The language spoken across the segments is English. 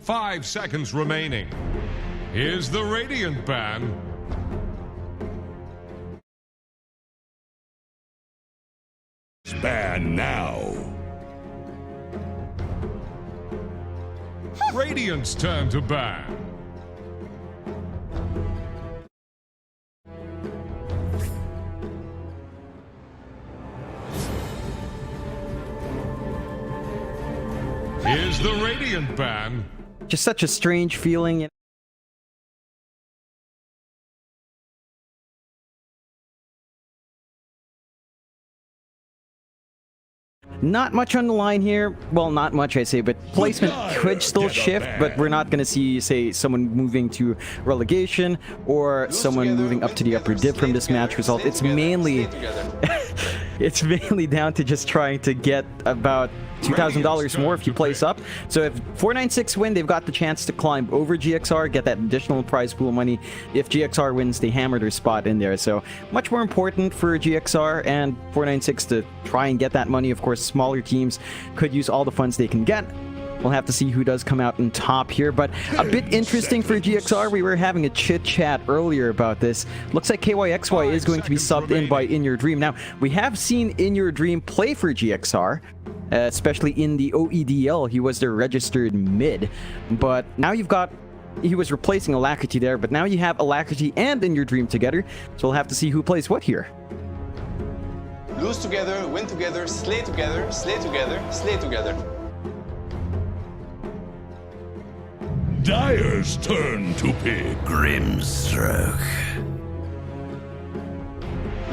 5 seconds remaining. Here's the Radiant ban. Ban now. Radiant's turn to ban. Here's the Radiant ban. Just such a strange feeling. Not much on the line here. Well, not much, I say, but placement could still shift, but we're not going to see, say, someone moving to relegation or someone moving up to the upper div from this match result. It's mainly it's mainly down to just trying to get about $2,000 more if you place up. So if 496 win, they've got the chance to climb over GXR, get that additional prize pool money. If GXR wins, they hammer their spot in there. So much more important for GXR and 496 to try and get that money. Of course, smaller teams could use all the funds they can get. We'll have to see who does come out on top here, but a bit interesting for GXR. We were having a chit-chat earlier about this. Looks like KYXY is going to be subbed in by In Your Dream. Now, we have seen In Your Dream play for GXR, especially in the OEDL. He was their registered mid, but now you've got... He was replacing Alacrity there, but now you have Alacrity and In Your Dream together, so we'll have to see who plays what here. Lose together, win together, slay together, slay together, slay together. Dire's turn to pick. Grimstroke.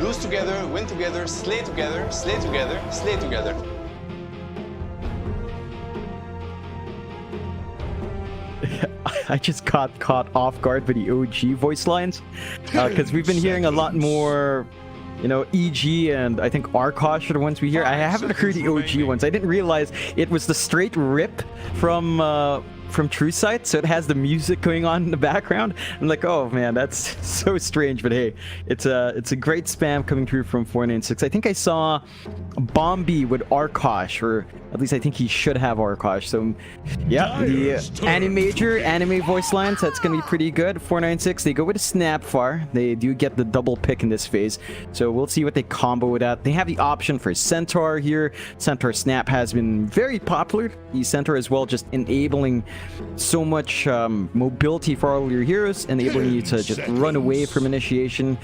Lose together, win together, slay together, slay together, slay together. I just got caught off guard by the OG voice lines, because we've been hearing a lot more, you know, EG and I think Arkosh are the ones we hear. I haven't heard the OG ones. I didn't realize it was the straight rip from True Sight, so it has the music going on in the background. I'm like, oh man, that's so strange. But hey, it's a great spam coming through from 496. I think I saw Bombi with Arkosh, or at least I think he should have Arkosh. So yeah, the anime voice lines, that's gonna be pretty good. 496, they go with a Snapfire. They do get the double pick in this phase, so we'll see what they combo with that. They have the option for Centaur here. Centaur Snap has been very popular. The Centaur as well, just enabling so much mobility for all your heroes, enabling you to just run away from initiation.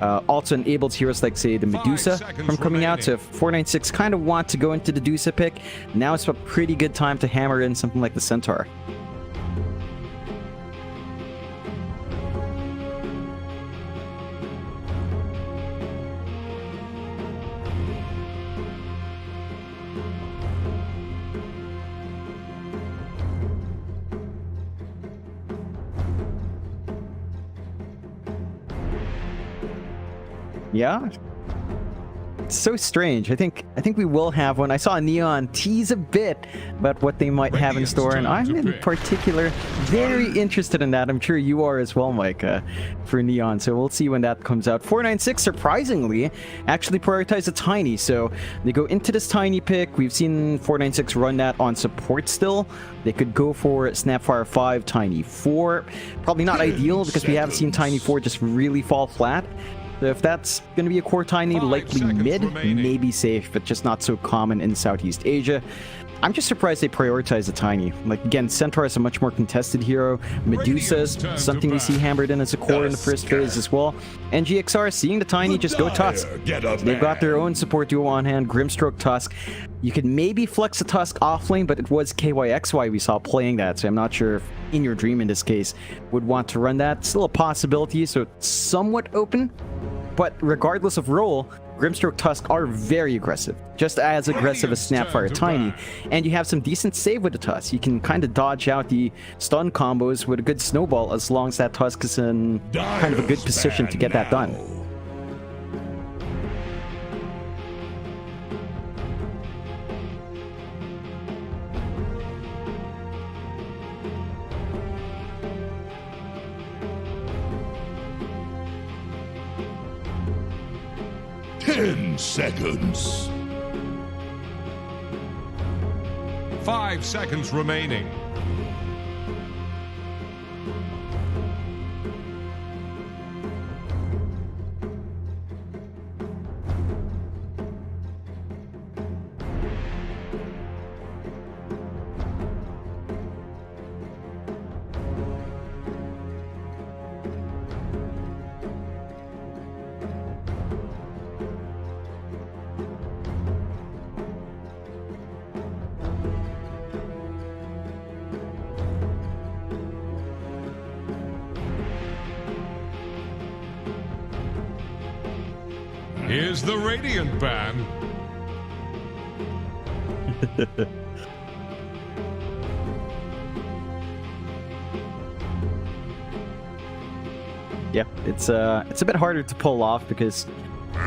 Also enables heroes like, say, the Medusa from coming out. So if 496 kind of want to go into the Medusa pick, now it's a pretty good time to hammer in something like the Centaur. Yeah, it's so strange. I think we will have one. I saw Neon tease a bit about what they might have in store, and I'm in particular very interested in that. I'm sure you are as well, Mike, for Neon. So we'll see when that comes out. 496 surprisingly actually prioritized a Tiny, so they go into this Tiny pick. We've seen 496 run that on support still. They could go for Snapfire 5, Tiny 4. Probably not ideal because we have seen Tiny 4 just really fall flat. So if that's going to be a core Tiny, likely mid, maybe safe, but just not so common in Southeast Asia. I'm just surprised they prioritize the Tiny. Like, again, Centaur is a much more contested hero. Medusa's something we see hammered in as a core in the first phase as well. And GXR, seeing the Tiny just go Tusk. They've got their own support duo on hand, Grimstroke Tusk. You could maybe flex a Tusk offlane, but it was KYXY we saw playing that, so I'm not sure if In Your Dream in this case would want to run that. Still a possibility, so it's somewhat open. But regardless of role, Grimstroke Tusk are very aggressive. Just as aggressive as Snapfire Tiny. And you have some decent save with the Tusk. You can kind of dodge out the stun combos with a good snowball as long as that Tusk is in kind of a good position to get that done. Seconds. 5 seconds remaining. is the Radiant band. Yeah, it's a bit harder to pull off because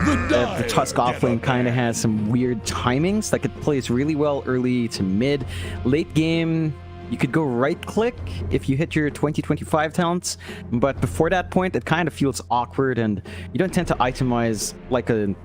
the Tusk offlane kind of has some weird timings. Like it plays really well early to mid. Late game, you could go right click if you hit your 2025 talents, but before that point, it kind of feels awkward and you don't tend to itemize like a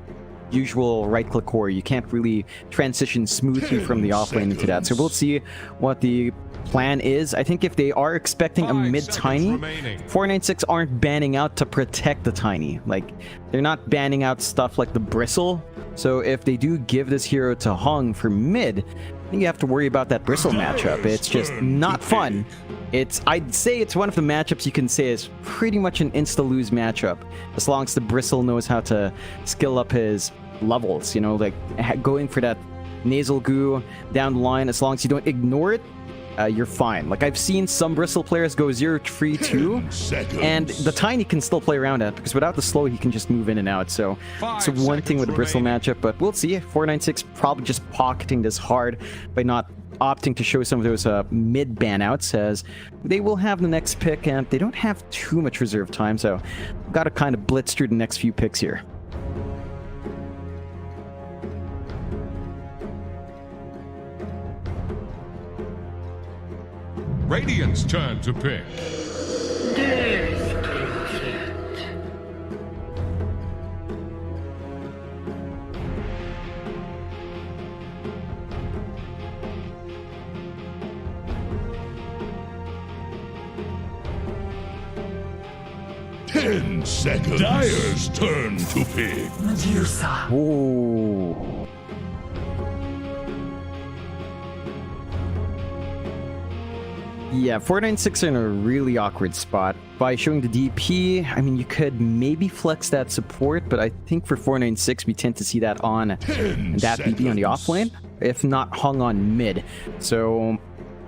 usual right click core. You can't really transition smoothly from the offlane into that. So we'll see what the plan is. I think if they are expecting a mid tiny, 496 aren't banning out to protect the tiny. Like they're not banning out stuff like the bristle. So if they do give this hero to Hung for mid, I think you have to worry about that bristle matchup. It's just not fun. I'd say it's one of the matchups you can say is pretty much an insta-lose matchup, as long as the bristle knows how to skill up his levels, you know, like going for that nasal goo down the line. As long as you don't ignore it, you're fine. Like I've seen some bristle players go 0-3-2 and the tiny can still play around that because without the slow he can just move in and out. So it's one thing with the bristle matchup, but we'll see. 496 probably just pocketing this hard by not opting to show some of those mid ban outs, as they will have the next pick and they don't have too much reserve time, so got to kind of blitz through the next few picks here. Radiant's turn to pick. 10 seconds. Dire's turn to pick. Ooh. Yeah, 496 are in a really awkward spot. By showing the DP, I mean, you could maybe flex that support, but I think for 496, we tend to see that on that BB on the offlane, if not Hung on mid. So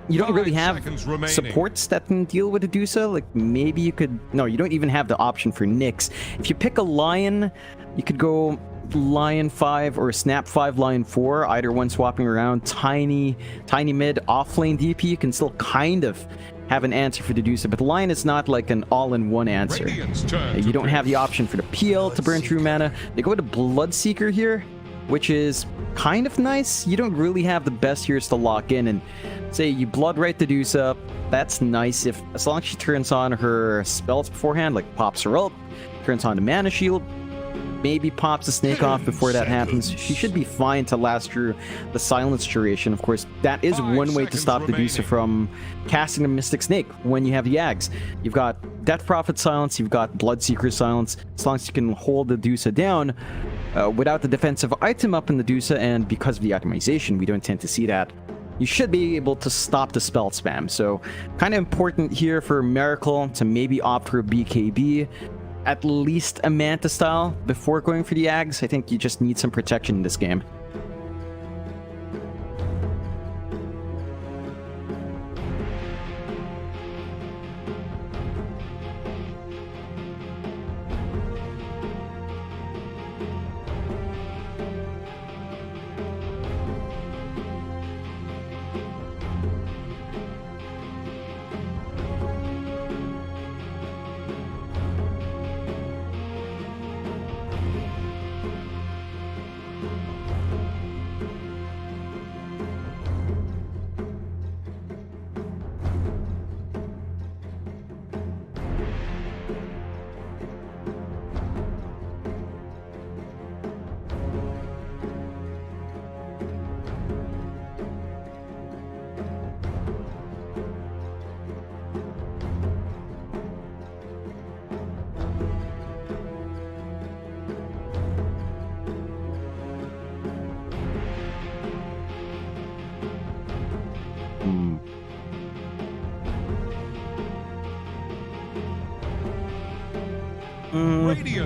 you don't really have supports that can deal with the Dusa. Like maybe you could, no, you don't even have the option for Nyx. If you pick a Lion, you could go Lion 5 or Snap 5, Lion 4, either one swapping around. Tiny mid, offlane DP, you can still kind of have an answer for the Dusa, but the Lion is not like an all-in-one answer. You don't have the option for the PL to burn true mana. They go with a Bloodseeker here, which is kind of nice. You don't really have the best heroes to lock in, and say you Bloodright the Dusa, that's nice if as long as she turns on her spells beforehand, like pops her ult, turns on the mana shield, maybe pops the snake off before that happens. She should be fine to last through the silence duration. Of course, that is one way to stop the Dusa from casting the Mystic Snake when you have the Ags. You've got Death Prophet silence, you've got Bloodseeker silence. As long as you can hold the Dusa down without the defensive item up in the Dusa, and because of the itemization, we don't tend to see that, you should be able to stop the spell spam. So kind of important here for Miracle to maybe opt for a BKB, at least a Manta style before going for the Ags. I think you just need some protection in this game.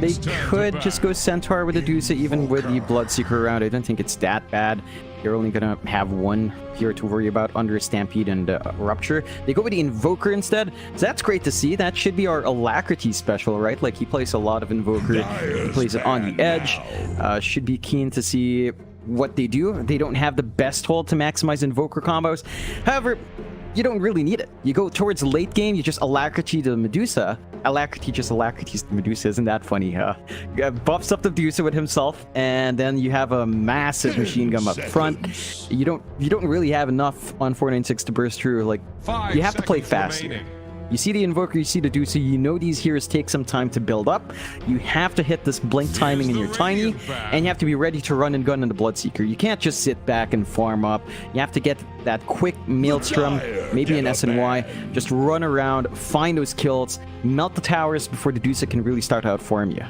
They could just go Centaur with Adusa, even with the Bloodseeker around. I don't think it's that bad. You're only gonna have one here to worry about under Stampede and Rupture. They go with the Invoker instead, so that's great to see. That should be our Alacrity special, right? Like, he plays a lot of Invoker. He plays it on the edge. Should be keen to see what they do. They don't have the best hold to maximize Invoker combos. However, you don't really need it. You go towards late game, you just Alacrity the Medusa. Alacrity just Alacrities the Medusa, isn't that funny? Buffs up the Medusa with himself, and then you have a massive machine gun up front. You don't really have enough on 496 to burst through. Like, you have to play fast here. You see the Invoker, you see the Medusa, you know these heroes take some time to build up. You have to hit this blink timing in your Tiny, and you have to be ready to run and gun in the Bloodseeker. You can't just sit back and farm up. You have to get that quick Maelstrom, maybe an SNY, just run around, find those kills, melt the towers before the Medusa can really start to outform you.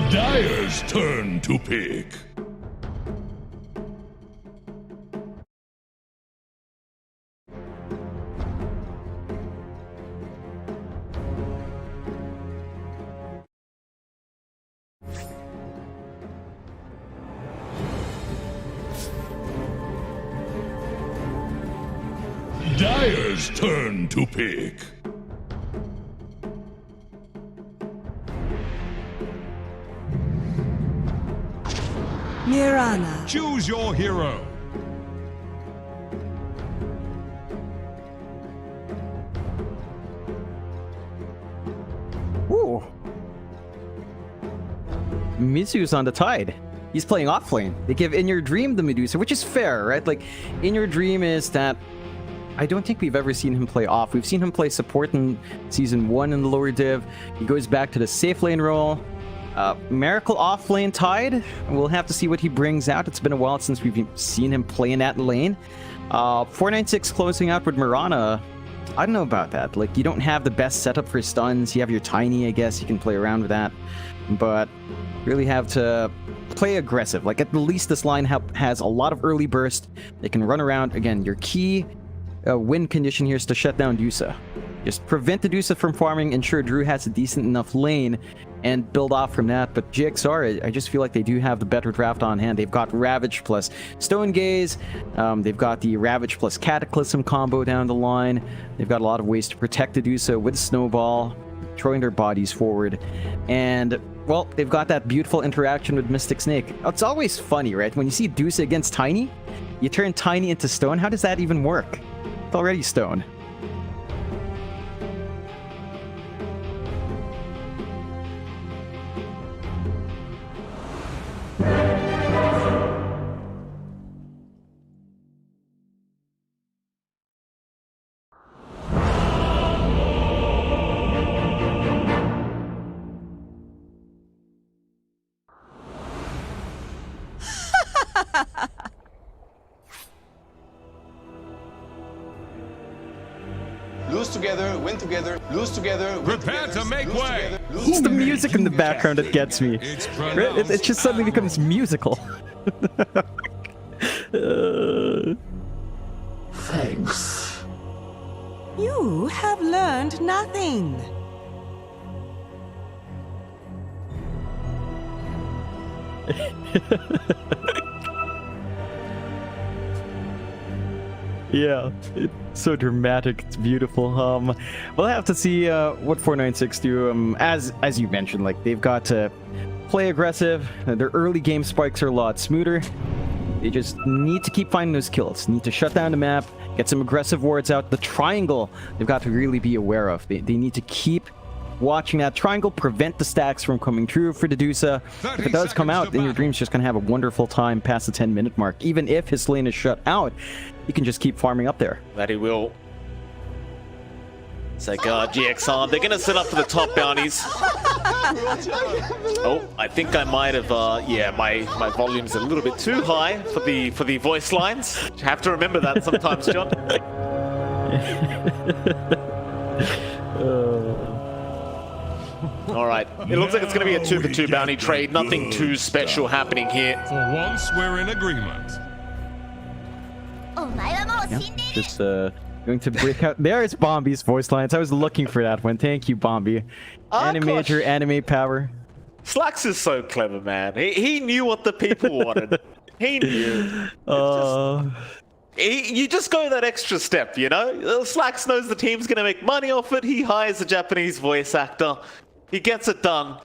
Dire's turn to pick. Dire's turn to pick. Mirana. Choose your hero. Ooh. Mizu's on the Tide. He's playing off lane. They give In Your Dream the Medusa, which is fair, right? Like, In Your Dream is that I don't think we've ever seen him play off. We've seen him play support in Season 1 in the lower div. He goes back to the safe lane role. Miracle off lane Tide. We'll have to see what he brings out. It's been a while since we've seen him play in that lane. 496 closing out with Mirana. I don't know about that. Like, you don't have the best setup for stuns. You have your Tiny, I guess. You can play around with that. But really have to play aggressive. Like, at the least this line has a lot of early burst. They can run around. Again, your key win condition here is to shut down Dusa. Just prevent the Dusa from farming, ensure Drew has a decent enough lane, and build off from that. But GXR, I just feel like they do have the better draft on hand. They've got Ravage plus Stone Gaze. They've got the Ravage plus Cataclysm combo down the line. They've got a lot of ways to protect the Dusa with Snowball, throwing their bodies forward. And, well, they've got that beautiful interaction with Mystic Snake. It's always funny, right? When you see Dusa against Tiny, you turn Tiny into Stone. How does that even work? It's already Stone. Lose together, win together, lose together, win Prepare together, to make lose way. together, lose It's the together. music in the background that gets me. It just suddenly becomes musical. Thanks. You have learned nothing. Yeah, it's so dramatic. It's beautiful. We'll have to see what 496 do. As you mentioned, like, they've got to play aggressive. Their early game spikes are a lot smoother. They just need to keep finding those kills. Need to shut down the map, get some aggressive wards out. The triangle they've got to really be aware of. They need to keep watching that triangle, prevent the stacks from coming true for the Dusa. If it does come out, then your Dream's just going to have a wonderful time past the 10-minute mark. Even if his lane is shut out, you can just keep farming up there. That he will. It's like, GXR, they're gonna set up for the top bounties. Oh, I think I might have, yeah, my volume's a little bit too high for the voice lines. You have to remember that sometimes, John. All right, it looks like it's going to be a 2-for-2 bounty trade. Nothing too special happening here. For once, we're in agreement. Yeah, just going to break out. There's Bombi's voice lines. I was looking for that one. Thank you, Bombi. Animator, anime power. Slacks is so clever, man. He knew what the people wanted. He knew. You just go that extra step, you know? Slacks knows the team's going to make money off it. He hires a Japanese voice actor. He gets it done.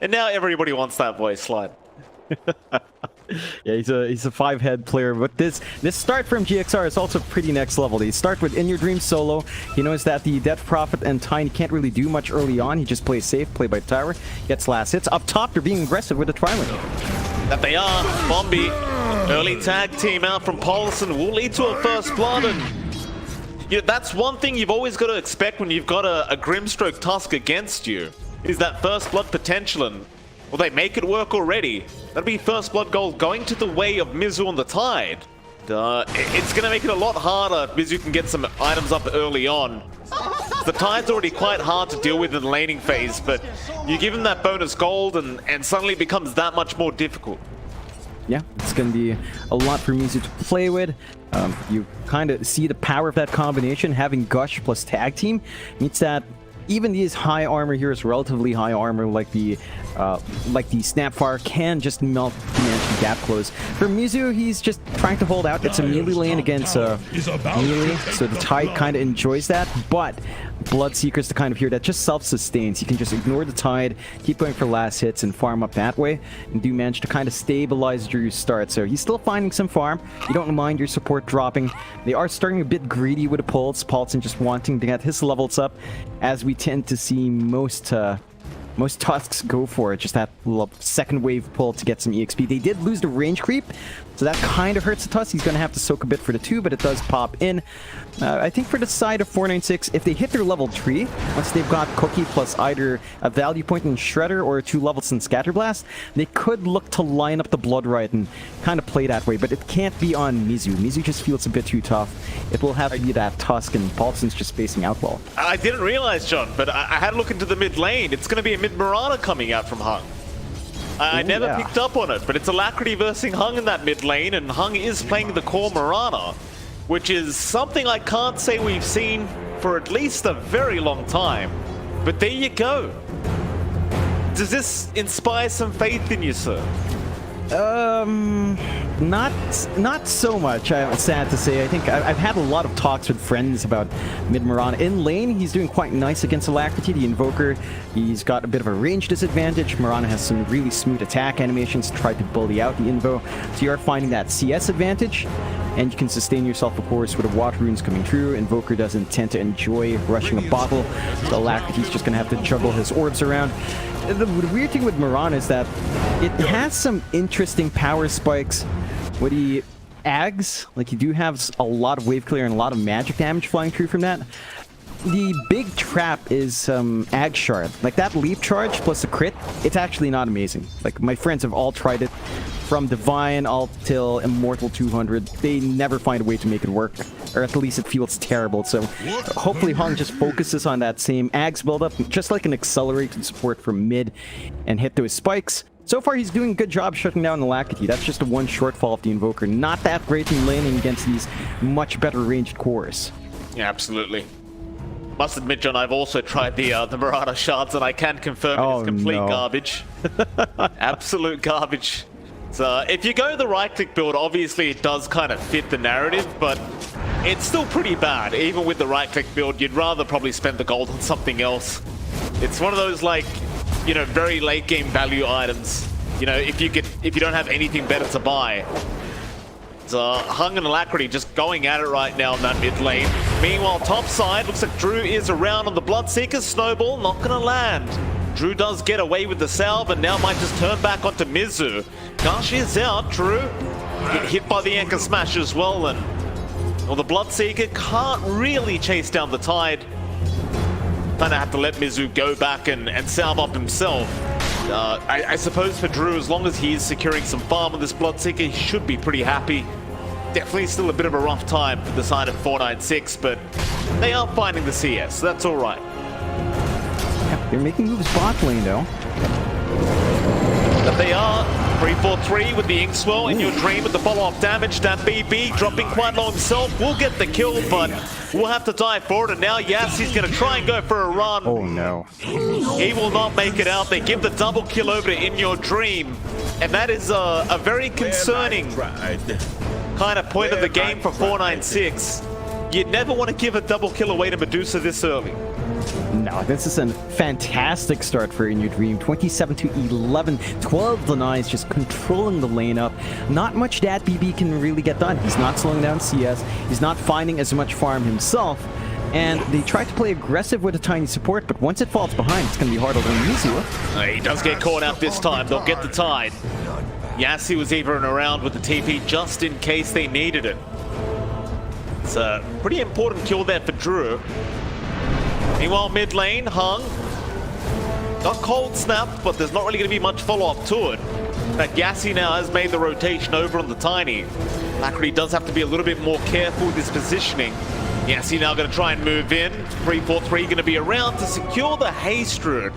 And now everybody wants that voice line. Yeah, he's a 5-head player, but this start from GXR is also pretty next level. They start with In Your Dream solo. He knows that the Death Prophet and Tiny can't really do much early on. He just plays safe, play by tower, gets last hits. Up top, they're being aggressive with the Twilight. That they are. Bombi, early tag team out from Paulson will lead to a first blood, and that's one thing you've always got to expect when you've got a Grimstroke Tusk against you, is that first blood potential, and well, they make it work already. That'll be first blood gold going to the way of Mizu on the Tide. It's going to make it a lot harder if Mizu can get some items up early on. The Tide's already quite hard to deal with in the laning phase, but you give him that bonus gold and suddenly it becomes that much more difficult. Yeah, it's going to be a lot for Mizu to play with. You kind of see the power of that combination. Having Gush plus Tag Team means that even these high armor heroes, relatively high armor like the Snapfire, can just melt the mansion gap close. For Mizu, he's just trying to hold out. It's a melee lane against melee, so the Tide kind of enjoys that, but Bloodseeker's the kind of hero that just self-sustains. He can just ignore the Tide, keep going for last hits, and farm up that way, and do manage to kind of stabilize Drew's start. So he's still finding some farm. You don't mind your support dropping. They are starting a bit greedy with the pulls. Paulson just wanting to get his levels up, as we tend to see most Tusks go for it, just that second wave pull to get some EXP. They did lose the range creep, so that kind of hurts the Tusk. He's going to have to soak a bit for the 2, but it does pop in. I think for the side of 496, if they hit their level 3, once they've got Cookie plus either a value point in Shredder or 2 levels in Scatterblast, they could look to line up the Blood Riot and kind of play that way, but it can't be on Mizu. Mizu just feels a bit too tough. It will have to be that Tusk, and Paulson's just spacing out well. I didn't realize, John, but I had a look into the mid lane. It's going to be a mid Mirana coming out from Hung. I never picked up on it, but it's Alacrity versus Hung in that mid lane, and Hung is playing the core Mirana, which is something I can't say we've seen for at least a very long time. But there you go. Does this inspire some faith in you, sir? Not so much, I'm sad to say. I think I've had a lot of talks with friends about mid-Mirana. In lane, he's doing quite nice against Alacrity, the Invoker. He's got a bit of a range disadvantage. Mirana has some really smooth attack animations to try to bully out the Invo. So you are finding that CS advantage, and you can sustain yourself, of course, with the Water Runes coming through. Invoker doesn't tend to enjoy rushing a bottle, so Alacrity's just going to have to juggle his orbs around. The weird thing with Mirana is that it has some interesting power spikes with the Ags. Like, you do have a lot of wave clear and a lot of magic damage flying through from that. The big trap is Ag Shard. Like, that leap charge plus a crit, it's actually not amazing. Like, my friends have all tried it. From Divine all till Immortal 200, they never find a way to make it work, or at least it feels terrible. So hopefully Hung just focuses on that same Ags buildup, just like an accelerated support from mid, and hit those spikes. So far he's doing a good job shutting down the Alacrity. That's just a one shortfall of the Invoker. Not that great in laning against these much better ranged cores. Yeah, absolutely. Must admit, John, I've also tried the Mirana shards, and I can confirm it is complete garbage. Absolute garbage. So if you go the right-click build, obviously it does kind of fit the narrative, but it's still pretty bad. Even with the right-click build, you'd rather probably spend the gold on something else. It's one of those, like, you know, very late-game value items. You know, if you don't have anything better to buy. So Hung and Alacrity just going at it right now in that mid lane. Meanwhile, top side, looks like Drew is around on the Bloodseeker. Snowball not gonna land. Drew does get away with the salve, and now might just turn back onto Mizu. Gosh is out. Drew get hit by the Anchor Smash as well, and well, the Bloodseeker can't really chase down the Tide. kind of have to let Mizu go back and salve up himself. I suppose for Drew, as long as he is securing some farm on this Bloodseeker, he should be pretty happy. Definitely still a bit of a rough time for the side of 496, but they are finding the CS, so that's all right. Yeah, they're making moves bot lane, though. But they are 3-4-3 with the Inkswell in your dream with the follow-up damage. That BB dropping quite low himself will get the kill, but we'll have to die for it. And now Yassi's going to try and go for a run. Oh no. He will not make it out. They give the double kill over to In Your Dream. And that is a very concerning kind of point of the game for 496. You'd never want to give a double kill away to Medusa this early. No, this is a fantastic start for In Your Dream. 27 to 11, 12 denies, just controlling the lane up. Not much that BB can really get done. He's not slowing down CS. He's not finding as much farm himself. And they try to play aggressive with a tiny support, but once it falls behind, it's going to be harder than Mizu. He does get caught out this time. They'll get the tide. Yassi was even around with the TP just in case they needed it. It's a pretty important kill there for Drew. Meanwhile, mid lane, Hung got cold snapped, but there's not really going to be much follow-up to it. In fact, Yassi now has made the rotation over on the Tiny. Lackery does have to be a little bit more careful with his positioning. Yassi now going to try and move in. 3-4-3 going to be around to secure the haste rune.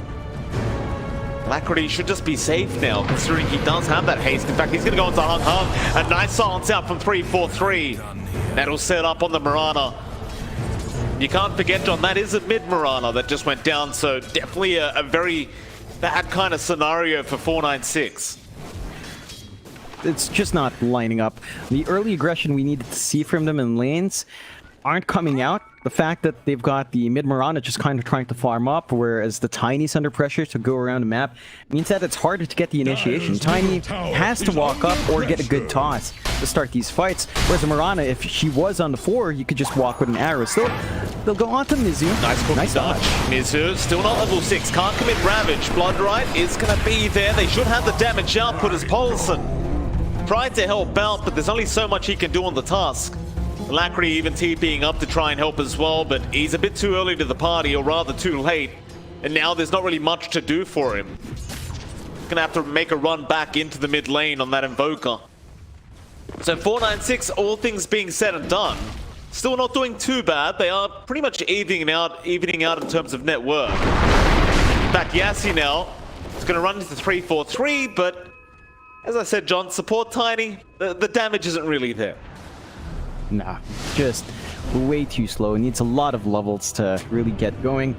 Lackery should just be safe now, considering he does have that haste. In fact, he's going to go into Hung. A nice silence out from 3-4-3. That'll set up on the Mirana. You can't forget, John, that is a mid Mirana that just went down, so definitely a very bad kind of scenario for 496. It's just not lining up. The early aggression we needed to see from them in lanes aren't coming out. The fact that they've got the mid Mirana just kind of trying to farm up, whereas the Tiny's under pressure to go around the map, means that it's harder to get the initiation. Tiny has to walk up or get a good toss to start these fights, whereas the Mirana, if she was on the floor, you could just walk with an arrow. So they'll go on to Mizu. Nice dodge. Mizu still not level 6, can't commit Ravage. Blood Right is going to be there. They should have the damage output as Paulson tried to help out, but there's only so much he can do on the task. Lackery even TPing up to try and help as well, but he's a bit too early to the party, or rather too late. And now there's not really much to do for him. Gonna have to make a run back into the mid lane on that Invoker. So 496, all things being said and done, still not doing too bad. They are pretty much evening out in terms of net worth. In fact, Yassi now is gonna run into 3-4-3, but as I said, John, support Tiny, the damage isn't really there. Nah, just way too slow. It needs a lot of levels to really get going.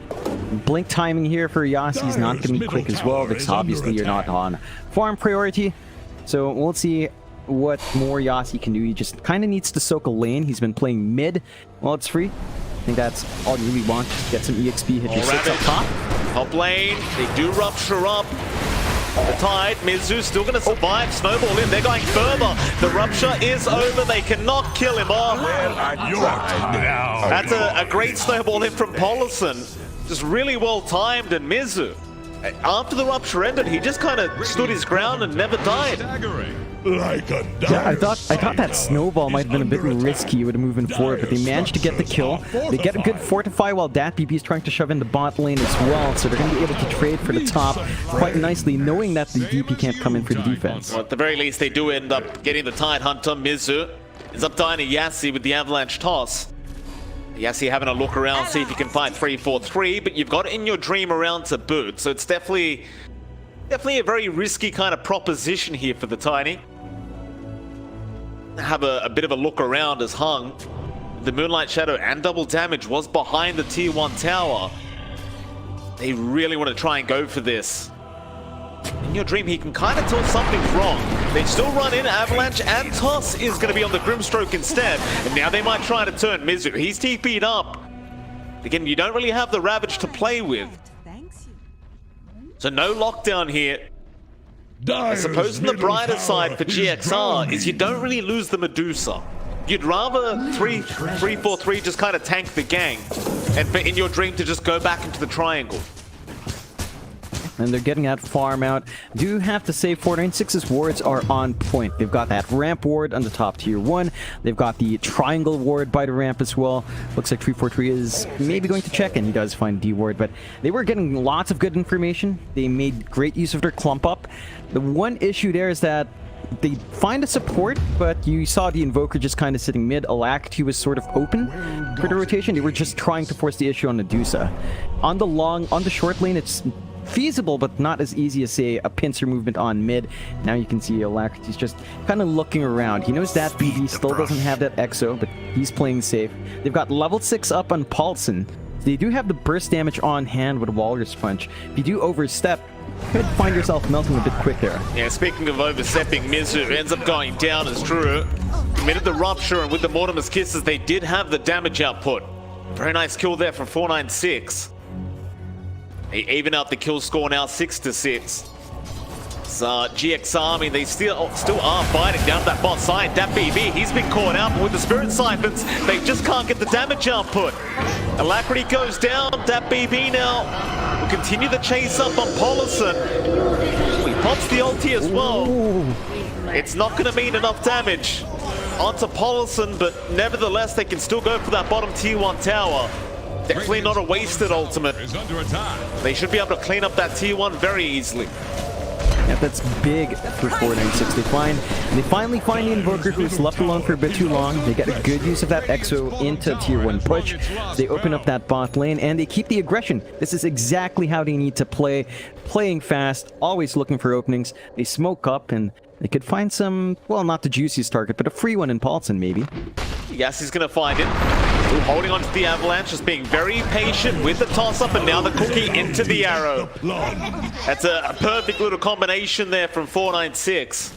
Blink timing here for Yassi's not going to be quick as well, because obviously you're not on farm priority. So we'll see what more Yassi can do. He just kind of needs to soak a lane. He's been playing mid while it's free. I think that's all you really want. Just get some EXP, hit your 6 up top. Top lane, they do rupture up. The Tide, Mizu still going to survive. Snowball in, they're going further. The rupture is over, they cannot kill him off. That's a great snowball in from Paulson. Just really well timed, and Mizu, after the rupture ended, he just kind of stood his ground and never died. Like a Yeah, I thought that snowball might have been a bit risky with moving forward, but they managed to get the kill. They get a good fortify while that BB is trying to shove in the bot lane as well, so they're going to be able to trade for the top quite nicely, knowing that the DP can't come in for the defense. Well, at the very least, they do end up getting the Tide Hunter. Mizu is up dying to Yassi with the Avalanche toss. Yassi having a look around, see if you can find 3-4-3, but you've got In Your Dream around to boot, so it's definitely a very risky kind of proposition here for the Tiny. Have a bit of a look around as Hung, the Moonlight Shadow and double damage was behind the tier 1 tower. They really want to try and go for this. In Your Dream, he can kind of tell something's wrong. They still run in Avalanche, and Toss is going to be on the Grimstroke instead. And now they might try to turn Mizu. He's TP'd up. Again, you don't really have the Ravage to play with. So no lockdown here. I suppose the brighter side for GXR is you don't really lose the Medusa. You'd rather 3-4-3 just kind of tank the gang, and for In Your Dream to just go back into the triangle. and they're getting that farm out. Do have to say 496's wards are on point. They've got that ramp ward on the top tier 1. They've got the triangle ward by the ramp as well. Looks like 343 is maybe going to check, and he does find D ward, but they were getting lots of good information. They made great use of their clump up. The one issue there is that they find a support, but you saw the Invoker just kind of sitting mid. Alacrity was sort of open for the rotation. They were just trying to force the issue on Medusa. On the short lane, it's feasible, but not as easy as, say, a pincer movement on mid. Now you can see Alacrity's just kind of looking around. He knows that BB still doesn't have that Exo, but he's playing safe. They've got level 6 up on Paulson. They do have the burst damage on hand with Walrus Punch. If you do overstep, could find yourself melting a bit quick there. Yeah, speaking of overstepping, Mizu ends up going down as Drew committed the rupture, and with the Mortimer's Kisses, they did have the damage output. Very nice kill there from 496. They even out the kill score now 6-6. So GX Army, they still are fighting down that bot side. That BB, he's been caught out, but with the Spirit Siphons, they just can't get the damage output. Alacrity goes down. That BB now will continue the chase up on Paulson. He pops the ulti as well. Ooh. It's not going to mean enough damage onto Paulson, but nevertheless, they can still go for that bottom tier 1 tower. Definitely not a wasted ultimate. They should be able to clean up that tier 1 very easily. Yeah, that's big for 496. They finally find the Invoker, who's left alone for a bit too long. They get a good use of that Exo into tier 1 push. They open up that bot lane, and they keep the aggression. This is exactly how they need to play. Playing fast, always looking for openings. They smoke up, and they could find some, well, not the juiciest target, but a free one in Paulson, maybe. Yes, he's going to find it. Still holding on to the Avalanche, just being very patient with the toss-up, and now the cookie into the arrow. That's a perfect little combination there from 496.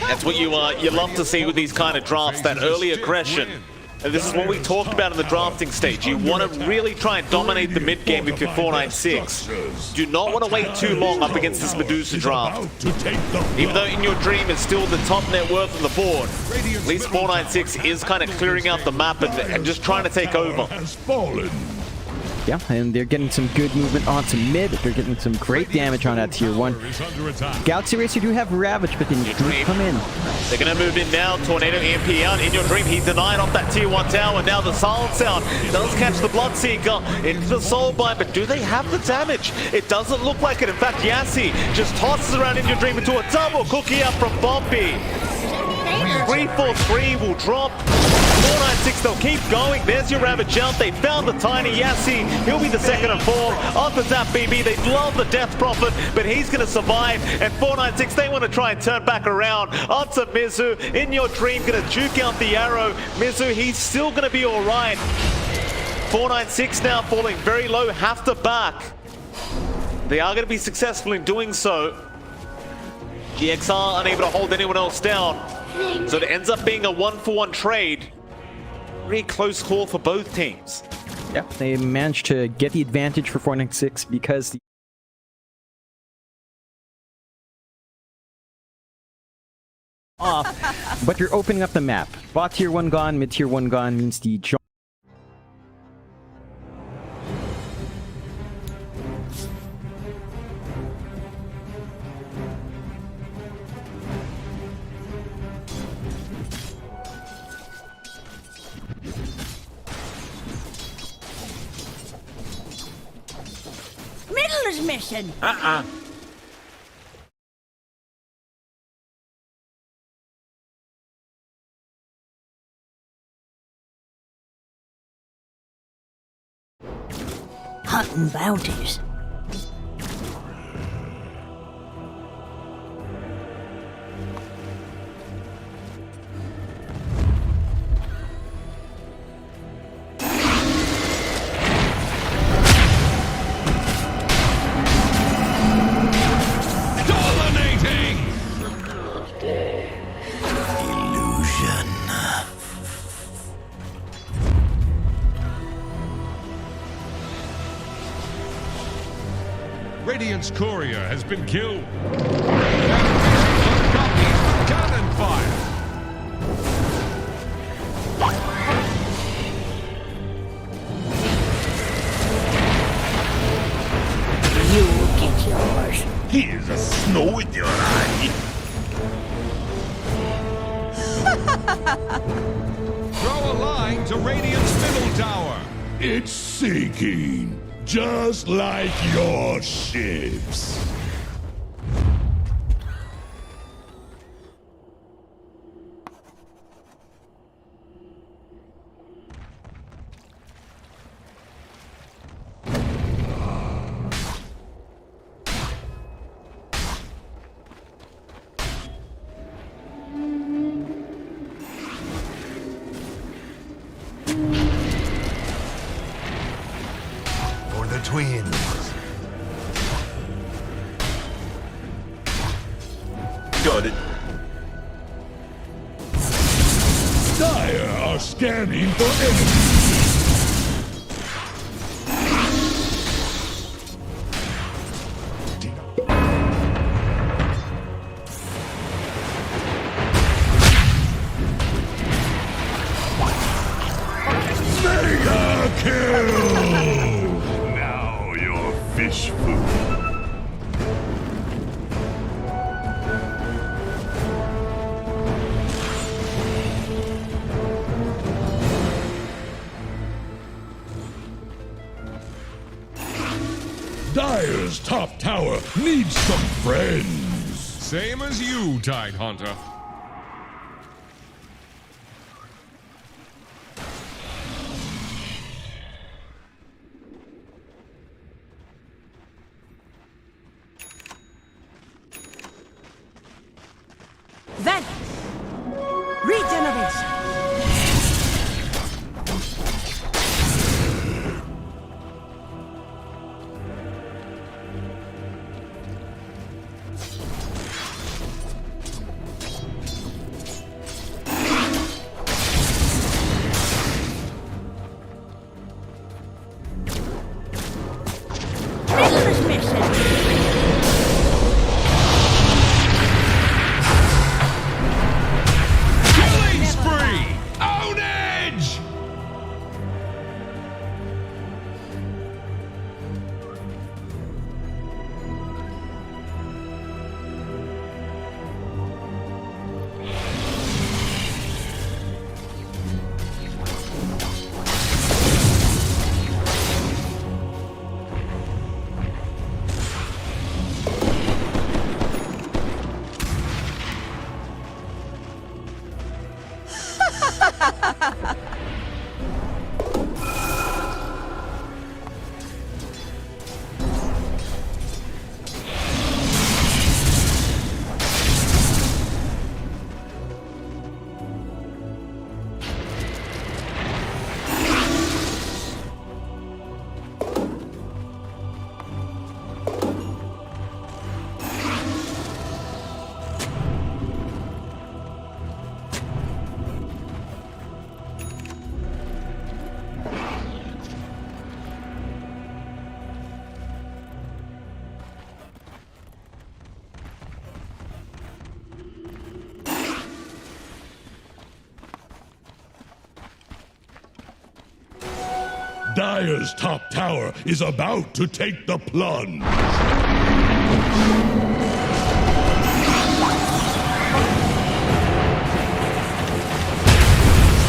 That's what you love to see with these kind of drafts, that early aggression. And this is what we talked about in the drafting stage. You want to really try and dominate the mid game if you're 496. Do not want to wait too long up against this Medusa draft. Even though In Your Dream is still the top net worth on the board, at least 496 is kind of clearing out the map and just trying to take over. Yeah, and they're getting some good movement onto mid. They're getting some great damage on that tier 1. Galaxy Racer do have Ravage, but they need to come in. They're going to move in now. Tornado EMP out. In Your Dream, he denied off that tier 1 tower. Now the Silent Sound does catch the Bloodseeker into the Soulbind, but do they have the damage? It doesn't look like it. In fact, Yassi just tosses around In Your Dream into a double cookie up from Bumpy. 343 will drop. 496, they'll keep going. There's your Ravage out. They found the tiny Yassi. He'll be the second and fourth. After that BB, they love the Death Prophet, but he's going to survive. And 496, they want to try and turn back around. Onto Mizu. In Your Dream, going to juke out the arrow. Mizu, he's still going to be all right. 496 now falling very low, have to back. They are going to be successful in doing so. GXR unable to hold anyone else down. So it ends up being a 1-for-1 trade. Very close call for both teams. Yeah, they managed to get the advantage for 496 because the off, but you're opening up the map. Bot tier 1 gone, mid tier 1 gone means the Middler's mission. Hunting bounties. Radiant's courier has been killed. Cannon fire. You give Here's a snow in your eye. Throw a line to Radiant's middle tower. It's sinking, just like your ships. For the twins. Got it. Dire are scanning for enemies. Mega kill! Now you're fish food. Dire's top tower needs some friends. Same as you, Tide Hunter. Then, regeneration. Killing spree! Own edge! Dire's top tower is about to take the plunge.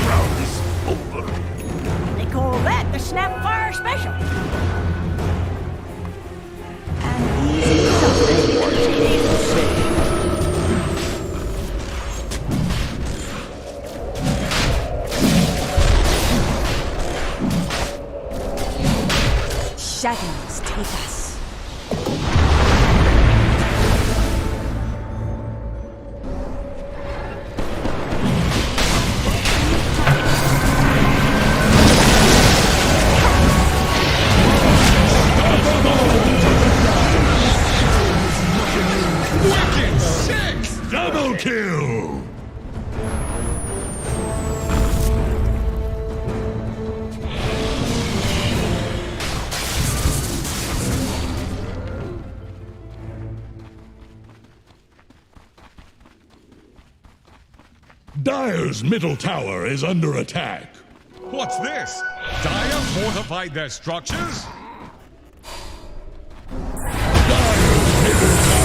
Round is over. They call that the Snapfire Special. And easy something it is. Shadows take us. Wicked six! Double kill! Dire's middle tower is under attack. What's this? Dire fortified their structures? Dire's middle tower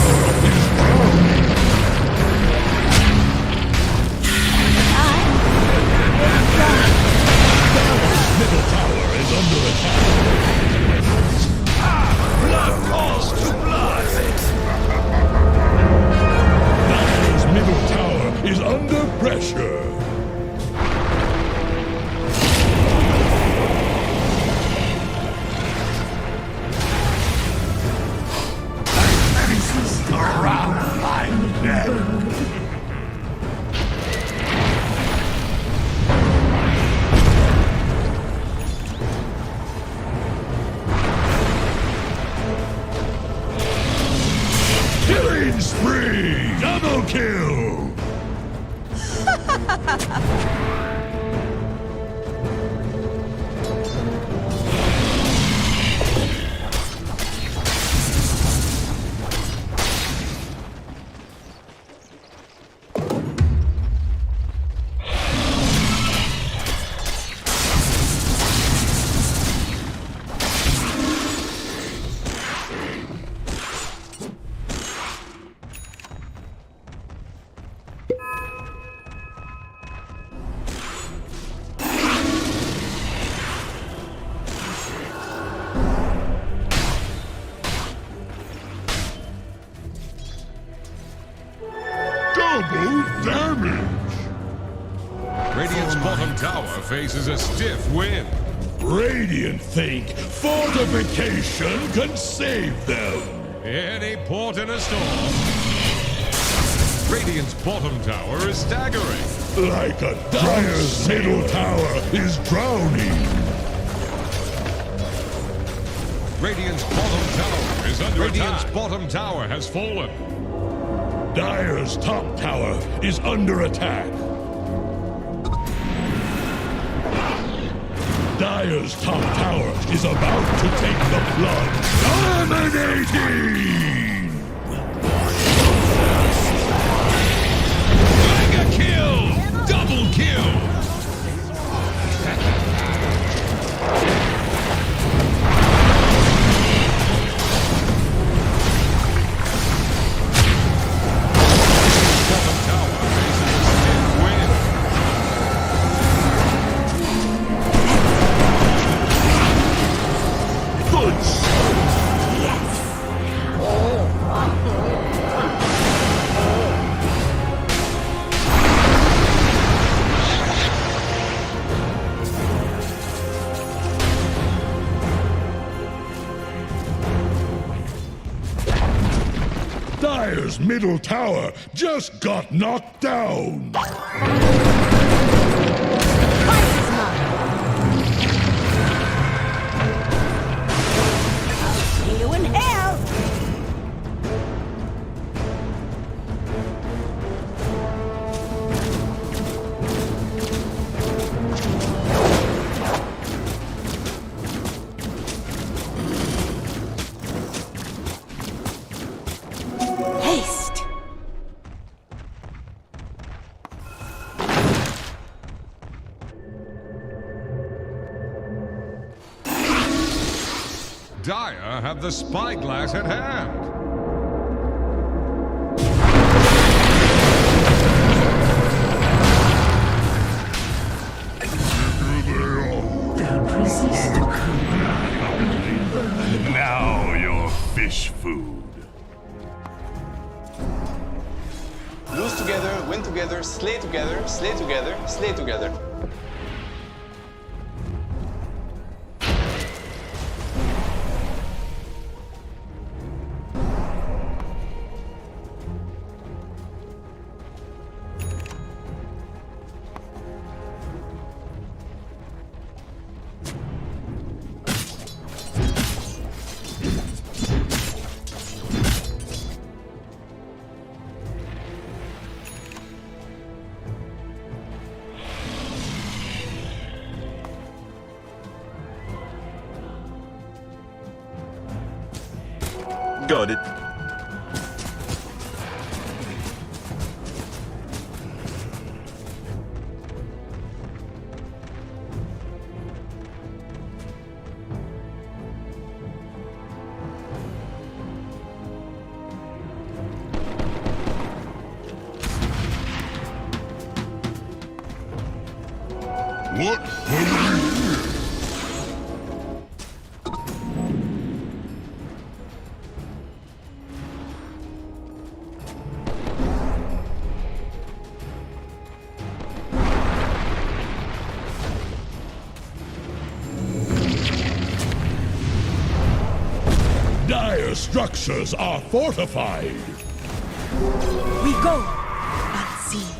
Triple kill! Double damage! Radiant's bottom tower faces a stiff wind. Radiant think fortification can save them! Any port in a storm. Radiant's bottom tower is staggering. Like a Dire's middle tower is drowning! Radiant's bottom tower is under Radiant's bottom tower has fallen. Dire's top tower is under attack. Dire's top tower is about to take the flood. Dominating! Mega kill! Double kill! Dire's middle tower just got knocked down! See you in hell! Haste! Dire have the spyglass at hand. Now you're fish food. Lose together, win together, slay together, slay together, slay together. Got it. What have we here? Dire structures are fortified. We go! Unseen.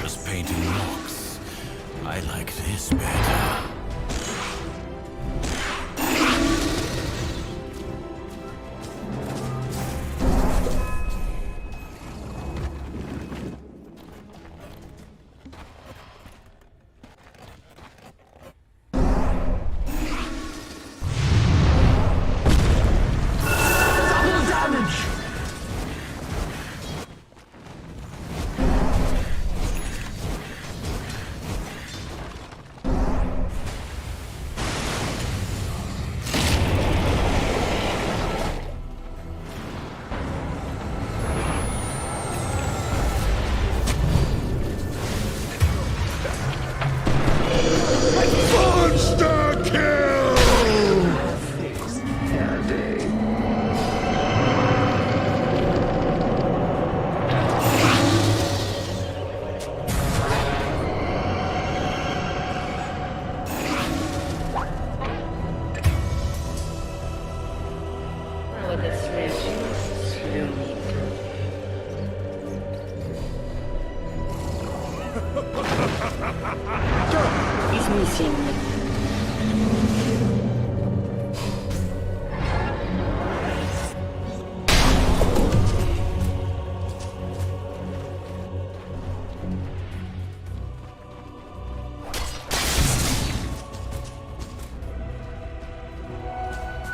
Just painting rocks. I like this better. Is missing.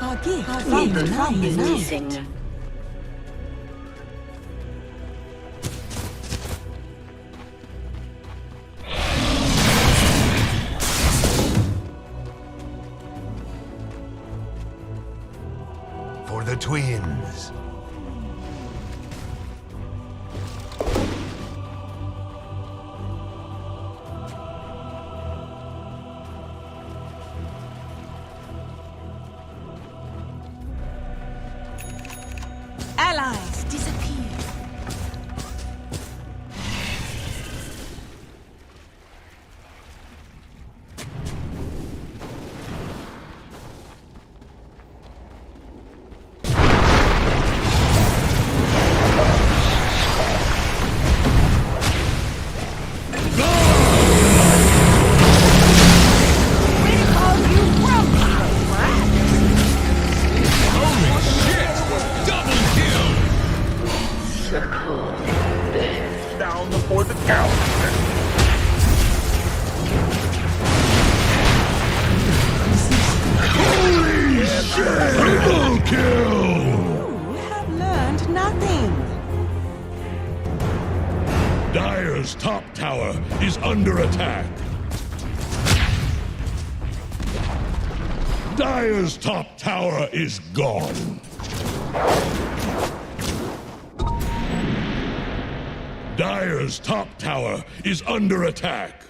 Our gift is missing. For the twins. Allies disappear. Triple kill! You have learned nothing. Dire's top tower is under attack. Dire's top tower is gone. Dire's top tower is under attack.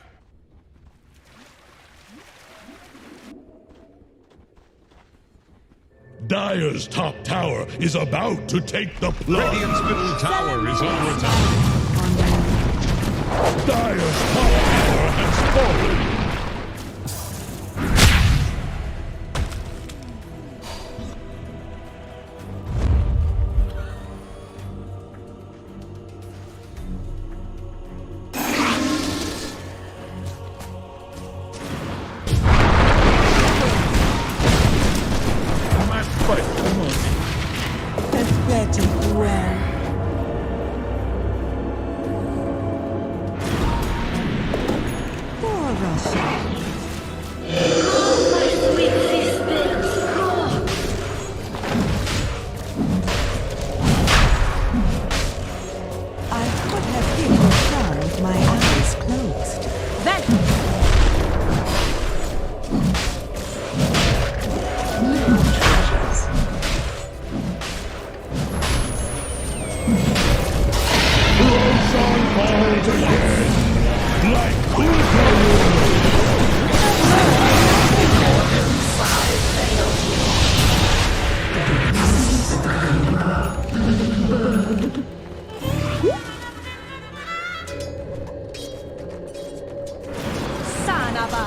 Dire's top tower is about to take the plunge. Radiant's middle tower is under attack. Dire's top tower has fallen. Pathetic well. Poor Russia. I could have hit your crown with my eyes closed. Falls again, like Ultra. Sanaba.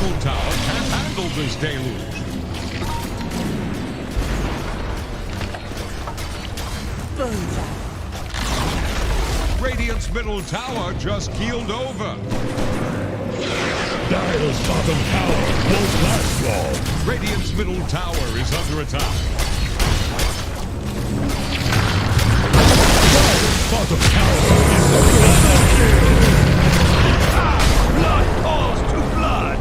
middle tower can't handle this deluge. Bullseye. Radiant's middle tower just keeled over. Dire's bottom tower won't last long. Radiant's middle tower is under attack. Dire's bottom tower is under attack. Blood calls to blood.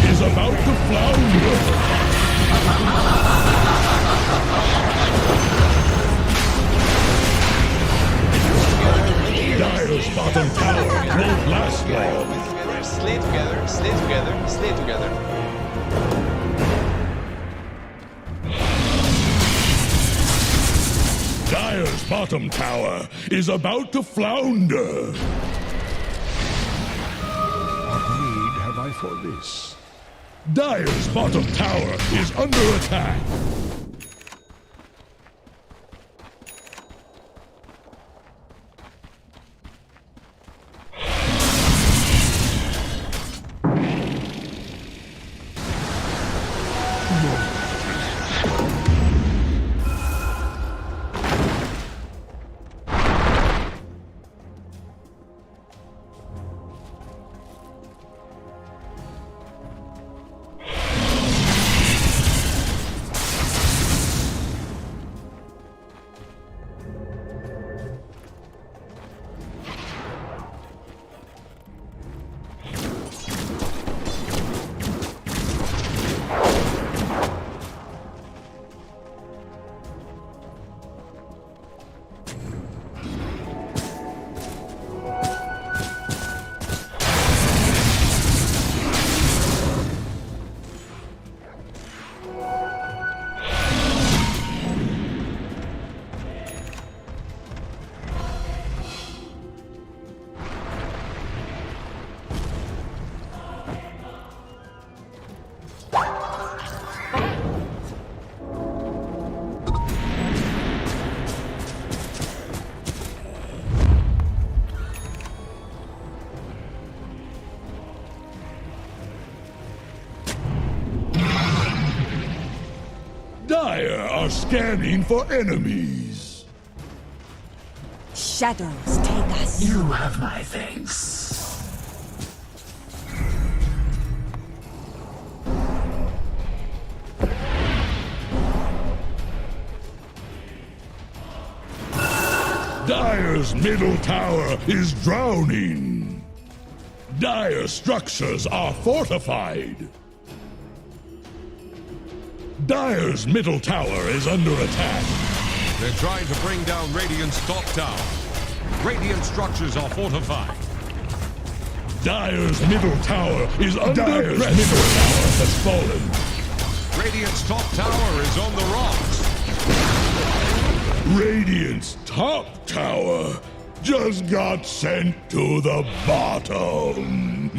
Is about to flounder. Dire's bottom tower won't last long. Together, slay together, slay together, slay together. Dire's bottom tower is about to flounder. What need have I for this? Dire's bottom tower is under attack. Dire are scanning for enemies. Shadows take us. You have my thanks. Dire's middle tower is drowning. Dire structures are fortified. Dire's middle tower is under attack. They're trying to bring down Radiant's top tower. Radiant structures are fortified. Dire's middle tower is under Dire's pressure. Middle tower has fallen. Radiant's top tower is on the rocks. Radiant's top tower just got sent to the bottom.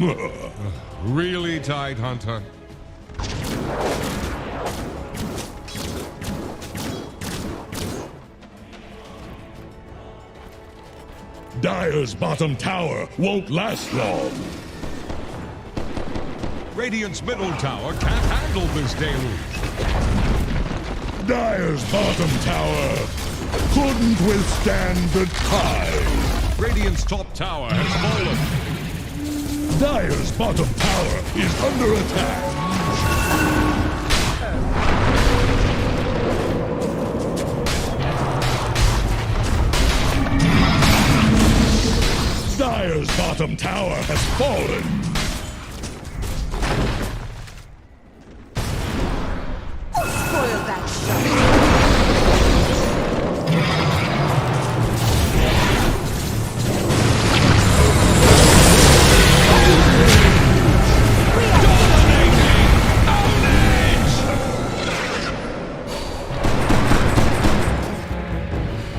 Really tight, Hunter. Dire's bottom tower won't last long. Radiant's middle tower can't handle this deluge. Dire's bottom tower couldn't withstand the tide. Radiant's top tower has fallen. Dire's bottom tower is under attack. Dire's bottom tower has fallen. Spoil that shot.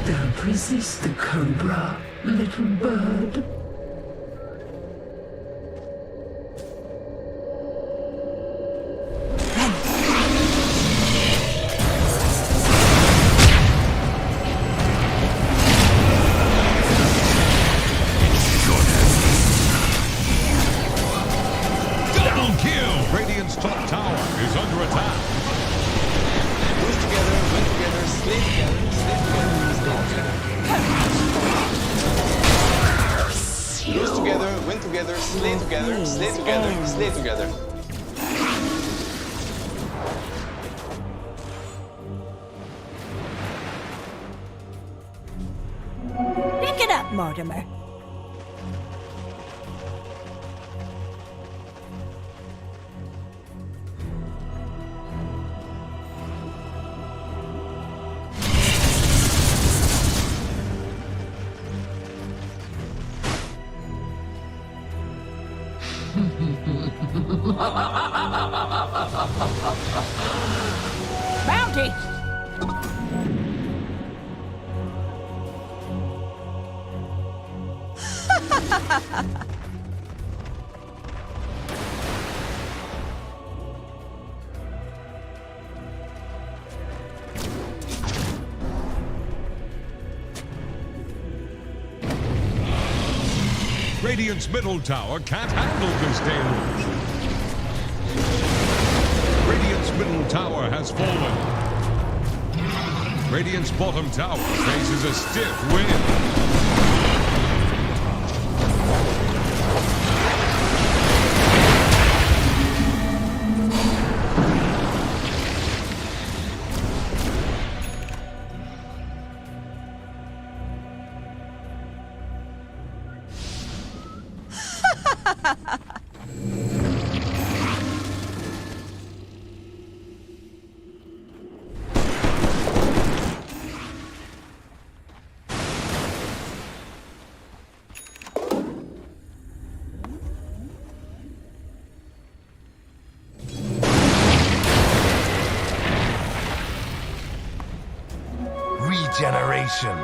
Don't resist the cobra, little bird. slay together, slay together, slay together. Pick it up, Mortimer. Bounty! Radiant's middle tower can't handle this deluge. Radiant's middle tower has fallen. Radiant's bottom tower faces a stiff wind. Regeneration.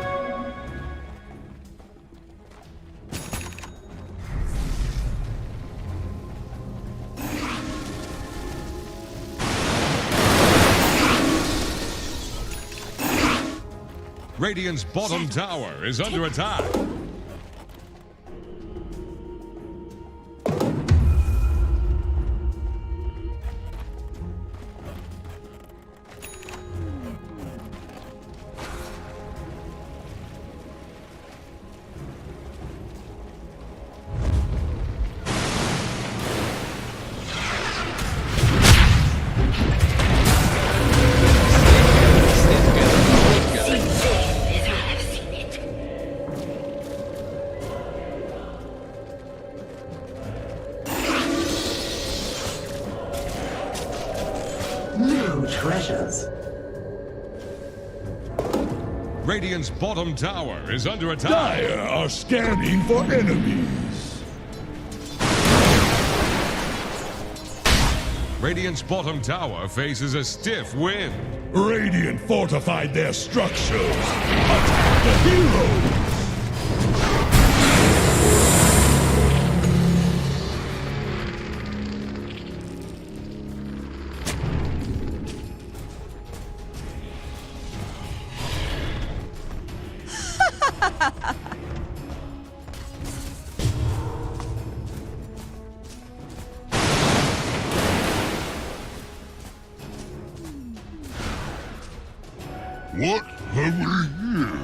Radiant's bottom tower is under attack. Treasures. Radiant's bottom tower is under attack. Dire are scanning for enemies. Radiant's bottom tower faces a stiff wind. Radiant fortified their structures. Attack the heroes. What have we here?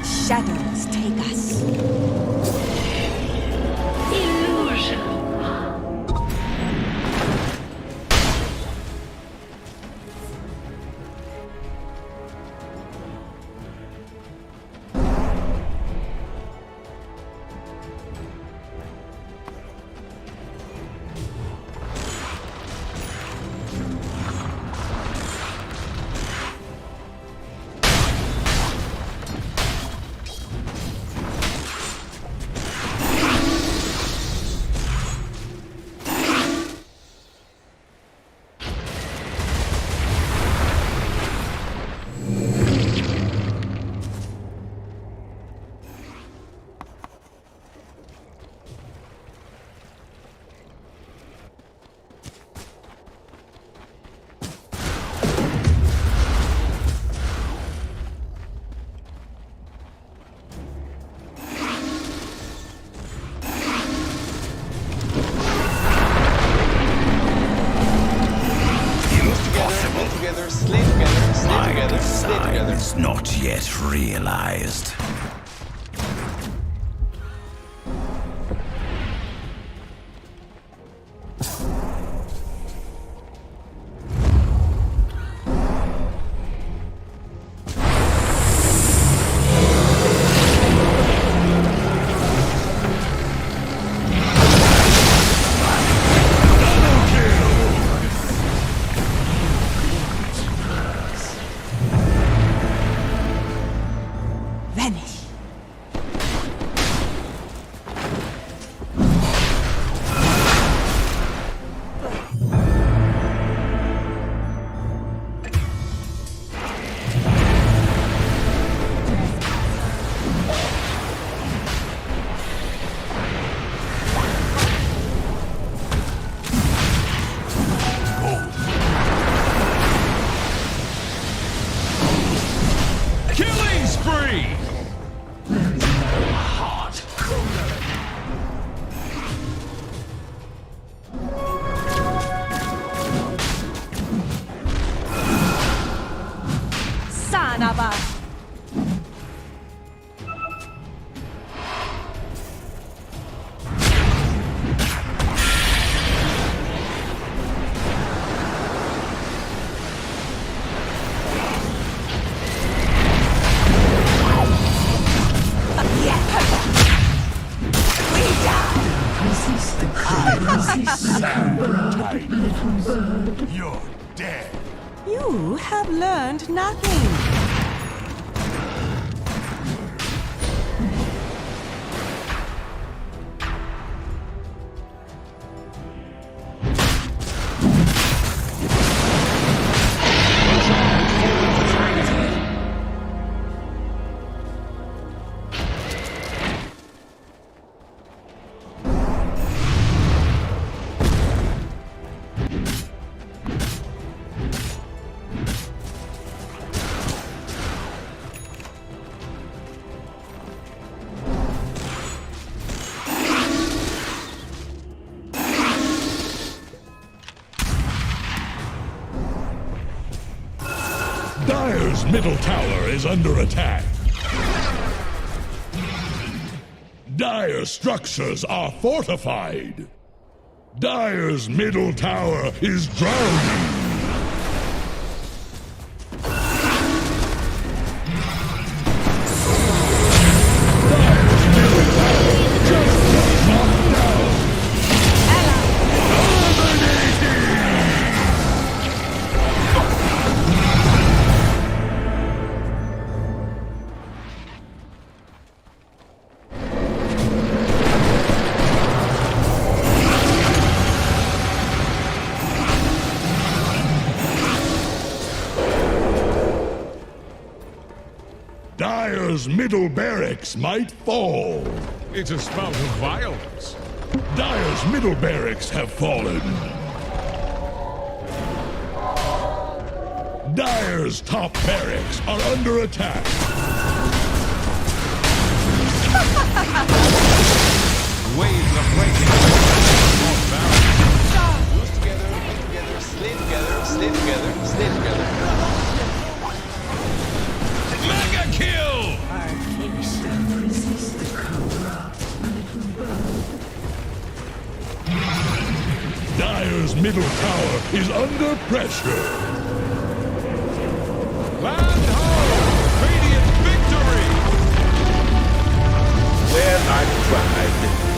Shadows take us. Illusion. slay together. is not yet realized. Vanish. Killing spree! Sanaba. You're dead. You have learned nothing. Dire's middle tower is under attack. Dire structures are fortified. Dire's middle tower is drowning. Dire's middle barracks might fall. It's a spout of violence. Dire's middle barracks have fallen. Dire's top barracks are under attack. Waves of breaking. Lose together, win together, slay together, slay together, slay together. Mega kill! Dire's middle tower is under pressure. Land ho! Radiant victory! Well, I tried.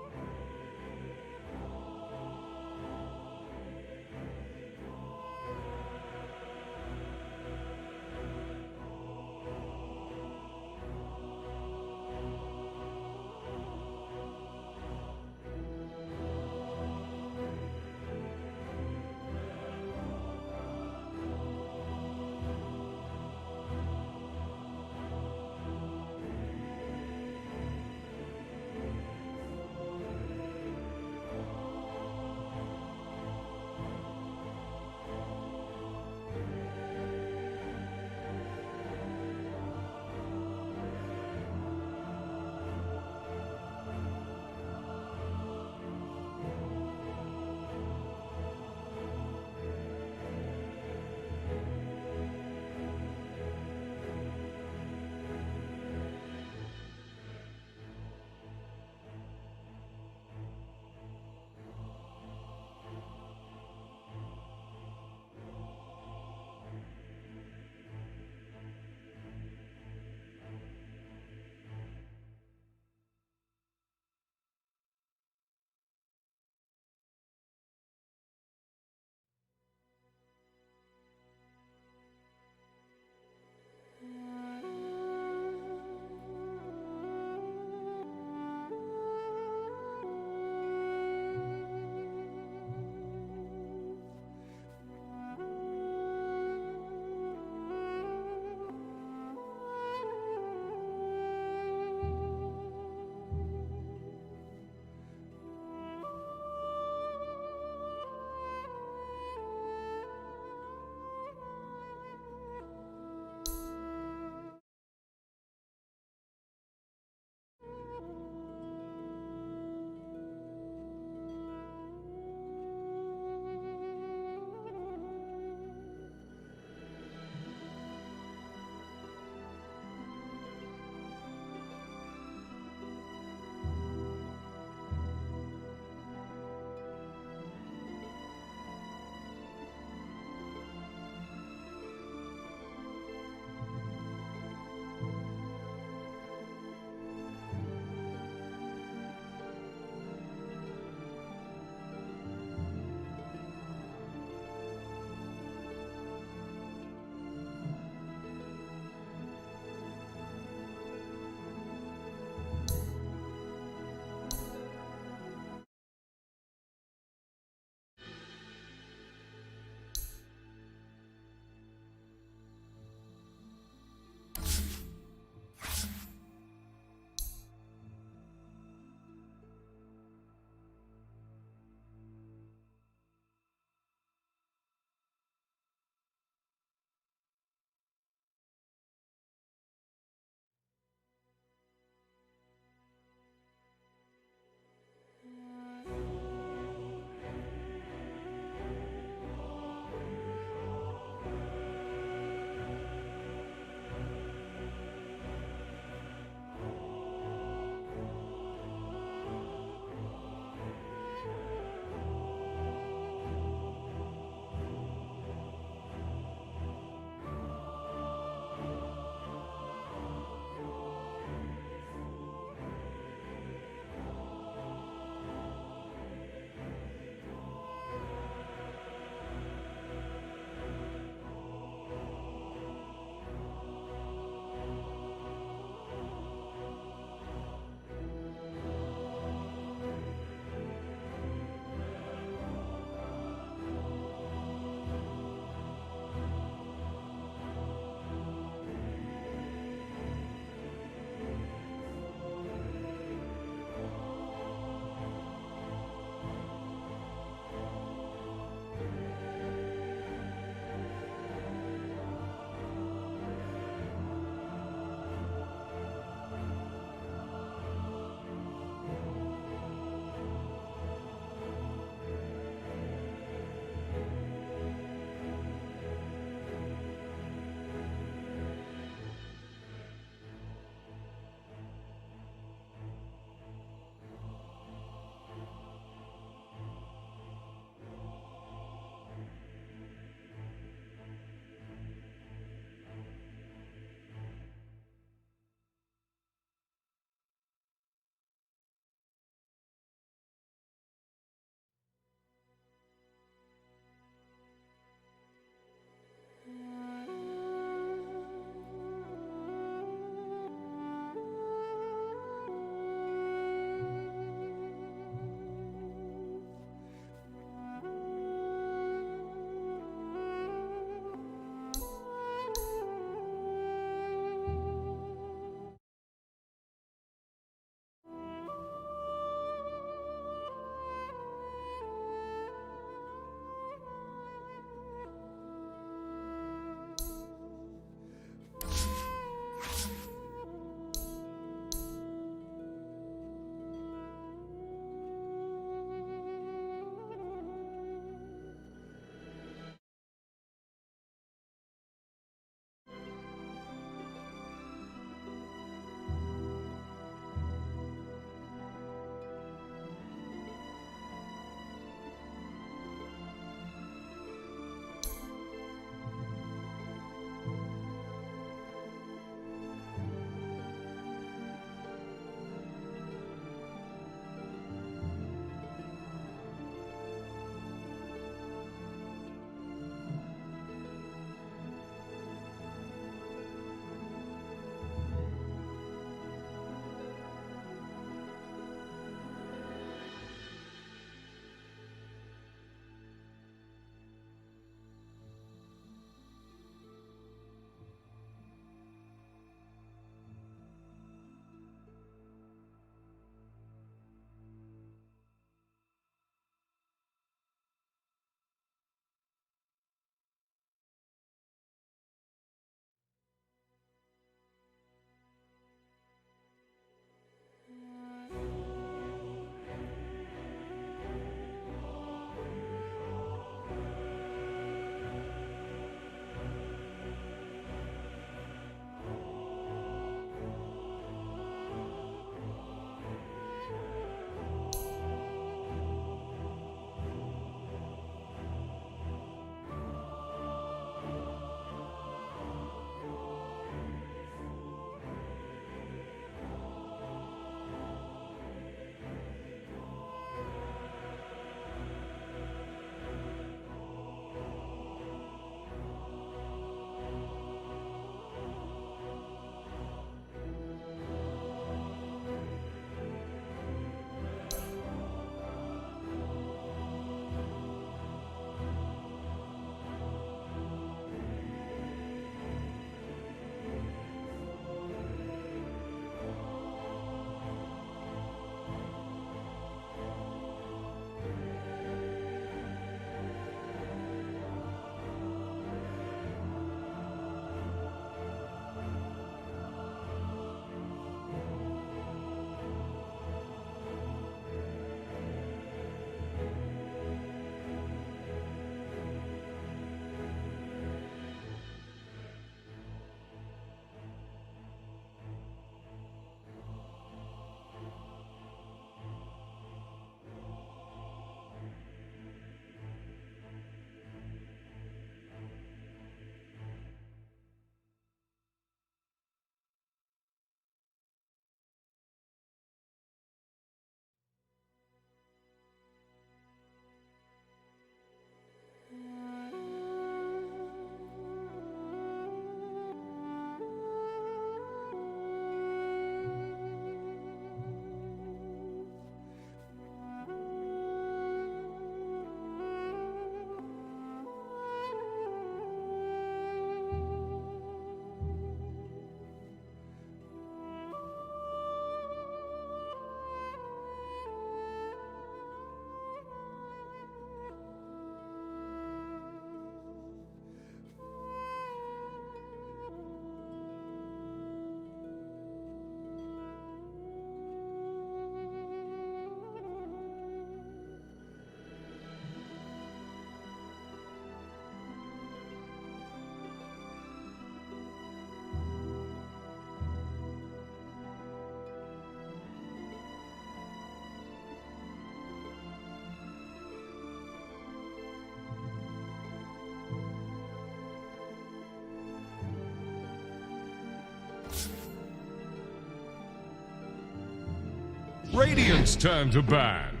Radiant's turn to ban.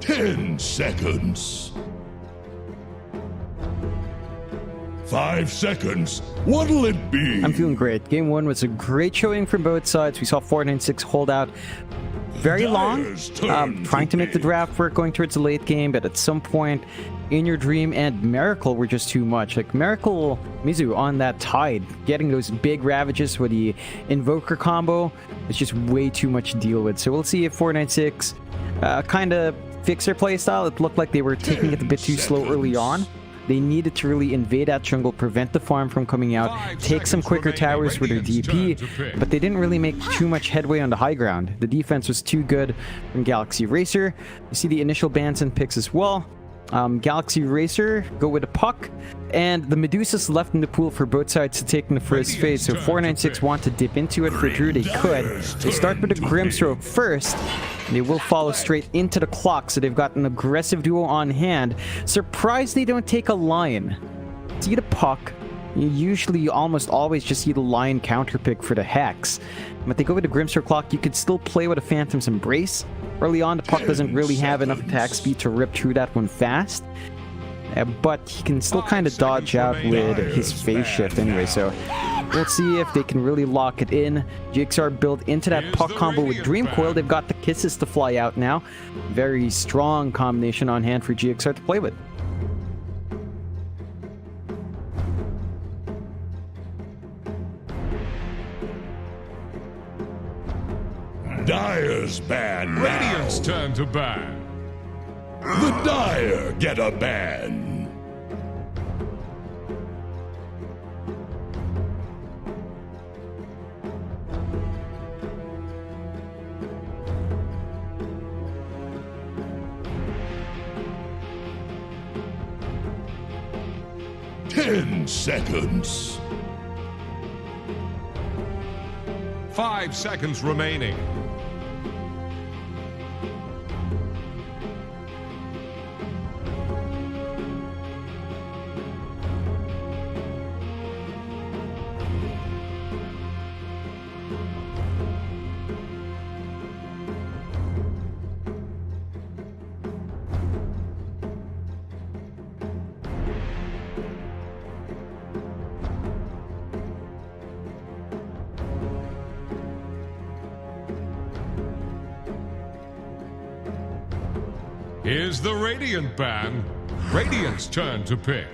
Ten seconds. 5 seconds. What'll it be? I'm feeling great. Game 1 was a great showing from both sides. We saw 496 hold out very long, trying to make the draft work going towards the late game, but at some point, In Your Dream and Miracle were just too much. Like, Miracle, Mizu on that tide, getting those big ravages with the Invoker combo, it's just way too much to deal with. So we'll see if 496 kind of fix their playstyle. It looked like they were taking it a bit too slow early on. They needed to really invade that jungle, prevent the farm from coming out, take some quicker towers with their DP, but they didn't really make too much headway on the high ground. The defense was too good from Galaxy Racer. You see the initial bans and picks as well. Galaxy Racer go with a puck, and the Medusas left in the pool for both sides to take in the first phase. So 496 want to dip into it for Drew. They could. They start with a Grimstroke first. They will follow straight into the clock, so they've got an aggressive duo on hand. Surprised they don't take a Lion. See the puck. You usually almost always just see the Lion counterpick for the Hex. But they go with the Grimstroke clock. You could still play with a Phantom's Embrace. Early on, the puck doesn't really have enough attack speed to rip through that one fast. But he can still kind of dodge out with his phase shift anyway, so we'll see if they can really lock it in. GXR built into that puck combo with Dream Coil. They've got the Kisses to fly out now. Very strong combination on hand for GXR to play with. Dire's ban now. Radiant's turn to ban. The Dire get a ban. Ten seconds. 5 seconds remaining. Here's the Radiant ban. Radiant's turn to pick.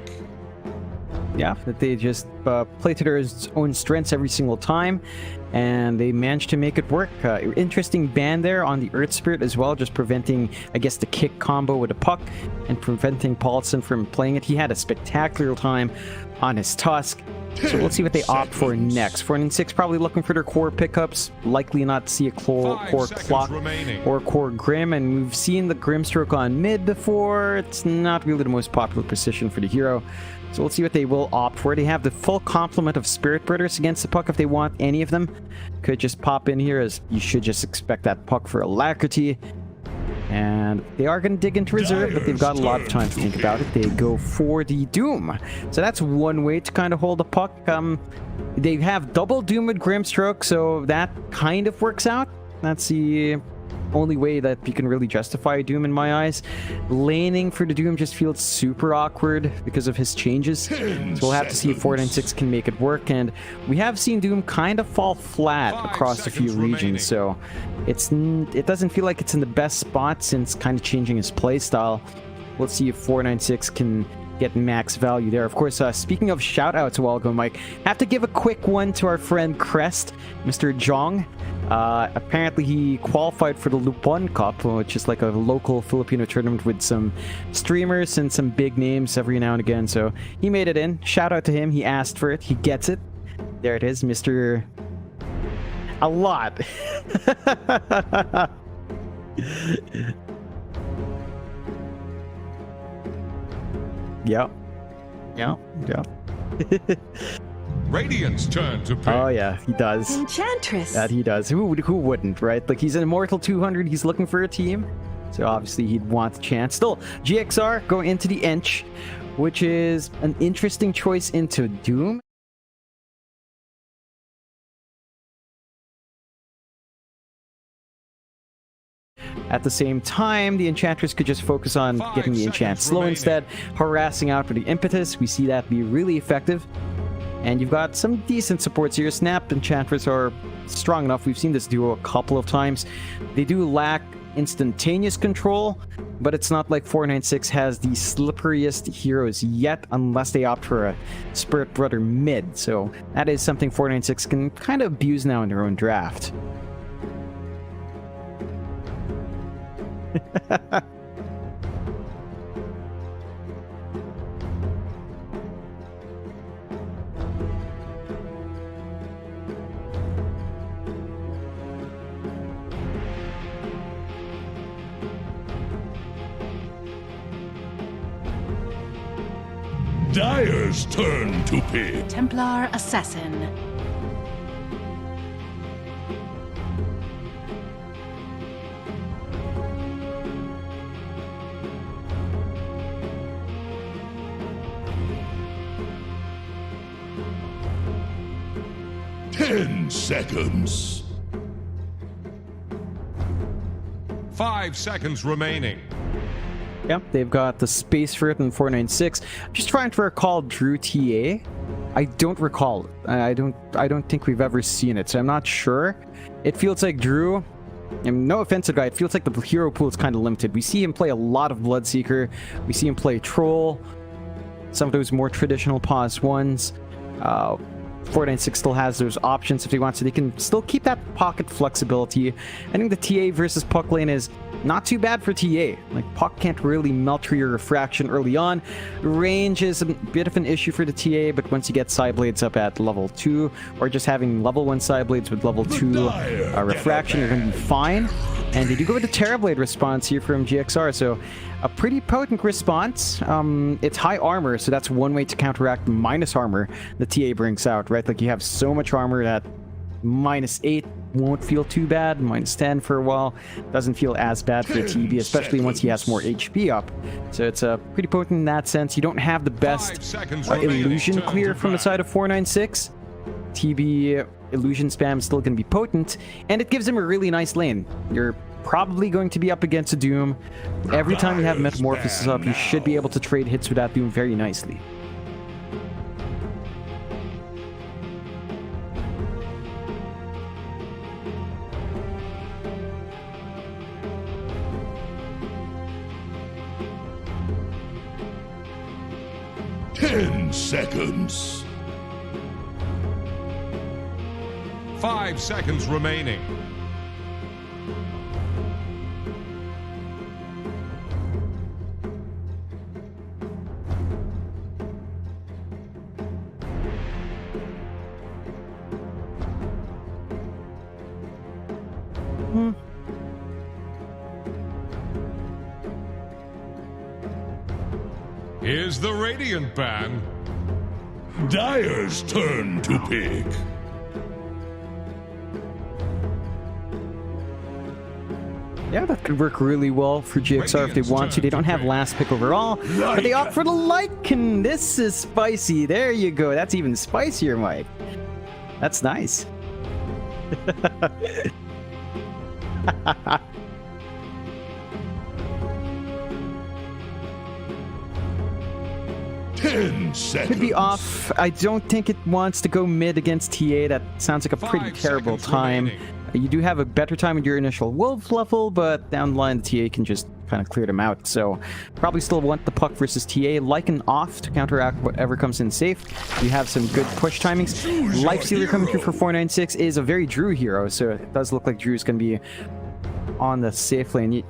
Yeah, that they just play to their own strengths every single time, and they managed to make it work. Interesting ban there on the Earth Spirit as well, just preventing, I guess, the kick combo with a puck and preventing Paulson from playing it. He had a spectacular time on his Tusk. So we'll see what they opt for next. 496 probably looking for their core pickups. Likely not to see a core Clock or core Grim. And we've seen the Grimstroke on mid before. It's not really the most popular position for the hero. So we'll see what they will opt for. They have the full complement of Spirit Birders against the puck if they want any of them. Could just pop in here, as you should just expect that puck for alacrity. And they are going to dig into reserve, but they've got a lot of time to think about it. They go for the Doom. So that's one way to kind of hold the puck. They have double Doom with Grimstroke, so that kind of works out. That's the only way that you can really justify a Doom in my eyes. Laning for the Doom just feels super awkward because of his changes. So we'll have to see if 496 can make it work. And we have seen Doom kind of fall flat across a few regions, so it doesn't feel like it's in the best spot since kind of changing his playstyle. Let's see if 496 can get max value there. Of course, speaking of shout outs a while ago, Mike, have to give a quick one to our friend Crest, Mr. Jong. Apparently he qualified for the Lupon Cup, which is like a local Filipino tournament with some streamers and some big names every now and again. So he made it in. Shout out to him. He asked for it. He gets it. There it is, Mr. A lot. Yeah. Radiant's turn to pick. Oh yeah, he does. Enchantress. That he does. Who wouldn't, right? Like, he's an Immortal 200. He's looking for a team. So obviously he'd want the chance. Still, GXR going into the Ench, which is an interesting choice into Doom. At the same time, the Enchantress could just focus on getting the enchant slow instead, harassing out for the impetus. We see that be really effective. And you've got some decent supports here. Snap Enchantress are strong enough. We've seen this duo a couple of times. They do lack instantaneous control, but it's not like 496 has the slipperiest heroes yet, unless they opt for a Spirit Brother mid. So that is something 496 can kind of abuse now in their own draft. Dire's turn to pick. Templar Assassin. Ten seconds. 5 seconds remaining. Yep, they've got the space for it in 496. I'm just trying to recall Drew TA. I don't recall it. I don't think we've ever seen it, so I'm not sure. It feels like Drew, and no offensive guy, it feels like the hero pool is kind of limited. We see him play a lot of Bloodseeker. We see him play Troll. Some of those more traditional pause ones. 496 still has those options if he wants to. They can still keep that pocket flexibility. I think the TA versus Puck lane is not too bad for TA. Like, Puck can't really melt through your refraction early on. Range is a bit of an issue for the TA, but once you get Psyblades up at level 2, or just having level 1 Psyblades with level 2 refraction, you're going to be fine. And they do go with the Terrorblade response here from GXR, so a pretty potent response. It's high armor, so that's one way to counteract the minus armor the TA brings out, right? Like, you have so much armor that -8 won't feel too bad. -10 for a while doesn't feel as bad for TB, especially once he has more HP up. So it's pretty potent in that sense. You don't have the best illusion clear from the side of 496. TB illusion spam is still going to be potent, and it gives him a really nice lane. You're probably going to be up against a Doom. Every time you have Metamorphosis up, you should be able to trade hits with that Doom very nicely. Ten seconds. 5 seconds remaining. Here's the Radiant ban. Dire's turn to pick. Yeah, that could work really well for GXR if they want to. They don't have last pick overall, but they opt for the Lycan. This is spicy. There you go. That's even spicier, Mike. That's nice. Could be off. I don't think it wants to go mid against TA. That sounds like a pretty terrible time. Remaining. You do have a better time with your initial wolf level, but down the line, the TA can just kind of clear them out. So probably still want the Puck versus TA. Lycan off to counteract whatever comes in safe. You have some good push timings. Lifestealer coming through for 496 is a very Drew hero, so it does look like Drew is going to be on the safe lane.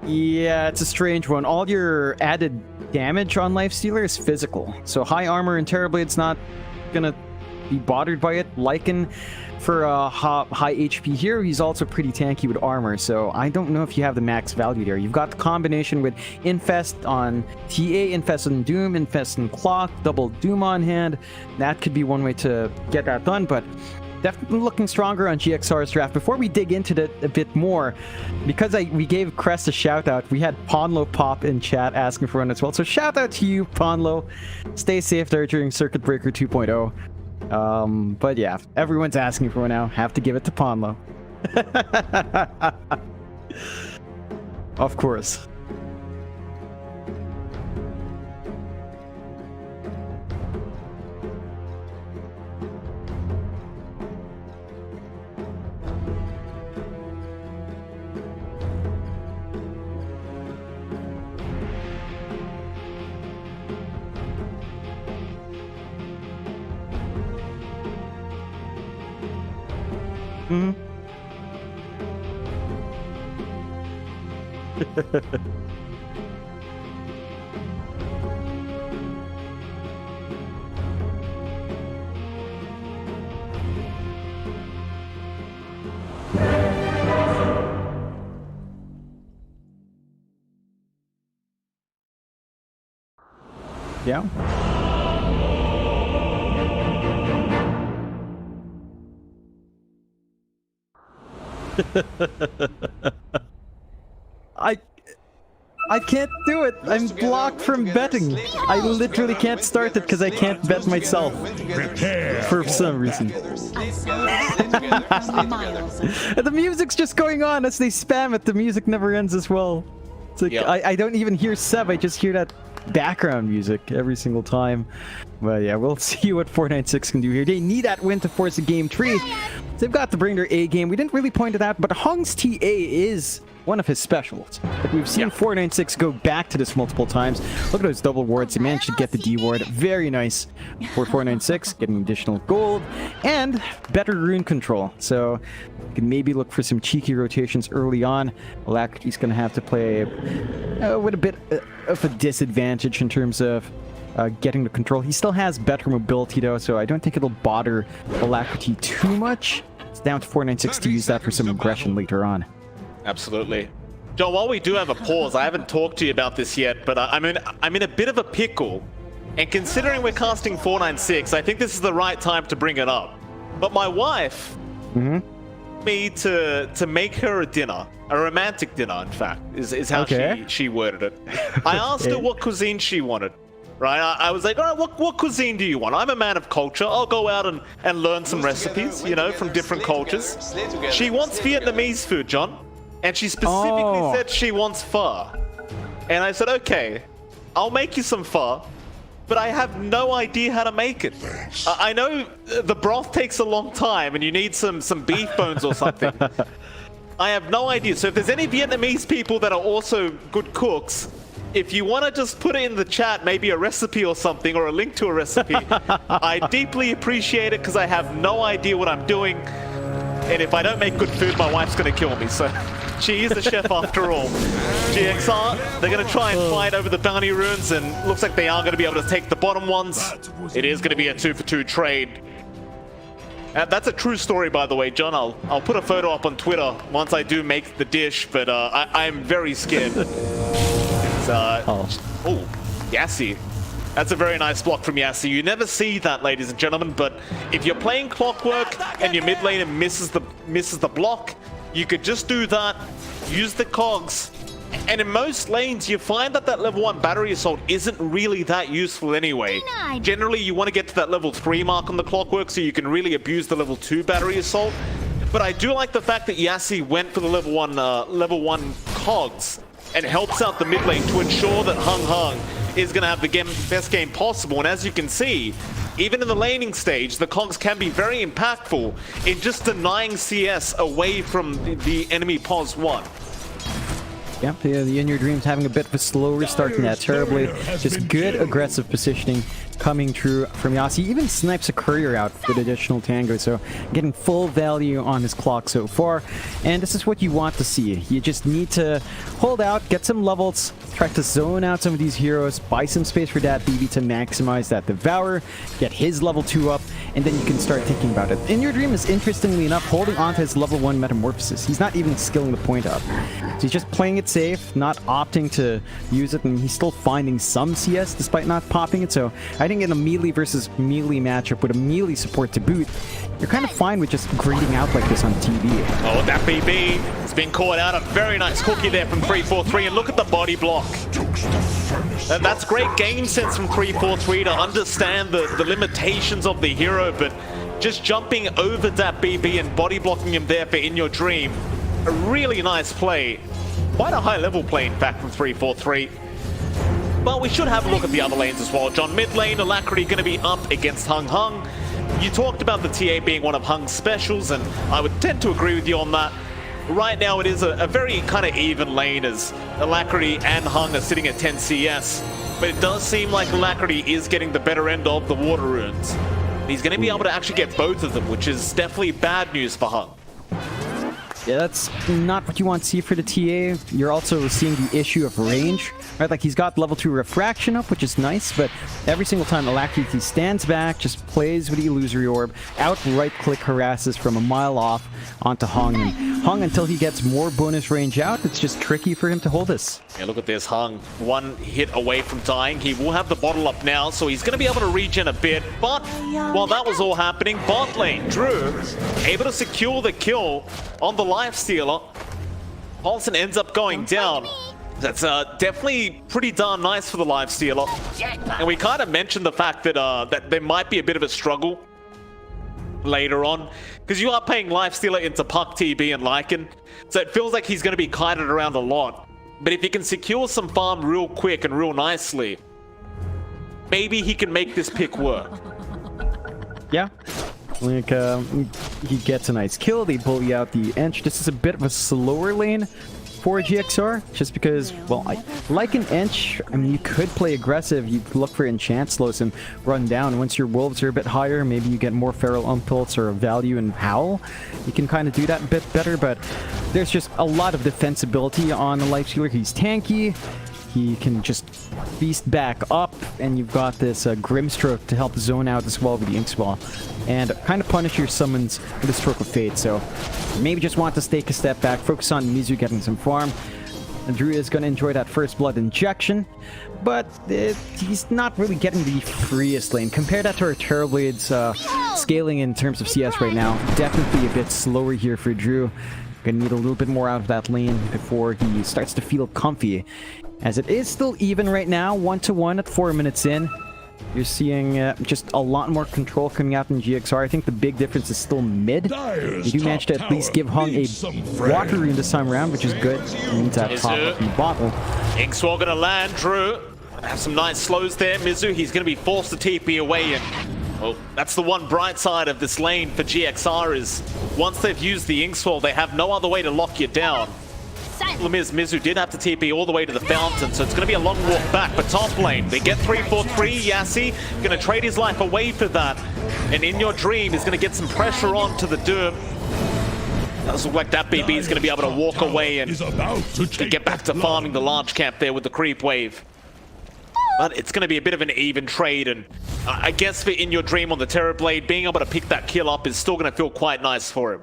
Yeah, it's a strange one. All your added damage on Lifestealer is physical. So high armor and Terrorblade's not gonna be bothered by it. Lycan, for a high HP hero, he's also pretty tanky with armor, so I don't know if you have the max value there. You've got the combination with Infest on TA, Infest on Doom, Infest on Clock, double Doom on hand. That could be one way to get that done, but definitely looking stronger on GXR's draft. Before we dig into it a bit more, because we gave Crest a shout out, we had Ponlo pop in chat asking for one as well. So shout out to you, Ponlo. Stay safe there during Circuit Breaker 2.0. But yeah, everyone's asking for one now. Have to give it to Ponlo. Of course. Mm-hmm. Yeah. I can't do it. I'm blocked from betting. I literally can't start it because I can't bet myself for some reason. And the music's just going on as they spam it. The music never ends as well. It's like I don't even hear Seb. I just hear that background music every single time. But yeah, we'll see what 496 can do here. They need that win to force a game 3. They've got to bring their A game. We didn't really point it out, but Hong's TA is one of his specials. Like we've seen 496 go back to this multiple times. Look at those double wards. He managed to get the D ward. Very nice for 496, getting additional gold and better rune control. So you can maybe look for some cheeky rotations early on. Alacrity's going to have to play with a bit of a disadvantage in terms of getting the control. He still has better mobility though, so I don't think it'll bother Alacrity too much. It's down to 496 to use that for some aggression later on. Absolutely. John, while we do have a pause, I haven't talked to you about this yet, but I'm in a bit of a pickle. And considering we're casting 496, I think this is the right time to bring it up. But my wife me to make her a dinner, a romantic dinner, in fact, is how she worded it. I asked her what cuisine she wanted. Right, I was like, all right, what cuisine do you want? I'm a man of culture. I'll go out and learn some recipes, you know, from different cultures. She wants Vietnamese food, John. And she specifically said she wants pho. And I said, okay, I'll make you some pho, but I have no idea how to make it. I know the broth takes a long time and you need some beef bones or something. I have no idea. So if there's any Vietnamese people that are also good cooks, if you want to just put it in the chat, maybe a recipe or something, or a link to a recipe, I deeply appreciate it because I have no idea what I'm doing. And if I don't make good food, my wife's going to kill me. So she is the chef after all. GXR, they're going to try and fight over the bounty runes, and looks like they are going to be able to take the bottom ones. It is going to be a 2-for-2 trade. That's a true story, by the way, John. I'll put a photo up on Twitter once I do make the dish, but I'm very scared. Oh, Yassi. That's a very nice block from Yassi. You never see that, ladies and gentlemen, but if you're playing Clockwork and your mid laner misses the block, you could just do that, use the cogs, and in most lanes you find that level 1 battery assault isn't really that useful anyway. Generally you want to get to that level 3 mark on the Clockwork so you can really abuse the level 2 battery assault. But I do like the fact that Yassi went for the level 1 cogs and helps out the mid lane to ensure that Hung is going to have the best game possible. And as you can see, even in the laning stage, the cogs can be very impactful in just denying CS away from the enemy POS 1. Yep, the In Your Dreams having a bit of a slower start than that terribly. Just good aggressive positioning coming through from Yassi. Even snipes a courier out with additional tango, so getting full value on his clock so far. And this is what you want to see. You just need to hold out, get some levels, try to zone out some of these heroes, buy some space for that BB to maximize that Devourer, get his level 2 up, and then you can start thinking about it. In Your Dream is, interestingly enough, holding on to his level 1 Metamorphosis. He's not even skilling the point up. So he's just playing it safe, not opting to use it, and he's still finding some CS despite not popping it. So I think in a melee versus melee matchup with a melee support to boot, you're kind of fine with just grading out like this on TV. Oh, that BB has been caught out. A very nice cookie there from 343, and look at the body block. That's great game sense from 343 to understand the limitations of the hero, but just jumping over that BB and body blocking him there for In Your Dream, a really nice play. Quite a high level play, in fact, from 343. But we should have a look at the other lanes as well. John, mid lane, Alacrity going to be up against Hung Hung. You talked about the TA being one of Hung's specials, and I would tend to agree with you on that. Right now it is a very kind of even lane as Alacrity and Hung are sitting at 10 CS. But it does seem like Alacrity is getting the better end of the water runes. He's going to be able to actually get both of them, which is definitely bad news for Hung. Yeah, that's not what you want to see for the TA. You're also seeing the issue of range, right? Like, he's got level 2 refraction up, which is nice, but every single time Alacrity stands back, just plays with the illusory orb, out right-click harasses from a mile off onto Hung. And Hung, until he gets more bonus range out, it's just tricky for him to hold this. Yeah, look at this, Hung. One hit away from dying. He will have the bottle up now, so he's going to be able to regen a bit. But while that was all happening, bot lane, Drew, able to secure the kill on the Lifestealer. Paulson ends up going down. That's definitely pretty darn nice for the Lifestealer. And we kind of mentioned the fact that that there might be a bit of a struggle later on, because you are paying Lifestealer into Puck, TB, and Lycan, so it feels like he's going to be kited around a lot. But if he can secure some farm real quick and real nicely, maybe he can make this pick work. Yeah. Like, he gets a nice kill, they bully out the Ench. This is a bit of a slower lane for GXR, just because, well, like an Ench, I mean, you could play aggressive, you look for enchant slows and run down. Once your wolves are a bit higher, maybe you get more feral impulse or value in Howl. You can kind of do that a bit better, but there's just a lot of defensibility on the Lifestealer. He's tanky. He can just feast back up, and you've got this Grimstroke to help zone out as well with the Inkswell, and kind of punish your summons with a Stroke of Fate. So maybe just want to take a step back, focus on Mizu getting some farm. And Drew is going to enjoy that first blood injection, but he's not really getting the freest lane. Compare that to our Terrorblade's scaling in terms of CS right now. Definitely a bit slower here for Drew. Gonna need a little bit more out of that lane before he starts to feel comfy. As it is still even right now, 1-1 at 4 minutes in. You're seeing just a lot more control coming out in GXR. I think the big difference is still mid. You do manage to at least give Hung a water rune this time around, which is good. It means that top of the bottle. Inkswell gonna land, Drew. Have some nice slows there. Mizu, he's gonna be forced to TP away, and well, that's the one bright side of this lane for GXR is once they've used the Inkswell, they have no other way to lock you down. Problem is, Mizu did have to TP all the way to the fountain, so it's going to be a long walk back. But top lane, they get 3-4-3. Yassi going to trade his life away for that. And In Your Dream is going to get some pressure on to the Doom. Does look like that BB is going to be able to walk away and get back to farming the large camp there with the creep wave. But it's going to be a bit of an even trade, and I guess for In Your Dream on the Terrorblade, being able to pick that kill up is still going to feel quite nice for him.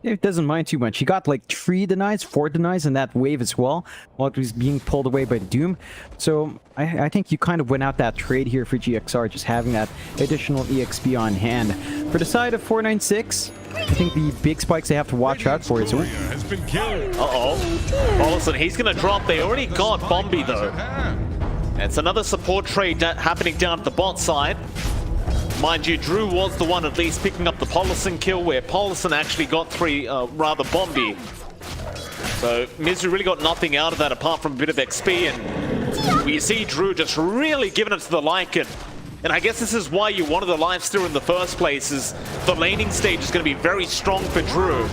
It doesn't mind too much. He got like 3 denies, 4 denies in that wave as well, while it was being pulled away by the Doom. So I think you kind of went out that trade here for GXR, just having that additional EXP on hand. For the side of 496, I think the big spikes they have to watch out for is... Uh-oh. Paulson, he's going to drop. They already got Bombi, though. It's another support trade happening down at the bot side. Mind you, Drew was the one at least picking up the Paulson kill, where Paulson actually got 3 rather Bombi. So Mizu really got nothing out of that apart from a bit of XP, and we see Drew just really giving it to the Lycan. And I guess this is why you wanted the Lifestealer in the first place, is the laning stage is going to be very strong for Drew.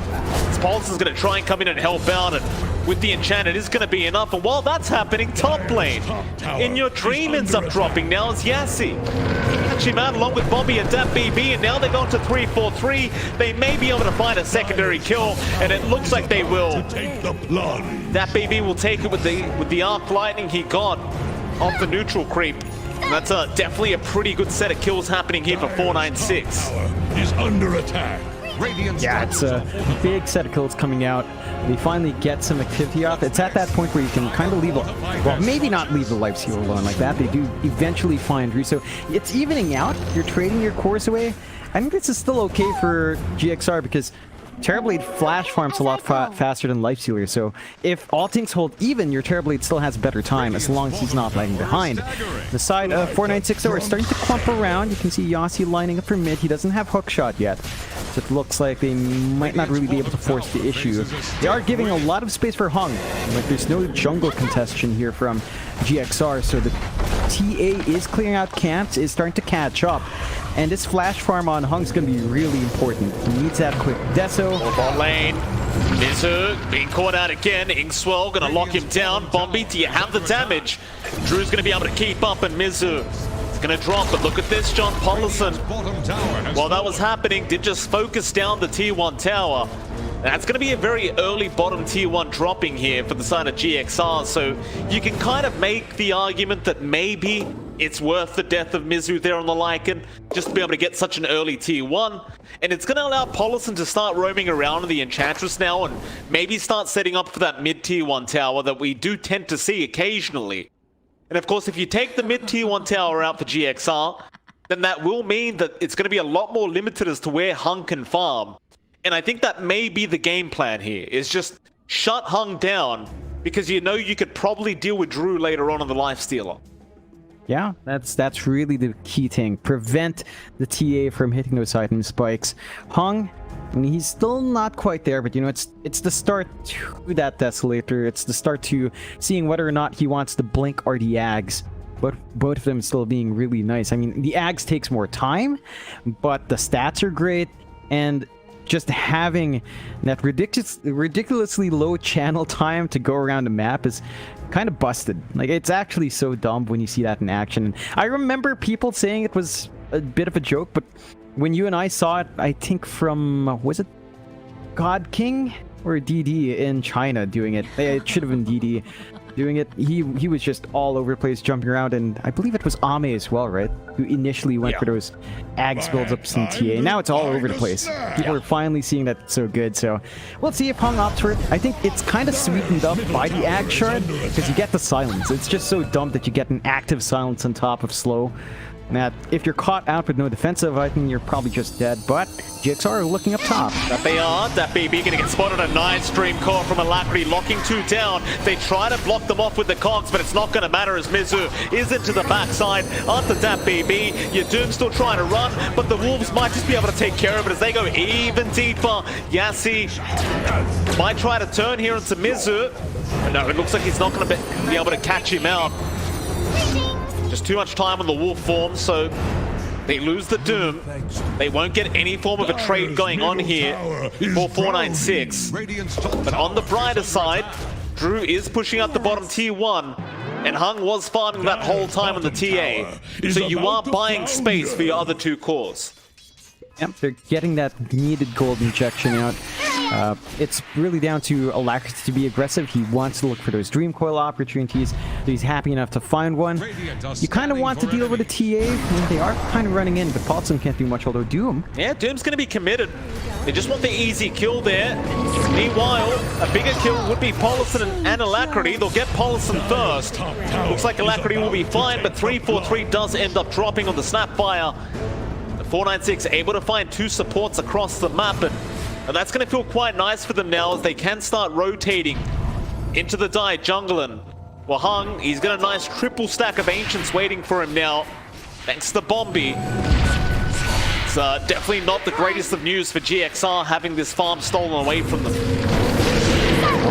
Paulson's going to try and come in and help out, and with the enchant it is going to be enough. And while that's happening, top lane, In Your Dream ends up dropping now as Yassi. Actually, man, along with Bombi and that BB, and now they've gone to 3-4-3. They may be able to find a secondary kill, and it looks like they will. That BB will take it with the arc lightning he got off the neutral creep. And that's definitely a pretty good set of kills happening here for 496. Is under attack. Yeah, it's a big set of kills coming out. They finally get some activity off. It's at that point where you can kind of leave well, maybe not leave the life steal alone like that. They do eventually find Drew. So it's evening out. You're trading your cores away. I think this is still okay for GXR because Terrorblade flash farms a lot faster than Lifestealer, so if all things hold even, your Terrorblade still has better time as long as he's not lagging behind. The side of 4960 are starting to clump around. You can see Yassi lining up for mid. He doesn't have hookshot yet, so it looks like they might not really be able to force the issue. They are giving a lot of space for Hung. Like, there's no jungle contestation here from GXR, so the TA is clearing out camps, is starting to catch up. And this flash farm on Hung's going to be really important. He needs that quick deso. Bot lane. Mizu being caught out again. Inkswell going to lock him down. Bombi, do you have the damage? Drew's going to be able to keep up, and Mizu is going to drop. But look at this, John Pollison. While that was happening, did just focus down the tier 1 tower. That's going to be a very early bottom tier 1 dropping here for the side of GXR. So you can kind of make the argument that maybe it's worth the death of Mizu there on the Lycan, just to be able to get such an early tier 1. And it's going to allow Pollison to start roaming around in the Enchantress now and maybe start setting up for that mid tier 1 tower that we do tend to see occasionally. And of course, if you take the mid tier 1 tower out for GXR, then that will mean that it's going to be a lot more limited as to where Hung can farm. And I think that may be the game plan here, is just shut Hung down, because you know you could probably deal with Drew later on in the Lifestealer. Yeah, that's really the key thing. Prevent the TA from hitting those item spikes. Hung, I mean, he's still not quite there, but you know, it's the start to that Desolator. It's the start to seeing whether or not he wants to blink or the Ags. But both of them still being really nice. I mean, the Ags takes more time, but the stats are great, and just having that ridiculously low channel time to go around the map is kind of busted. Like, it's actually so dumb when you see that in action. I remember people saying it was a bit of a joke, but when you and I saw it, I think from, was it God King or DD in China doing it? It should have been DD doing it. He was just all over the place, jumping around, and I believe it was Ame as well, right? Who initially went for those Ags builds-ups in TA. Now it's all over the place. People are finally seeing that it's so good, so we'll see if Hung opts for it. I think it's kind of sweetened up by the Ag shard, because you get the silence. It's just so dumb that you get an active silence on top of slow. That if you're caught out with no defensive item, you're probably just dead, but GXR are looking up top. That they are. That BB gonna get spotted. A nice stream core from Alacrity, locking 2 down. They try to block them off with the cogs, but it's not gonna matter as Mizu is into the backside after that BB. Your Doom still trying to run, but the Wolves might just be able to take care of it as they go even deeper. Yassi might try to turn here into Mizu. But no, it looks like he's not gonna be able to catch him out. Just too much time on the Wolf form, so they lose the Doom. They won't get any form of a trade going on here for 496. But on the brighter side, Drew is pushing out the bottom tier 1, and Hung was farming that whole time on the TA. So you are buying space for your other 2 cores. Yep, they're getting that needed gold injection out. It's really down to Alacrity to be aggressive. He wants to look for those Dream Coil opportunities. So he's happy enough to find one. You kind of want to deal with a TA. I mean, they are kind of running in, but Paulson can't do much, although Doom. Yeah, Doom's going to be committed. They just want the easy kill there. Meanwhile, a bigger kill would be Paulson and Alacrity. They'll get Paulson first. Looks like Alacrity will be fine, but 343 does end up dropping on the Snapfire. 496 able to find 2 supports across the map, and that's going to feel quite nice for them now as they can start rotating into the die jungling. Well, Hung, he's got a nice triple stack of Ancients waiting for him now, thanks to Bombi. It's definitely not the greatest of news for GXR having this farm stolen away from them.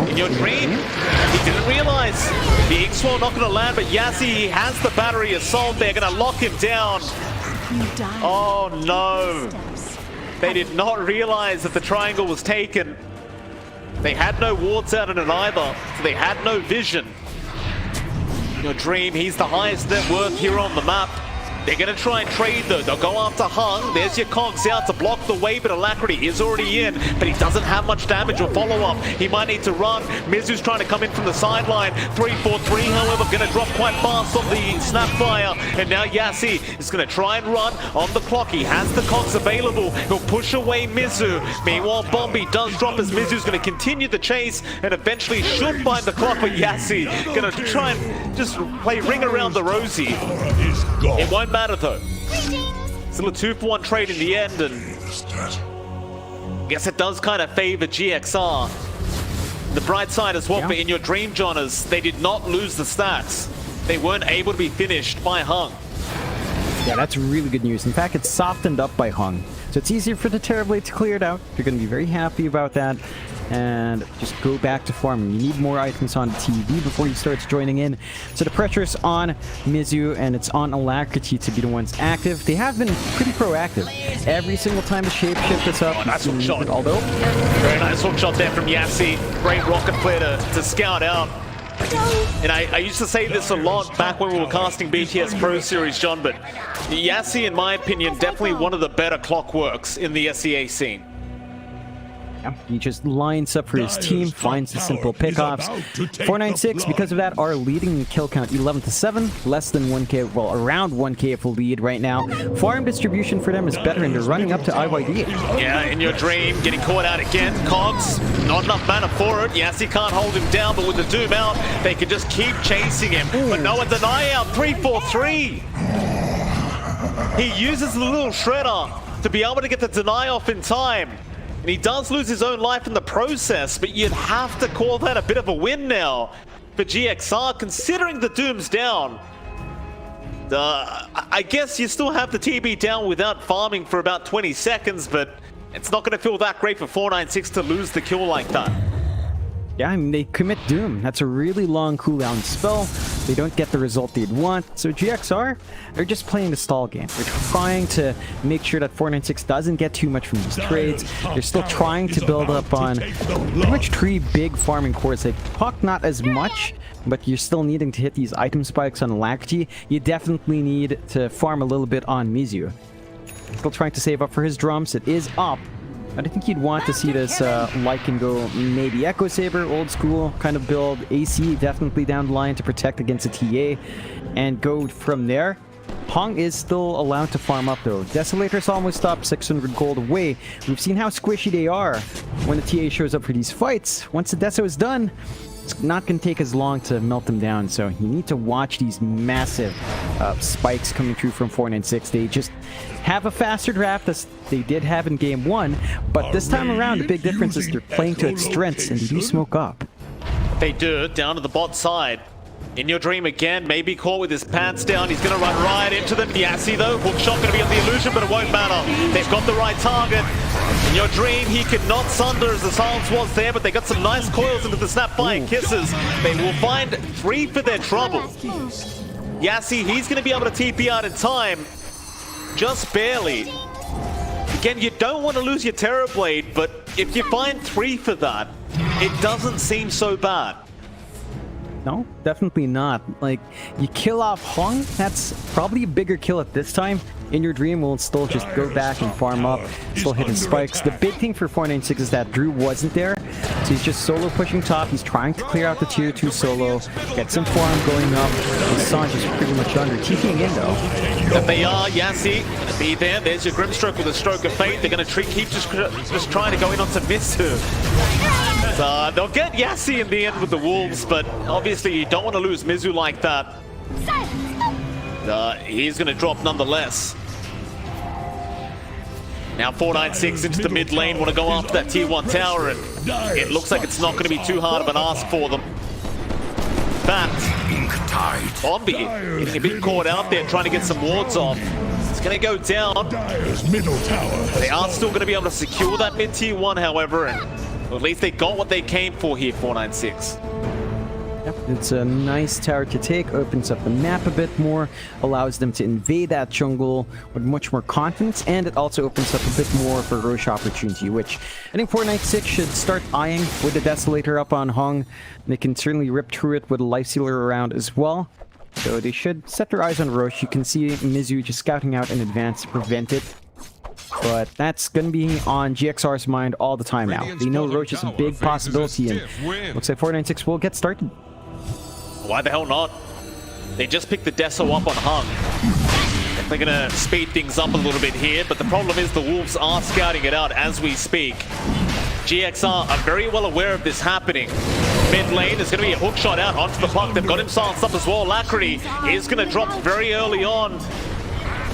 In your dream, he didn't realize the Inkswell not going to land, but Yassi, he has the battery assault. They're going to lock him down. Oh no, they did not realize that the triangle was taken. They had no wards out in it either, so they had no vision. Your dream, he's the highest net worth here on the map. They're going to try and trade though. They'll go after Hung. There's your Cogs out to block the way, but Alacrity is already in, but he doesn't have much damage or follow-up. He might need to run. Mizu's trying to come in from the sideline. 3-4-3, however, going to drop quite fast on the Snapfire. And now Yassi is going to try and run on the clock. He has the Cogs available. He'll push away Mizu. Meanwhile, Bombi does drop as Mizu's going to continue the chase and eventually should find the clock for Yassi. Going to try and just play ring around the rosy. It won't matter though. Still a 2-for-1 trade in the end, and I guess it does kind of favor GXR. The bright side as well for In Your Dream, John, is they did not lose the stats. They weren't able to be finished by Hung. Yeah, that's really good news. In fact, it's softened up by Hung. So it's easier for the Terrorblade to clear it out. You're going to be very happy about that. And just go back to farming. You need more items on TV before he starts joining in. So the pressure's on Mizu and it's on Alacrity to be the ones active. They have been pretty proactive. Every single time the shapeshift is up, nice hook shot. Although very nice hook shot there from Yassi. Great rocket flare to scout out. And I used to say this a lot back when we were casting BTS Pro Series, John, but Yassi, in my opinion, definitely one of the better clockworks in the SEA scene. He just lines up for his team, finds the simple pickoffs. 496, because of that, are leading the kill count 11-7, less than 1k, well, around 1k of a lead right now. Farm distribution for them is better, and they're running up to IYD. Yeah, In Your Dream, getting caught out again. Cogs, not enough mana for it. Yassi can't hold him down, but with the Doom out, they can just keep chasing him. But no, a deny out, 3-4-3. He uses the little shredder to be able to get the deny off in time. And he does lose his own life in the process, but you'd have to call that a bit of a win now for GXR, considering the Doom's down. I guess you still have the TB down without farming for about 20 seconds, but it's not going to feel that great for 496 to lose the kill like that. Yeah, I mean, they commit Doom. That's a really long cooldown spell. They don't get the result they'd want. So GXR, they're just playing the stall game. They're trying to make sure that 496 doesn't get too much from these trades. They're still trying to build up on pretty much 3 big farming cores. Like Puck, not as much, but you're still needing to hit these item spikes on Alacrity. You definitely need to farm a little bit on Mizu. Still trying to save up for his drums. It is up. I think you'd want to see this Lycan go maybe Echo Saber, old school kind of build. AC definitely down the line to protect against a TA and go from there. Hung is still allowed to farm up though. Desolator's almost up, 600 gold away. We've seen how squishy they are when the TA shows up for these fights. Once the Deso is done, it's not going to take as long to melt them down, so you need to watch these massive spikes coming through from 496. They just have a faster draft as they did have in game 1, but this time around the big difference is they're playing to its strengths and they do smoke up. They do, down to the bot side. In Your Dream again, maybe caught with his pants down. He's going to run right into them. Yassi though, hookshot going to be on the illusion, but it won't matter. They've got the right target. In Your Dream, he could not sunder as the silence was there, but they got some nice coils into the Snapfire kisses. They will find 3 for their trouble. Yassi, he's going to be able to TP out in time. Just barely. Again, you don't want to lose your Terrorblade, but if you find 3 for that, it doesn't seem so bad. No, definitely not. Like, you kill off Hung, that's probably a bigger kill at this time. In Your Dream will still just go back and farm up, still hitting spikes. The big thing for 496 is that Drew wasn't there, so he's just solo pushing top. He's trying to clear out the tier 2 solo, get some farm going up. And Sanj is pretty much under. TPing in though. But they are, Yassi, gonna be there. There's your Grimstroke with a Stroke of Fate. They're going to keep just trying to go in onto Mizu. They'll get Yassi in the end with the Wolves, but obviously you don't want to lose Mizu like that. He's going to drop nonetheless. Now 496 into the mid lane, want to go after that tier 1 tower, and it looks like it's not going to be too hard of an ask for them. But Bombi getting a bit caught out there, trying to get some wards off. It's going to go down. They are still going to be able to secure that mid tier 1, however, and at least they got what they came for here, 496. Yep, it's a nice tower to take, opens up the map a bit more, allows them to invade that jungle with much more confidence, and it also opens up a bit more for Roche opportunity, which I think 496 should start eyeing with the Desolator up on Hung. They can certainly rip through it with a Lifestealer around as well. So they should set their eyes on Roche. You can see Mizu just scouting out in advance to prevent it. But that's going to be on GXR's mind all the time now. They know Roche is a big possibility, and looks like 496 will get started. Why the hell not? They just picked the Deso up on Hung. They're going to speed things up a little bit here, but the problem is the Wolves are scouting it out as we speak. GXR are very well aware of this happening. Mid lane is going to be a hook shot out onto the puck. They've got him silenced up as well. Lacrity is going to drop very early on.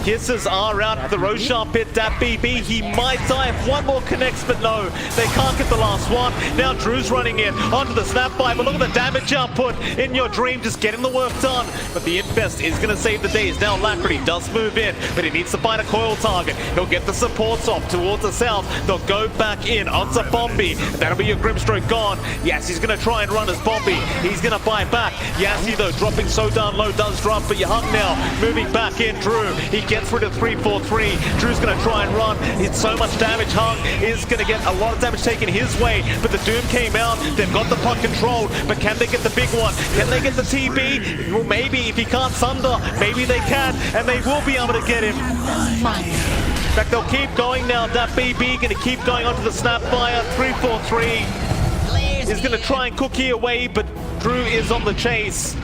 Kisses are out the Roshan pit. That BB, he might die if one more connects, but no, they can't get the last one. Now Drew's running in onto the snap fight, but look at the damage output in your dream, just getting the work done. But the Infest is going to save the days. Now Lacrity does move in, but he needs to find a coil target. He'll get the supports off towards the south. They'll go back in onto Bombi. That'll be your Grimstroke gone. Yes, he's going to try and run as Bombi. He's going to buy back. Yassi though, dropping so down low, does drop, but you're Hung now. Moving back in, Drew. He gets rid of 3-4-3. Drew's going to try and run. It's so much damage. Hung is going to get a lot of damage taken his way, but the Doom came out. They've got the puck controlled, but can they get the big one? Can they get the TB? Well, maybe if he can't Sunder, maybe they can, and they will be able to get him. In fact, they'll keep going now. That BB going to keep going onto the Snapfire. 3-4-3 is going to try and cookie away, but Drew is on the chase.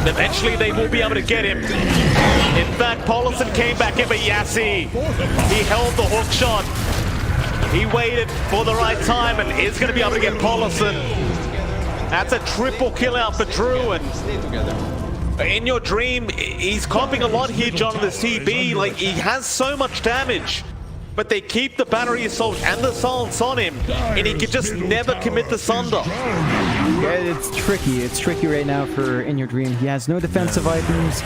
Eventually, they will be able to get him. In fact, Paulson came back in, but Yassi, he held the hook shot. He waited for the right time and is going to be able to get Paulson. That's a triple kill out for Drew. And in your dream, he's comping a lot here, John, with this TB. Like, he has so much damage. But they keep the battery assault and the silence on him, and he can just never commit the Sunder. Yeah, it's tricky. It's tricky right now for In Your Dream. He has no defensive items.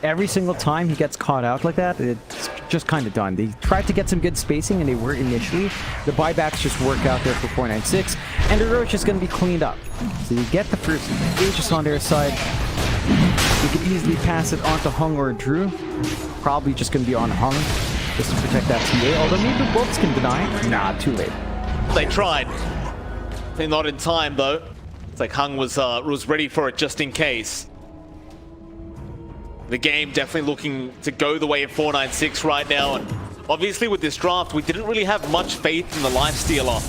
Every single time he gets caught out like that, it's just kind of done. They tried to get some good spacing, and they were initially. The buybacks just work out there for 496, and the Roach is going to be cleaned up. So you get the first Aegis on their side. You can easily pass it onto Hung or Drew. Probably just going to be on Hung, just to protect that TA, although maybe Wolves can deny. Nah, too late. They tried. They're not in time, though. It's like Hung was ready for it just in case. The game definitely looking to go the way of 496 right now, and obviously with this draft, we didn't really have much faith in the Lifestealer.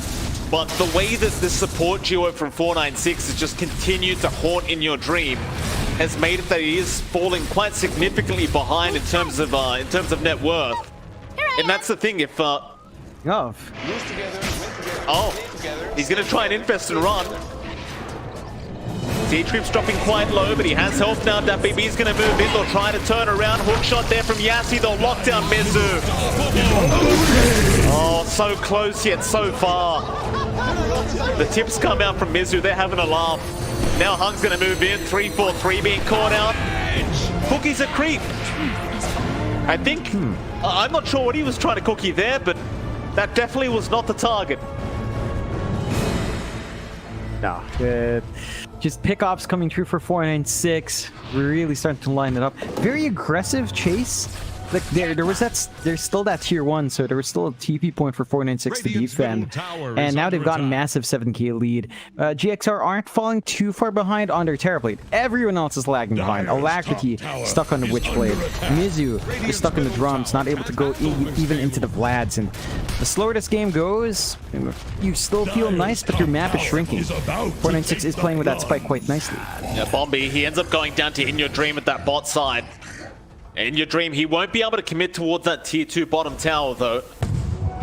But the way that this support duo from 496 has just continued to haunt In Your Dream has made it that he is falling quite significantly behind in terms of net worth. And that's the thing, if he's gonna try and infest and run. T-Trip's dropping quite low, but he has health now. That BB's gonna move in. They'll try to turn around. Hook shot there from Yassi. They'll lock down Mizu. Oh, so close yet so far. The tips come out from Mizu. They're having a laugh. Now Hung's gonna move in. 3-4-3 being caught out. Cookie's a creep. I think, I'm not sure what he was trying to cookie there, but that definitely was not the target. No, just pickoffs coming through for 496. We're really starting to line it up. Very aggressive chase. Like there's still that tier 1, so there was still a TP point for 496 to defend. And now they've got a massive 7k lead. GXR aren't falling too far behind on their Terrorblade. Everyone else is lagging behind. Alacrity stuck on the Witchblade. Mizu is stuck in the drums, not able to go even into the Vlads. And the slower this game goes, you still feel nice, but your map is shrinking. 496 is playing with that spike quite nicely. Yeah, Bombi, he ends up going down to In Your Dream at that bot side. In Your Dream, he won't be able to commit towards that tier 2 bottom tower, though.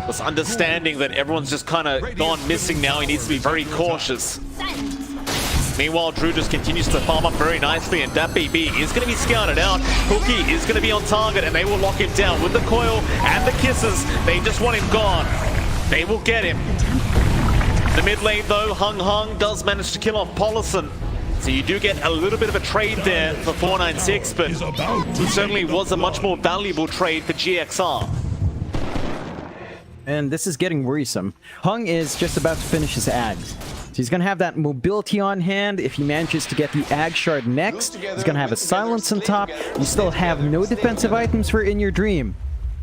Just understanding that everyone's just kind of gone missing now, he needs to be very cautious. Meanwhile, Drew just continues to farm up very nicely, and that BB is going to be scouted out. Cookie is going to be on target, and they will lock him down with the coil and the kisses. They just want him gone. They will get him. The mid lane, though, Hung does manage to kill off Paulson. So you do get a little bit of a trade there for 496, but it certainly was a much more valuable trade for GXR. And this is getting worrisome. Hung is just about to finish his Ags. So he's going to have that mobility on hand. If he manages to get the Ag Shard next, he's going to have a silence on top. You still have no defensive items for In Your Dream.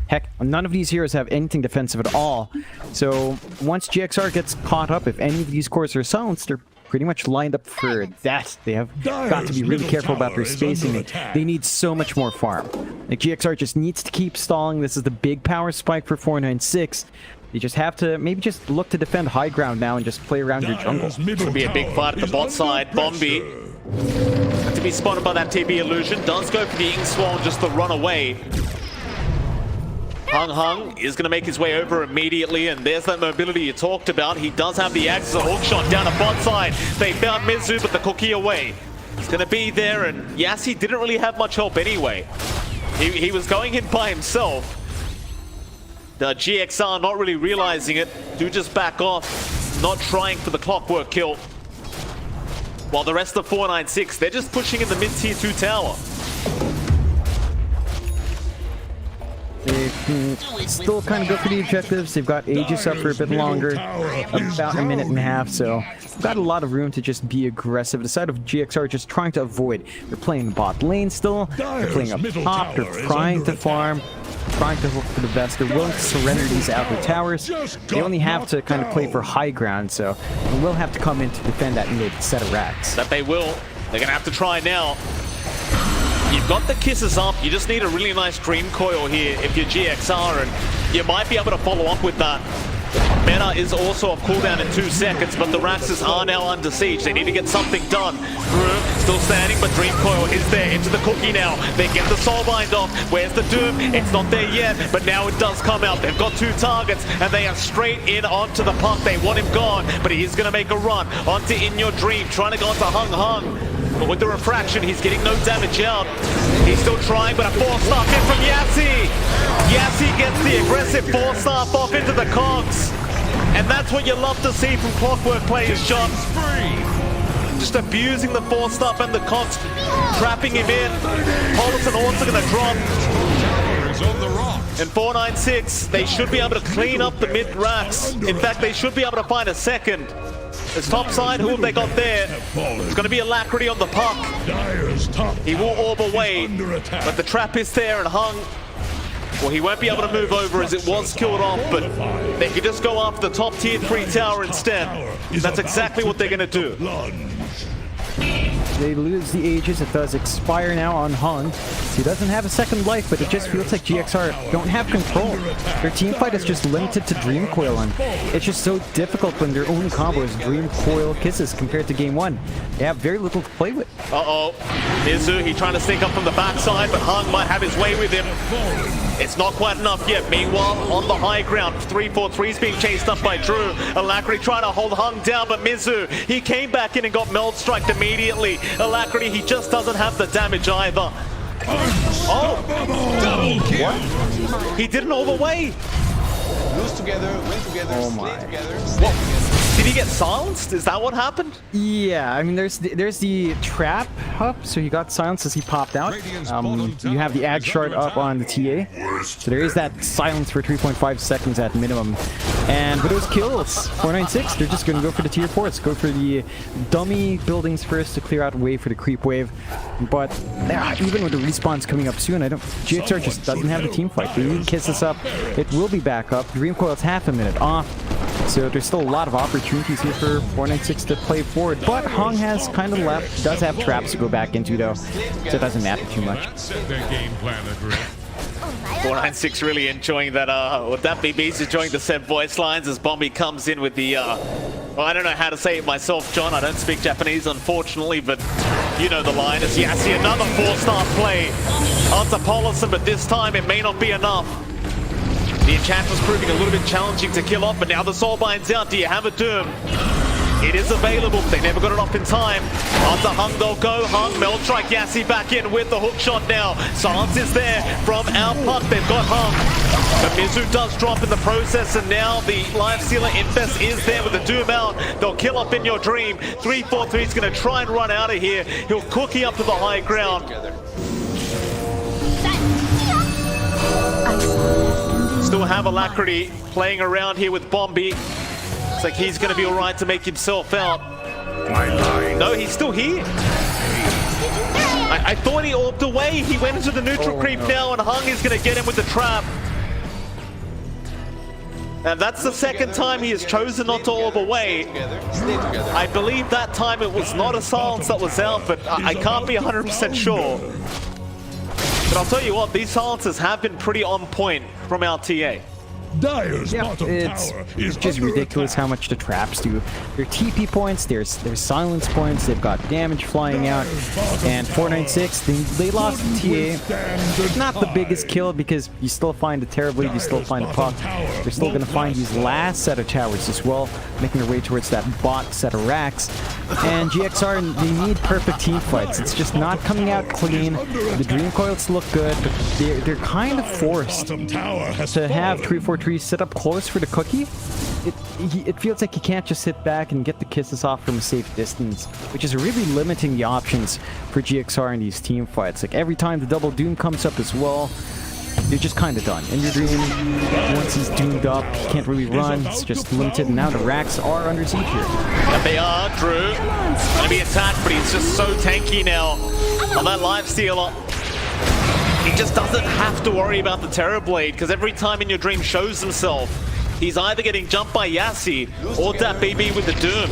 Heck, none of these heroes have anything defensive at all. So once GXR gets caught up, if any of these cores are silenced, they're pretty much lined up for that. They have got to be really careful about their spacing. They need so much more farm. Like, GXR just needs to keep stalling. This is the big power spike for 496. You just have to maybe just look to defend high ground now and just play around your jungle. It'll be a big fight at the bot side. Bombi, to be spotted by that TP illusion, does go for the Inkslong just to run away. Hung is going to make his way over immediately, and there's that mobility you talked about. He does have the axe, a hook shot down a bot side. They found Mizu, but the cookie away. He's going to be there, and Yassi didn't really have much help anyway. He was going in by himself. The GXR not really realizing it, do just back off, not trying for the clockwork kill. While the rest of 496, they're just pushing in the mid-tier 2 tower. They can still kind of go for the objectives. They've got Aegis up for a bit longer, about a minute and a half, so got a lot of room to just be aggressive. The side of GXR just trying to avoid. They're playing bot lane still, they're playing up top, they're trying to farm, trying to hope for the best. They're willing to surrender these outer towers. They only have to kind of play for high ground, so they will have to come in to defend that mid set of racks. That they will. They're going to have to try now. You've got the kisses up, you just need a really nice dream coil here if you're GXR, and you might be able to follow up with that. Meta is also off cooldown in 2 seconds, but the Raxes are now under siege. They need to get something done. Brew still standing, but Dream Coil is there. Into the cookie now. They get the Soulbind off. Where's the Doom? It's not there yet, but now it does come out. They've got 2 targets, and they are straight in onto the puck. They want him gone, but he is going to make a run onto In Your Dream, trying to go onto Hung. But with the refraction, he's getting no damage out. He's still trying, but a 4-star hit from Yassi. Yassi gets the aggressive 4-star off into the cogs. And that's what you love to see from Clockwork players, John. Just abusing the 4-star and the cogs, trapping him in. Paulson also going to drop. And 496, they should be able to clean up the mid-racks. In fact, they should be able to find a second. It's top side, who have they got there? It's going to be Alacrity on the puck. He will orb away, but the trap is there, and Hung, well, he won't be able to move over as it was killed off, but they can just go after the top tier 3 tower instead. That's exactly what they're going to do. They lose the Aegis. It does expire now on Hung. He doesn't have a second life, but it just feels like GXR don't have control. Their team fight is just limited to Dream Coil, and it's just so difficult when their only combo is Dream Coil kisses compared to game 1. They have very little to play with. Uh-oh. Izu, he trying to sneak up from the backside, but Hung might have his way with him. It's not quite enough yet. Meanwhile, on the high ground, 3-4-3 is being chased up by Drew. Alacrity trying to hold Hung down, but Mizu, he came back in and got meld striked immediately. Alacrity, he just doesn't have the damage either. Oh! Double kill! What? He didn't all the way. Lose together, win together, Oh slay my. together, slay together. Did he get silenced? Is that what happened? Yeah, I mean, there's the trap up, so he got silenced as he popped out. You have the Ag shard up on the TA, so there is that silence for 3.5 seconds at minimum. And with those kills, 496, they're just going to go for the tier 4s, go for the dummy buildings first to clear out a way for the creep wave. But even with the respawns coming up soon, GXR just doesn't have the team fight. They need to kiss this up. It will be back up. Dream Coil's half a minute off. So there's still a lot of opportunities here for 496 to play forward, but Hung has kind of left, does have traps to go back into though, so it doesn't matter too much. Set their game plan agree. 496 really enjoying that, would that be Beast enjoying the said voice lines as Bombi comes in with the, well, I don't know how to say it myself, John, I don't speak Japanese unfortunately, but you know the line. It's Yassi, another 4-star play onto Paulson, but this time it may not be enough. The enchant was proving a little bit challenging to kill off, but now the Soulbind's out. Do you have a Doom? It is available, but they never got it off in time. Onto Hung, they'll go. Hung, Meld Strike, Yassi back in with the hook shot now. Silence is there from our puck. They've got Hung. But Mizu does drop in the process, and now the Life Stealer Infest is there with the Doom out. They'll kill up In Your Dream. 3-4-3 is going to try and run out of here. He'll cookie up to the high ground. Still have Alacrity playing around here with Bombi. It's like he's going to be all right to make himself out. No, he's still here. I thought he orbed away. He went into the neutral creep now, and Hung is going to get him with the trap. And that's the second time he has chosen not to orb away. I believe that time it was not a silence that was out, but I can't be 100% sure. But I'll tell you what, these silences have been pretty on point from our TA. Dire's bottom it's tower is just under ridiculous attack. how much the traps do. Their TP points, there's silence points, they've got damage flying out, and 496, they lost the TA. Not the biggest kill because you still find the Terrorblade, you still find the Puck. They're still going to find these last set of towers as well, making their way towards that bot set of racks. And GXR, they need perfect team fights. It's just not coming out clean. The Dream Coils look good, but they're kind of forced to have 343 sit up close for the cookie. It feels like you can't just sit back and get the kisses off from a safe distance, which is really limiting the options for GXR in these team fights. Like every time the double doom comes up as well, you're just kind of done. And your Dream, once he's doomed up, he can't really run. It's just limited. And now the racks are under siege here. And they are. Drew gonna be attacked, but he's just so tanky now on that life stealer. He just doesn't have to worry about the Terrorblade, because every time in your Dream shows himself, he's either getting jumped by Yassi or that BB with the Doom.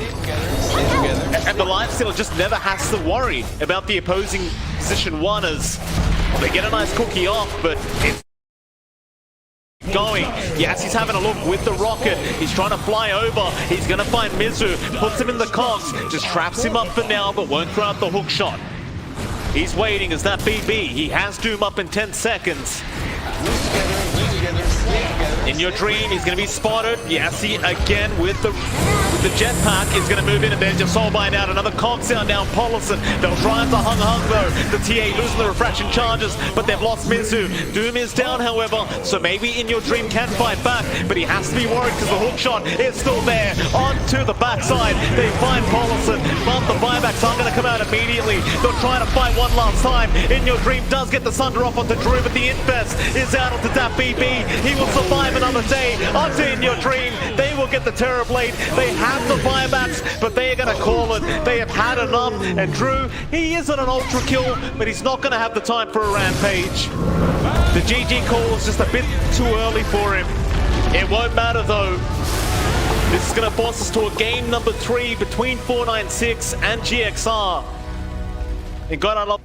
And the Lifestealer just never has to worry about the opposing position one as they get a nice cookie off, but it's going. Yassi's having a look with the rocket. He's trying to fly over. He's going to find Mizu, puts him in the cogs, just traps him up for now, but won't throw out the hook shot. He's waiting as that BB. He has Doom up in 10 seconds. In your Dream, he's going to be spotted. Yassi again with the jetpack is going to move in, and then just soul bind out another cog sound down Paulison. They'll try to hung though. The TA losing the refraction charges, but they've lost Mizu. Doom is down, however, so maybe In Your Dream can fight back, but he has to be worried because the hook shot is still there. Onto the backside, they find Paulison, but the buybacks aren't going to come out immediately. They'll try to fight one last time. In Your Dream does get the Sunder off onto Drew, but the Infest is out onto that BB. He will survive another day. Onto In Your Dream, they will get the Terrorblade. They have the buybacks, but they are going to call it. They have had enough, and Drew, he isn't an ultra kill, but he's not going to have the time for a rampage. The GG call is just a bit too early for him. It won't matter though. This is going to force us to a game number 3 between 496 and GXR. And God, I love.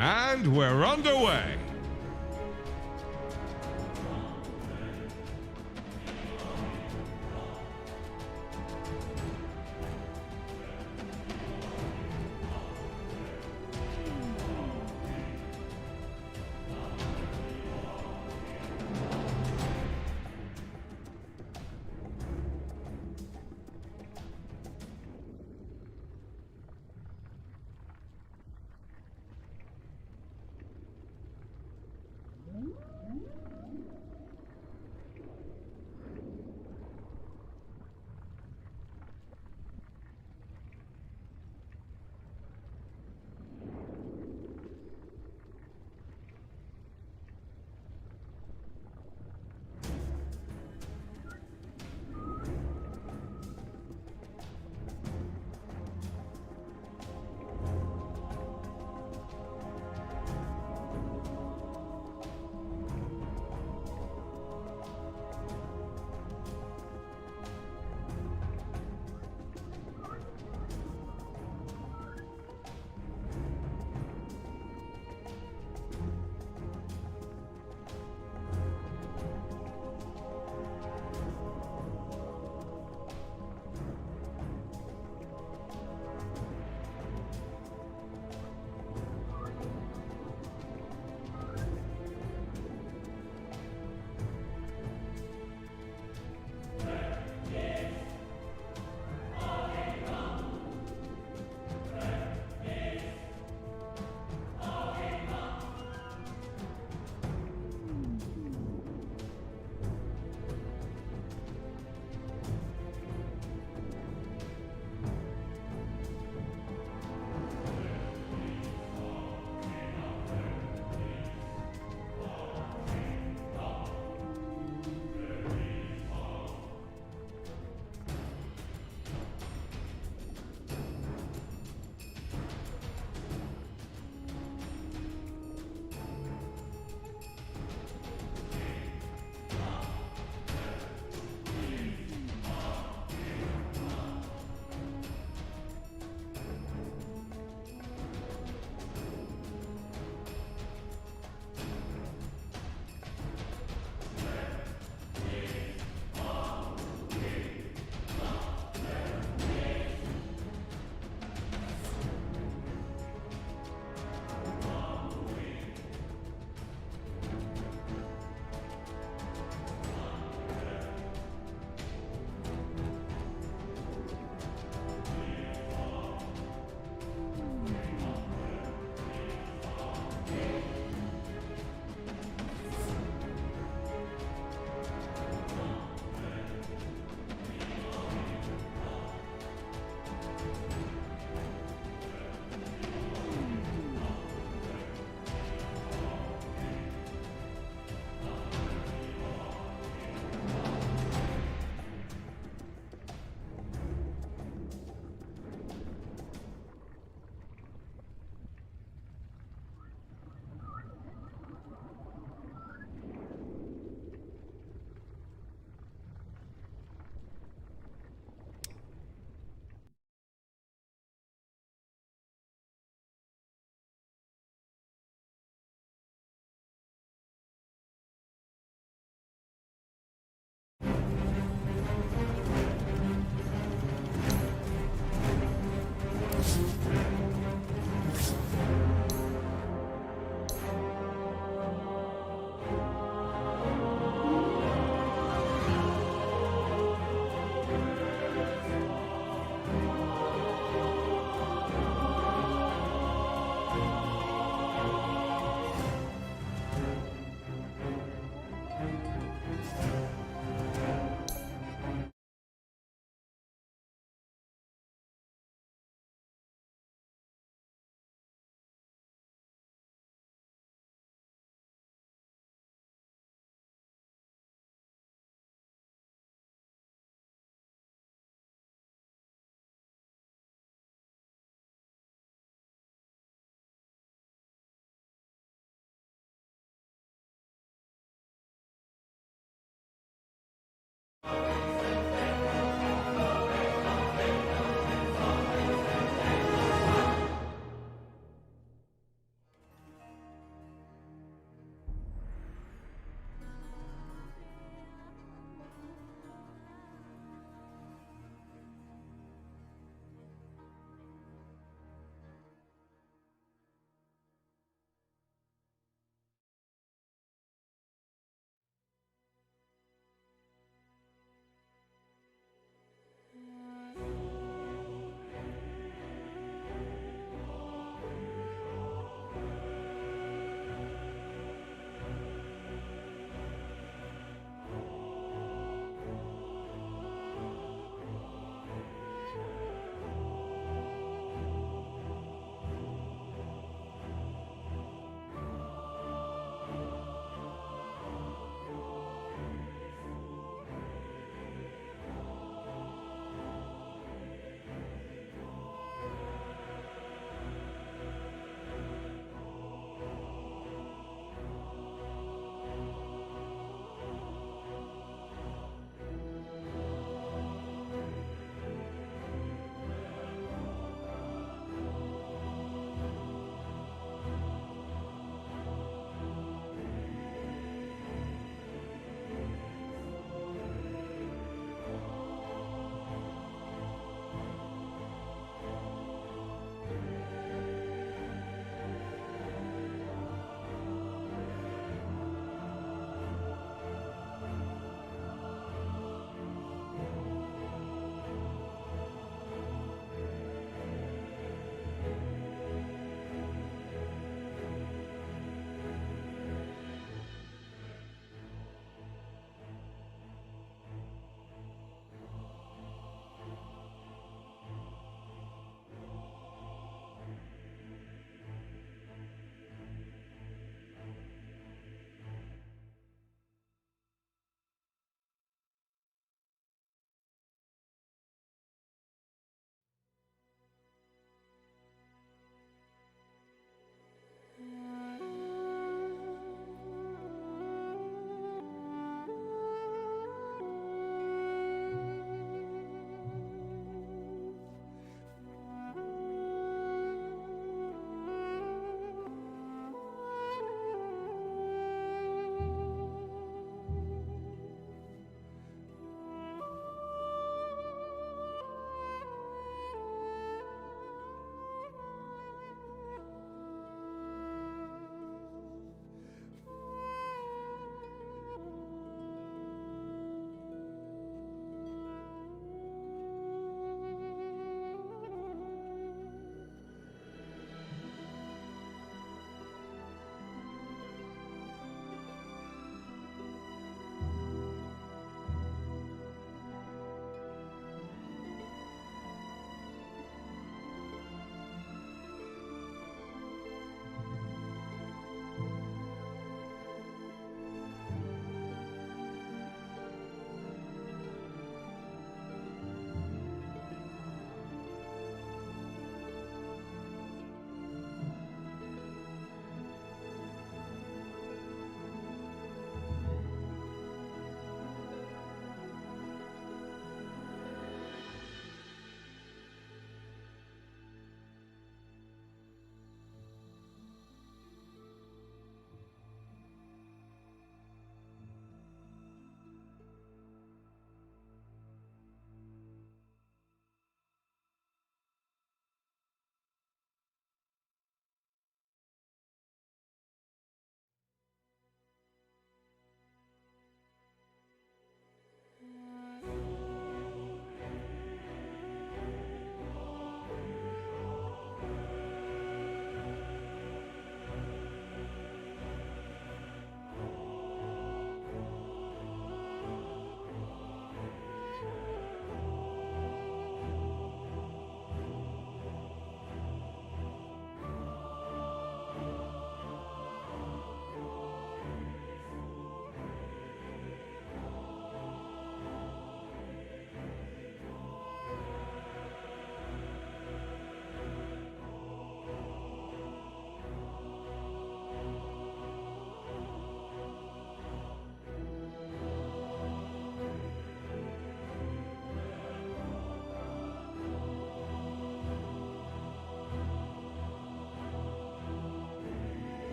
And we're underway.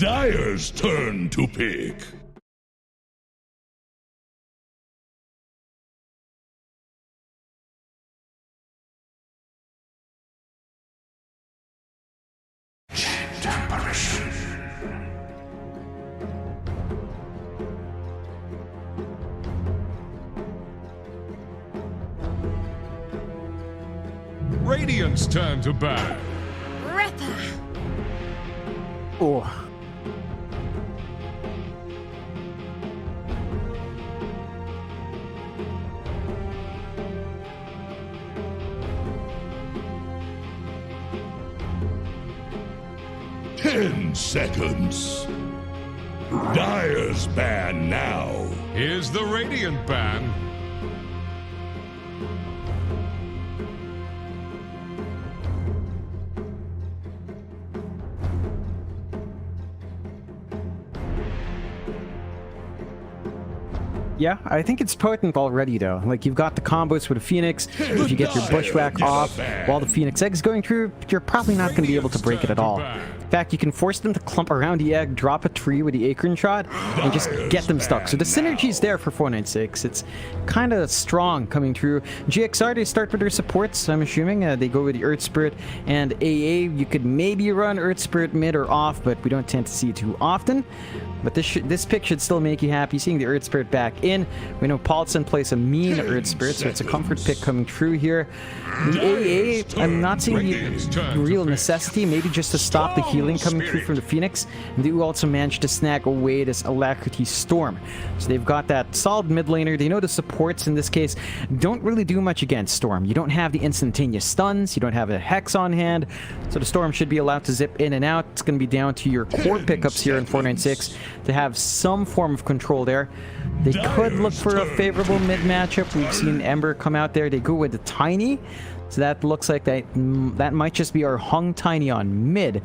Dire's turn to pick. Radiant's turn to bat. Oh. Ten seconds. Dire's ban now. Here's the Radiant ban. Yeah, I think it's potent already though. Like, you've got the combos with the Phoenix. If you get your Bushwhack off while the Phoenix Egg's going through, you're probably not going to be able to break it at all. In fact, you can force them to clump around the egg, drop a tree with the Acorn Shot, and just get them stuck. So the synergy is there for 496. It's kind of strong coming through. GXR, they start with their supports, I'm assuming. They go with the Earth Spirit and AA. You could maybe run Earth Spirit mid or off, but we don't tend to see it too often. But this pick should still make you happy, seeing the Earth Spirit back in. We know Paulson plays a mean Earth Spirit, so it's a comfort pick coming through here. The AA, I'm not seeing the real necessity, maybe just to stop the healing coming through from the Phoenix. And they also managed to snag away this Alacrity Storm. So they've got that solid mid laner. They know the supports in this case don't really do much against Storm. You don't have the instantaneous stuns, you don't have a Hex on hand, so the Storm should be allowed to zip in and out. It's going to be down to your core pickups here in 496 to have some form of control there. They could look for a favorable mid matchup. We've seen Ember come out there. They go with the Tiny. So that looks like that might just be our Hung Tiny on mid.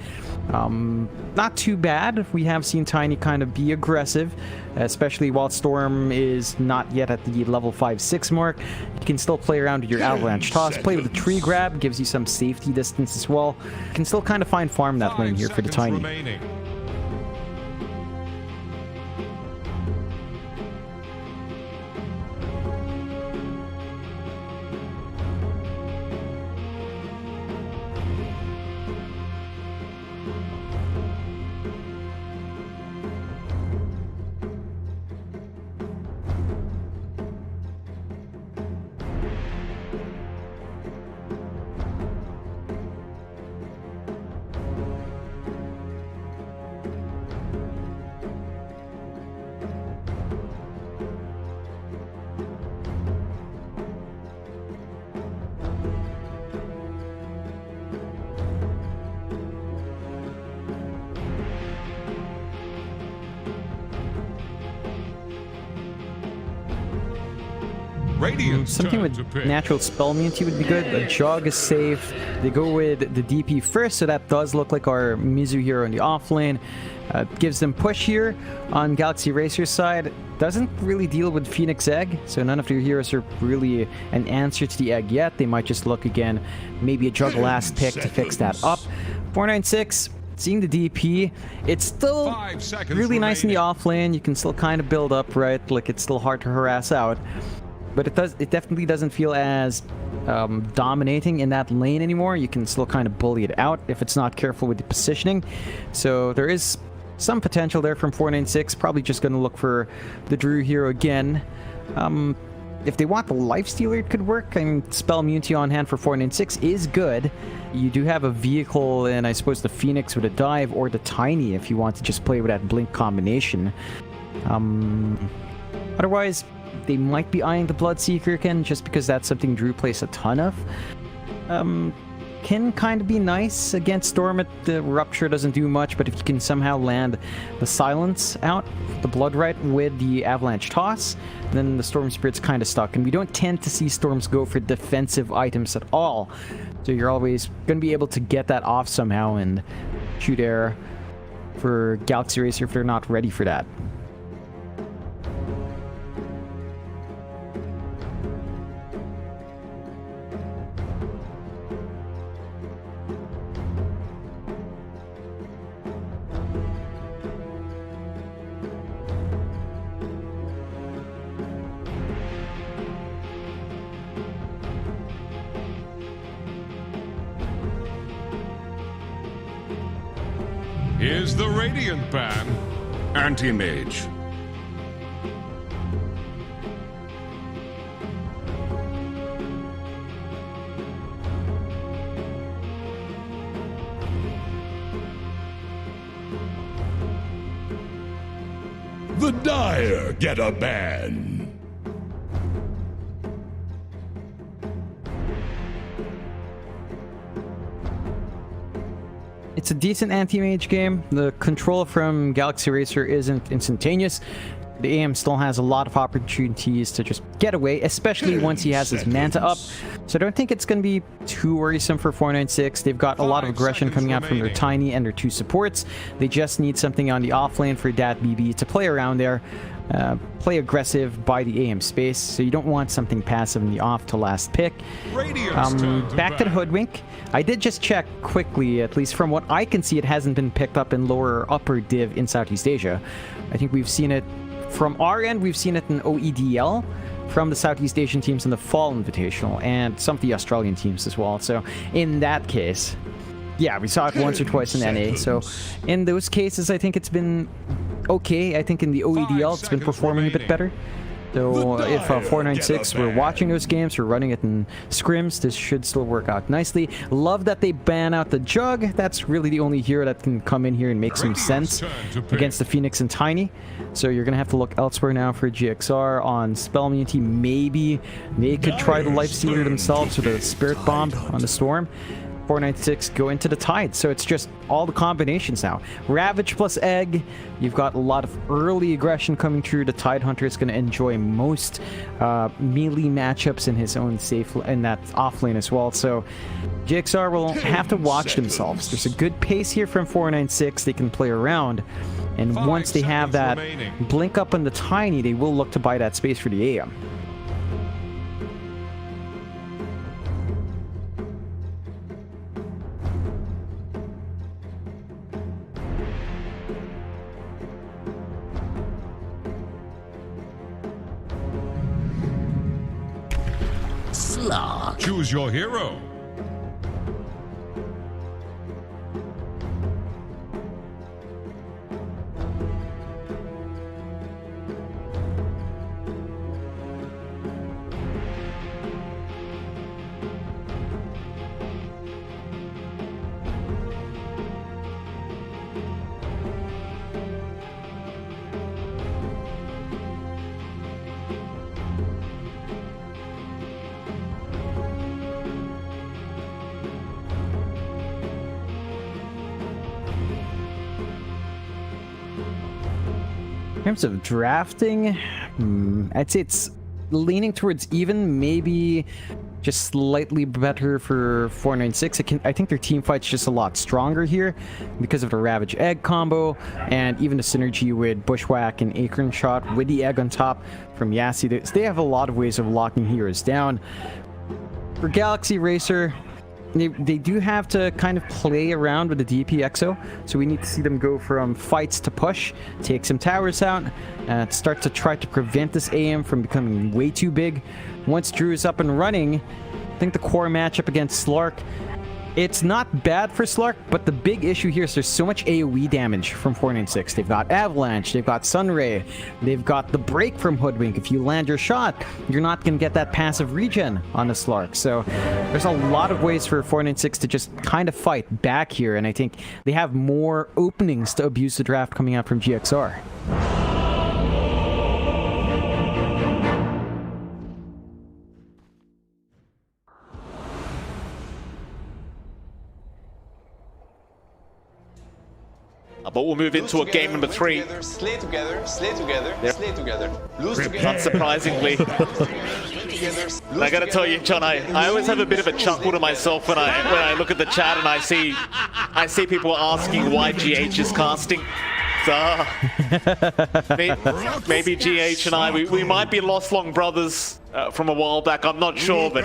Not too bad. We have seen Tiny kind of be aggressive, especially while Storm is not yet at the level 5-6 mark. You can still play around with your Avalanche Toss. Play with the Tree Grab, gives you some safety distance as well. You can still kind of find farm that lane here for the Tiny. Remaining. Something with natural spell immunity would be good. A Jog is safe. They go with the DP first, so that does look like our Mizu here on the off lane. Gives them push here on Galaxy Racer's side. Doesn't really deal with Phoenix Egg, so none of their heroes are really an answer to the egg yet. They might just look again, maybe a Jug last pick to fix that up. 496. Seeing the DP, it's still really nice in the off lane. You can still kind of build up, right? Like, it's still hard to harass out. But it definitely doesn't feel as dominating in that lane anymore. You can still kind of bully it out if it's not careful with the positioning. So there is some potential there from 496. Probably just going to look for the Drew hero again. If they want the Lifestealer, it could work. I mean, spell immunity on hand for 496 is good. You do have a vehicle, and I suppose the Phoenix with a dive, or the Tiny if you want to just play with that blink combination. Otherwise, they might be eyeing the Bloodseeker again, just because that's something Drew plays a ton of. Can kind of be nice against Storm. The Rupture doesn't do much, but if you can somehow land the Silence out, the Bloodright with the Avalanche Toss, then the Storm Spirit's kind of stuck. And we don't tend to see Storms go for defensive items at all. So you're always going to be able to get that off somehow and shoot air for Galaxy Racer if they're not ready for that. Here's the Radiant ban. Anti-mage. The Dire get a ban. It's a decent anti-mage game. The control from Galaxy Racer isn't instantaneous. The AM still has a lot of opportunities to just get away, especially once he has his Manta up. So I don't think it's going to be too worrisome for 496. They've got a lot of aggression coming out from their Tiny and their two supports. They just need something on the off lane for Dat BB to play around there. Play aggressive by the AM space, so you don't want something passive in the off to last pick. Back to the Hoodwink. I did just check quickly, at least from what I can see, it hasn't been picked up in lower or upper div in Southeast Asia. I think we've seen it from our end, we've seen it in OEDL from the Southeast Asian teams in the Fall Invitational and some of the Australian teams as well. So in that case, yeah, we saw it once or twice in NA. So in those cases, I think it's been okay. I think in the OEDL, it's been performing a bit better. So if 496 were watching those games, we're running it in scrims, this should still work out nicely. Love that they ban out the Jug. That's really the only hero that can come in here and make some sense against the Phoenix and Tiny. So you're going to have to look elsewhere now for GXR on Spell Immunity. Maybe they could try the Life Stealer themselves or the Spirit Bomb on the Storm. 496 go into the Tide, so it's just all the combinations now. Ravage plus Egg, you've got a lot of early aggression coming through. The Tide Hunter is going to enjoy most melee matchups in his own safe in that off lane as well, so GXR will have to watch themselves. There's a good pace here from 496. They can play around, and once they have that blink up on the Tiny, they will look to buy that space for the AM. Choose your hero. In terms of drafting, I'd say it's leaning towards even, maybe just slightly better for 496. I think their team fight's just a lot stronger here because of the Ravage Egg combo and even the synergy with Bushwhack and Acorn Shot with the Egg on top from Yassi. They have a lot of ways of locking heroes down. For Galaxy Racer, they do have to kind of play around with the DP EXO, so we need to see them go from fights to push, take some towers out, start to try to prevent this AM from becoming way too big. Once Drew is up and running, I think the core matchup against Slark, it's not bad for Slark, but the big issue here is there's so much AoE damage from 496. They've got Avalanche, they've got Sunray, they've got the break from Hoodwink. If you land your shot, you're not going to get that passive regen on the Slark. So there's a lot of ways for 496 to just kind of fight back here, and I think they have more openings to abuse the draft coming out from GXR. But we'll move into a game number 3. Slay together, slay together, slay together. Lose together. Not surprisingly. I gotta tell you, John, I always have a bit of a chuckle to myself when I look at the chat and I see people asking why GH is casting. So, maybe GH and I, we might be lost long brothers from a while back. I'm not sure, but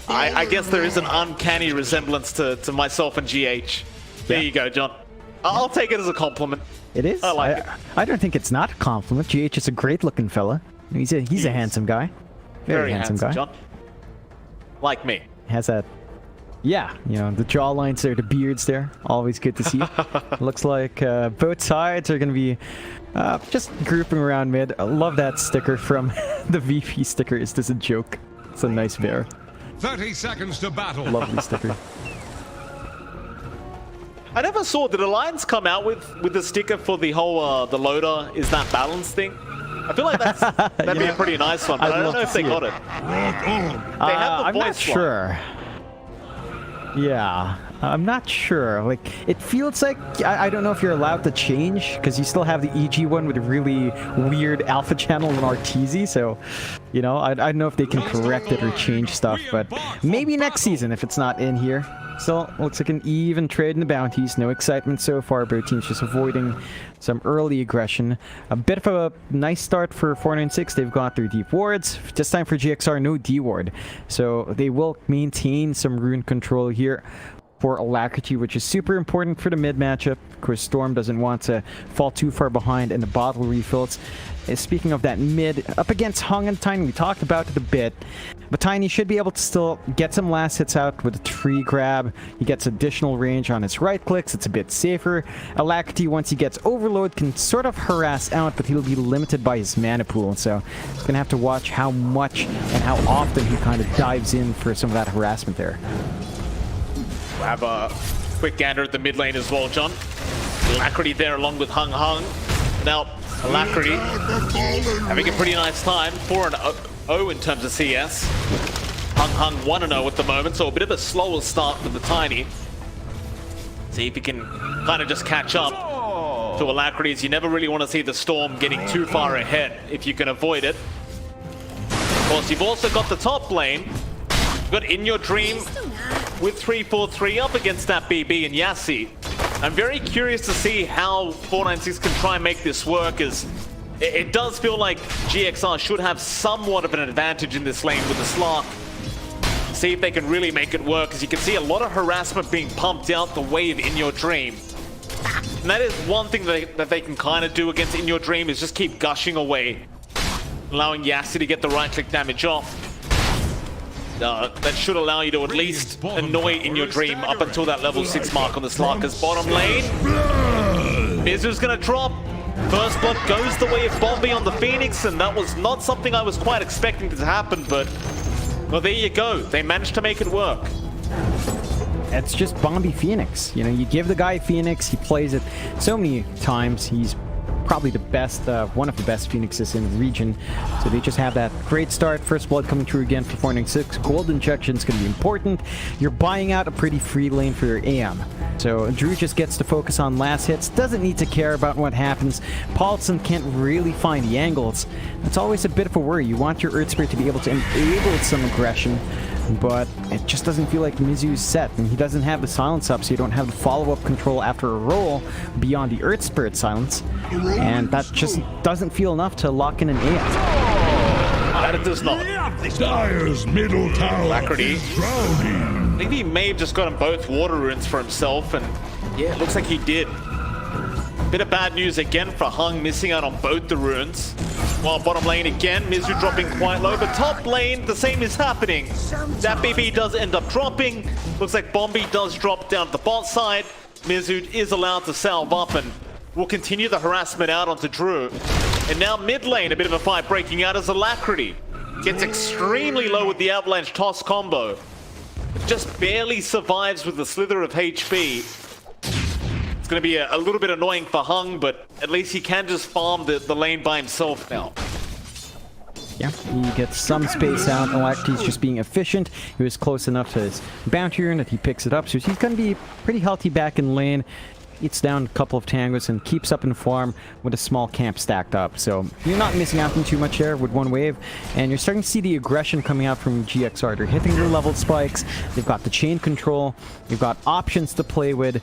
I guess there is an uncanny resemblance to myself and GH. There you go, John. I'll take it as a compliment. It is? I like it. I don't think it's not a compliment. GH is a great looking fella. He's a handsome guy. Very handsome guy. John. Like me. Has that Yeah, you know, the jawlines there, the beards there, always good to see. Looks like both sides are going to be just grouping around mid. I love that sticker from the VP sticker. Is this a joke? It's a nice bear. 30 seconds to battle. Lovely sticker. I never saw, did Alliance come out with the sticker for the whole, the loader is that balance thing? I feel like that'd be a pretty nice one, but I don't know if they got it. Rock on. They have the I'm not voice sure. Yeah, I'm not sure. Like, it feels like, I don't know if you're allowed to change, because you still have the EG one with a really weird alpha channel and RTZ, so, you know, I don't know if they can correct it or change stuff, but maybe next season if it's not in here. Still, looks like an even trade in the bounties. No excitement so far. Both teams just avoiding some early aggression. A bit of a nice start for 496. They've got their deep wards. This time for GXR, no D ward. So they will maintain some rune control here for Alacrity, which is super important for the mid matchup. Of course, Storm doesn't want to fall too far behind in the bottle refills. Speaking of that mid, up against Hung and Tiny, we talked about it a bit, but Tiny should be able to still get some last hits out with a tree grab. He gets additional range on his right clicks. It's a bit safer. Alacrity, once he gets overload, can sort of harass out, but he'll be limited by his mana pool, so he's going to have to watch how much and how often he kind of dives in for some of that harassment there. We'll have a quick gander at the mid lane as well, John. Alacrity there along with Hung. Now, Alacrity having a pretty nice time, 4-0 in terms of CS. Hung 1-0 at the moment, so a bit of a slower start for the Tiny. See if he can kind of just catch up to Alacrity's. You never really want to see the Storm getting too far ahead if you can avoid it. Of course, you've also got the top lane. You've got In Your Dream with 343 up against that BB and Yassi. I'm very curious to see how 496 can try and make this work, as it does feel like GXR should have somewhat of an advantage in this lane with the Slark. See if they can really make it work, as you can see a lot of harassment being pumped out the wave In Your Dream. And that is one thing that they can kind of do against In Your Dream, is just keep gushing away, allowing Yassi to get the right click damage off. That should allow you to at least annoy In Your Dream up until that level 6 mark on the Slarker's bottom lane. Mizu's gonna drop. First blood goes the way of Bombi on the Phoenix, and that was not something I was quite expecting to happen, but well, there you go. They managed to make it work. It's just Bombi Phoenix. You know, you give the guy Phoenix, he plays it so many times. He's probably the best, one of the best Phoenixes in the region. So they just have that great start. First blood coming through again for 496. Gold injection is going to be important. You're buying out a pretty free lane for your AM. So Drew just gets to focus on last hits. Doesn't need to care about what happens. Paulson can't really find the angles. It's always a bit of a worry. You want your Earth Spirit to be able to enable some aggression, but it just doesn't feel like Mizu's set, and he doesn't have the silence up, so you don't have the follow-up control after a roll beyond the Earth Spirit silence, and that just doesn't feel enough to lock in an AM. That it does not. Dire's middle tower Alacrity. is drowning. I think he may have just gotten both water runes for himself, and yeah, it looks like he did. Bit of bad news again for Hung, missing out on both the runes. While bottom lane again, Mizu dropping quite low, but top lane, the same is happening. That BB does end up dropping. Looks like Bombi does drop down to the bot side. Mizu is allowed to salve up and will continue the harassment out onto Drew. And now mid lane, a bit of a fight breaking out as Alacrity gets extremely low with the avalanche toss combo. Just barely survives with the slither of HP. It's going to be a little bit annoying for Hung, but at least he can just farm the lane by himself now. Yeah, he gets some space out. Alacrity's just being efficient. He was close enough to his bounty rune that he picks it up, so he's going to be pretty healthy back in lane. Eats down a couple of tangos and keeps up in farm with a small camp stacked up. So you're not missing out on too much there with one wave, and you're starting to see the aggression coming out from GXR. They're hitting their level spikes. They've got the chain control. They've got options to play with,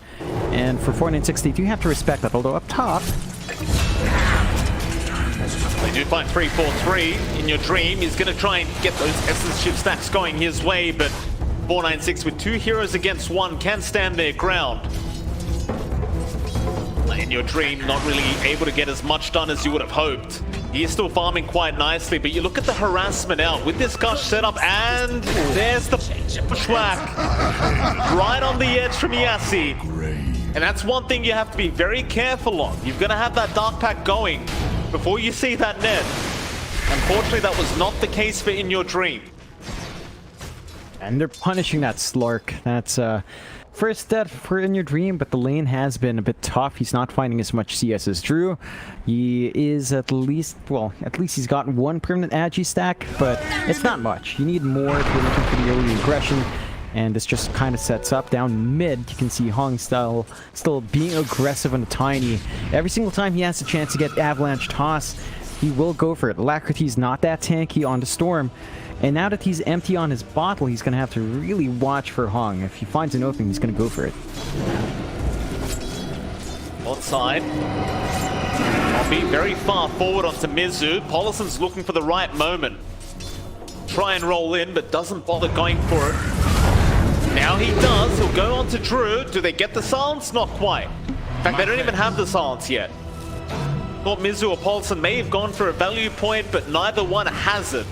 and for 496 they do have to respect that. Although up top, they do find 3-4-3 In Your Dream. He's going to try and get those essence chip stacks going his way, but 496 with 2 heroes against 1 can stand their ground. In Your Dream not really able to get as much done as you would have hoped. He is still farming quite nicely, but you look at the harassment out with this gush setup, and there's the bushwhack right on the edge from Yassi. And that's one thing you have to be very careful of. You're going to have that Dark Pack going before you see that net. Unfortunately, that was not the case for In Your Dream. And they're punishing that Slark. That's first death for In Your Dream, but the lane has been a bit tough. He's not finding as much CS as Drew. He is at least he's got one permanent Agi stack, but it's not much. You need more if you're looking for the early aggression. And this just kind of sets up down mid. You can see Hung still being aggressive on the Tiny. Every single time he has a chance to get Avalanche Toss, he will go for it. Alacrity's not that tanky on the Storm. And now that he's empty on his bottle, he's going to have to really watch for Hung. If he finds an opening, he's going to go for it. On side. I'll be very far forward onto Mizu. Polison's looking for the right moment. Try and roll in, but doesn't bother going for it. Now he does. He'll go on to Drew. Do they get the silence? Not quite. In fact, they don't even have the silence yet. Thought Mizu or Paulson may have gone for a value point, but neither one has it.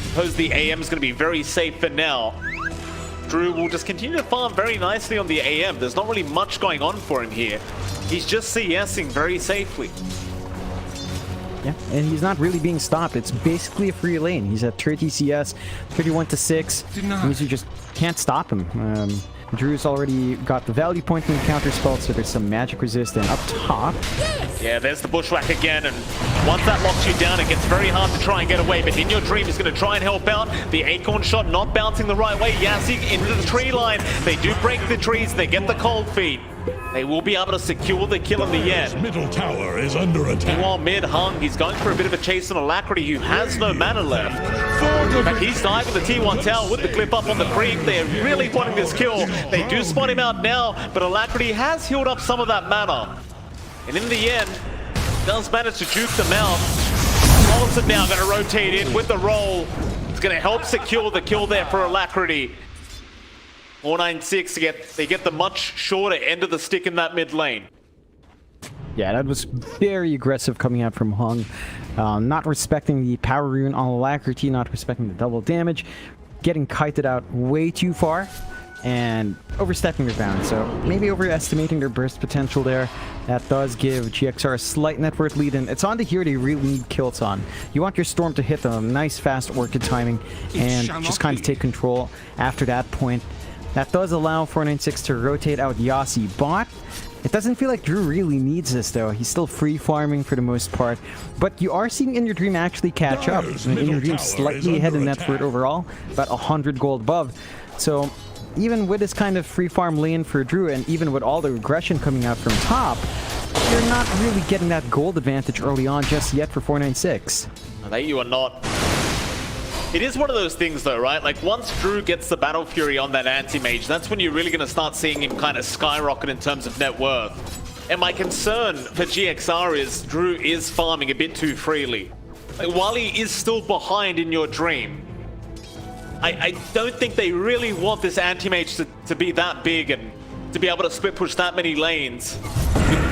Suppose the AM is going to be very safe for now. Drew will just continue to farm very nicely on the AM. There's not really much going on for him here. He's just CSing very safely. Yeah, and he's not really being stopped. It's basically a free lane. He's at 30 CS, 31 to 6. Mizu just can't stop him. Drew's already got the value point in the counter spell, so there's some magic resistance up top. Yeah, there's the bushwhack again, and once that locks you down, it gets very hard to try and get away. But In Your Dream is going to try and help out. The acorn shot not bouncing the right way. Yassi into the tree line. They do break the trees. They get the cold feet. They will be able to secure the kill in the end. Middle tower is under attack. Meanwhile, mid Hung, he's going for a bit of a chase on Alacrity, who has no mana left. But he's diving the T1 tower with the clip up on the creep. They're really wanting this kill. They do spot him out now, but Alacrity has healed up some of that mana. And in the end, does manage to juke them out. Paulson now going to rotate in with the roll. It's going to help secure the kill there for Alacrity. 496 they get the much shorter end of the stick in that mid lane. Yeah, that was very aggressive coming out from Hung. Not respecting the power rune on Alacrity, not respecting the double damage, getting kited out way too far, and overstepping their bounds. So maybe overestimating their burst potential there. That does give GXR a slight net worth lead, and it's on to here they really need kills on. You want your Storm to hit a nice fast Orchid timing and just kind of take control after that point. That does allow 496 to rotate out Yassi bot. It doesn't feel like Drew really needs this though. He's still free farming for the most part. But you are seeing In Your Dream actually catch up. In Your Dream slightly ahead in net worth overall, about 100 gold above. So even with this kind of free farm lane for Drew, and even with all the aggression coming out from top, you're not really getting that gold advantage early on just yet for 496. That you are not. It is one of those things though, right? Like once Drew gets the Battle Fury on that anti-mage, that's when you're really going to start seeing him kind of skyrocket in terms of net worth. And my concern for GXR is Drew is farming a bit too freely. Like, while he is still behind In Your Dream, I don't think they really want this anti-mage to be that big and to be able to split push that many lanes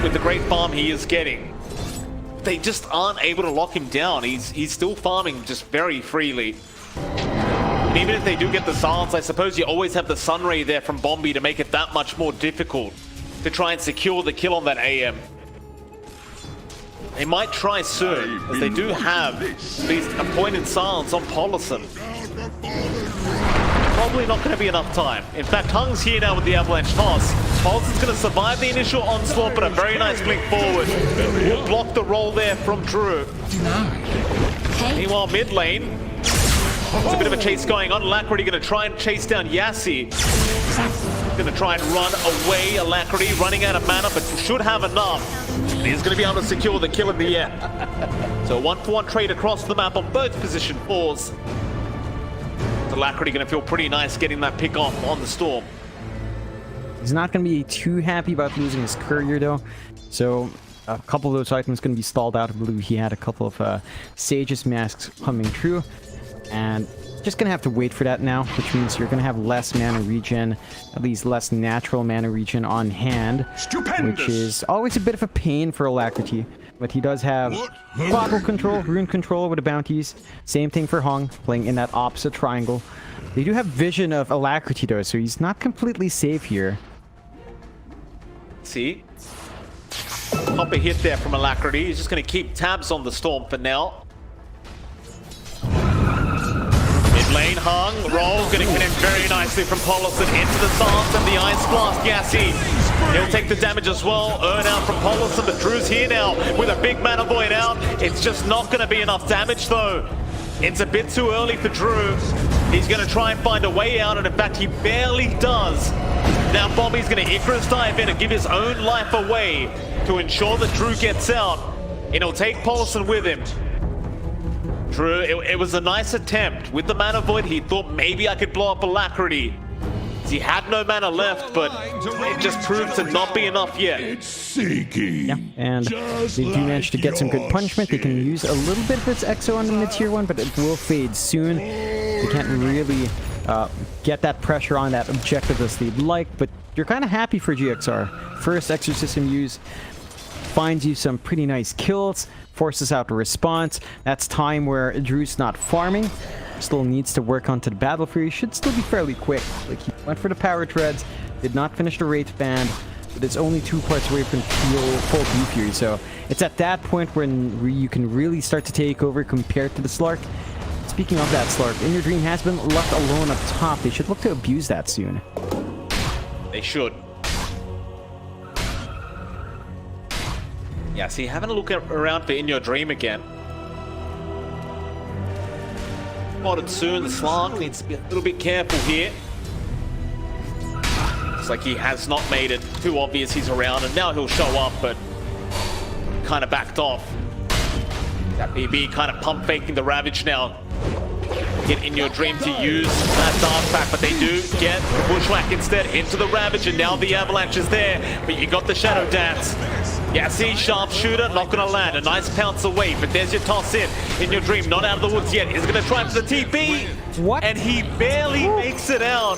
with the great farm he is getting. They just aren't able to lock him down. He's still farming just very freely. And even if they do get the silence, I suppose you always have the Sunray there from Bombi to make it that much more difficult to try and secure the kill on that AM. They might try soon, as they do have at least a point in silence on Paulson. Probably not going to be enough time. In fact, Hung's here now with the Avalanche Toss. Paulson's going to survive the initial onslaught, but a very nice blink forward will block the roll there from Drew. Meanwhile, mid lane, there's a bit of a chase going on. Alacrity going to try and chase down Yassi. Going to try and run away. Alacrity running out of mana, but should have enough. And he's going to be able to secure the kill in the end. So a 1-for-1 trade across the map on both position 4s. Alacrity going to feel pretty nice getting that pick off on the Storm. He's not going to be too happy about losing his courier though. So a couple of those items going to be stalled out. I believe he had a couple of Sage's masks coming through. And just going to have to wait for that now, which means you're going to have less mana regen, at least less natural mana regen on hand. Stupendous. Which is always a bit of a pain for Alacrity. but he does have bottle control, rune control with the bounties. Same thing for Hung, playing in that opposite triangle. They do have vision of Alacrity though, so he's not completely safe here. See? Pop a hit there from Alacrity. He's just going to keep tabs on the Storm for now. Mid lane, Hung, roll, going to connect very nicely from Polison into the silence and the Ice Blast. Yassi, he'll take the damage as well. Earn out from Polison, but Drew's here now with a big Mana Void out. It's just not going to be enough damage though. It's a bit too early for Drew. He's going to try and find a way out, and in fact, he barely does. Now Bobby's going to Icarus dive in and give his own life away to ensure that Drew gets out, and he'll take Polison with him. Drew, it was a nice attempt. With the Mana Void, he thought maybe I could blow up Alacrity. He had no mana left, but it just proved to not be enough yet. Yeah, and they do manage to get some good punishment. They can use a little bit of its exo on the mid-tier one, but it will fade soon. They can't really get that pressure on that objective as they'd like, but you're kind of happy for GXR. First Exorcism use finds you some pretty nice kills, forces out the response. That's time where Drew's not farming. Still needs to work onto the Battle Fury. Should still be fairly quick. Like, he went for the Power Treads, did not finish the Wraith Band, but it's only 2 parts away from full B-Fury. So it's at that point when you can really start to take over compared to the Slark. Speaking of that, Slark, In Your Dream has been left alone up top. They should look to abuse that soon. They should. Yeah, see, having a look around for In Your Dream again. Spotted soon, the Slark needs to be a little bit careful here. Looks like he has not made it too obvious he's around, and now he'll show up, but kind of backed off. That BB kind of pump faking the Ravage now. Get In Your Dream to use that Dark Pack, but they do get the Bushwhack instead into the Ravage, and now the Avalanche is there, but you got the Shadow Dance. Yeah, see, Sharpshooter, not gonna land. A nice pounce away, but there's your toss In Your Dream, not out of the woods yet. He's gonna try for the TP. What? And he barely makes it out.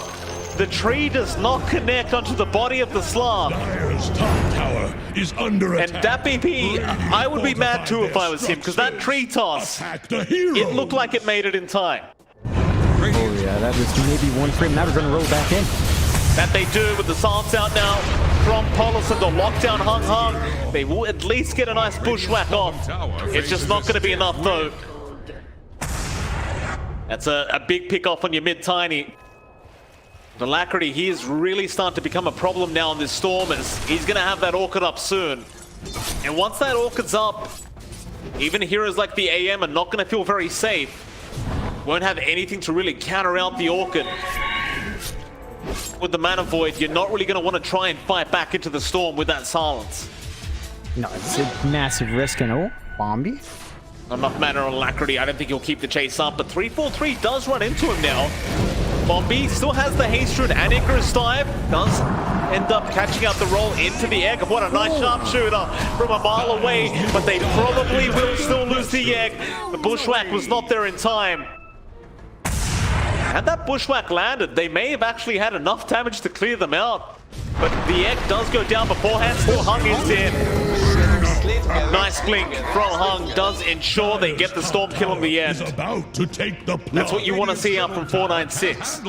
The tree does not connect onto the body of the Slark. Dire's top tower is under attack. And that BP, I would be mad too if I was him, because that tree toss, it looked like it made it in time. Oh yeah, that was maybe one frame. Now we're gonna roll back in. That they do with the silence out now from Polison to lock down Hung. They will at least get a nice Bushwhack off. It's just not going to be enough though. That's a big pick off on your mid-tiny. Alacrity, he is really starting to become a problem now in this Storm, as he's going to have that Orchid up soon. And once that Orchid's up, even heroes like the AM are not going to feel very safe. Won't have anything to really counter out the Orchid. With the Mana Void, you're not really going to want to try and fight back into the Storm with that silence. No, it's a massive risk, and oh, Bombi. Not enough mana on Alacrity. I don't think he'll keep the chase up, but 343 does run into him now. Bombi still has the Haste Rune and Icarus Dive. Does end up catching out the roll into the egg. What a nice sharpshooter from a mile away, but they probably will still lose the egg. The Bushwhack was not there in time. Had that Bushwhack landed, they may have actually had enough damage to clear them out. But the egg does go down beforehand. Still Hung is dead. Nice blink from Hung does ensure they get the Storm kill in the end. That's what you want to see out from 496.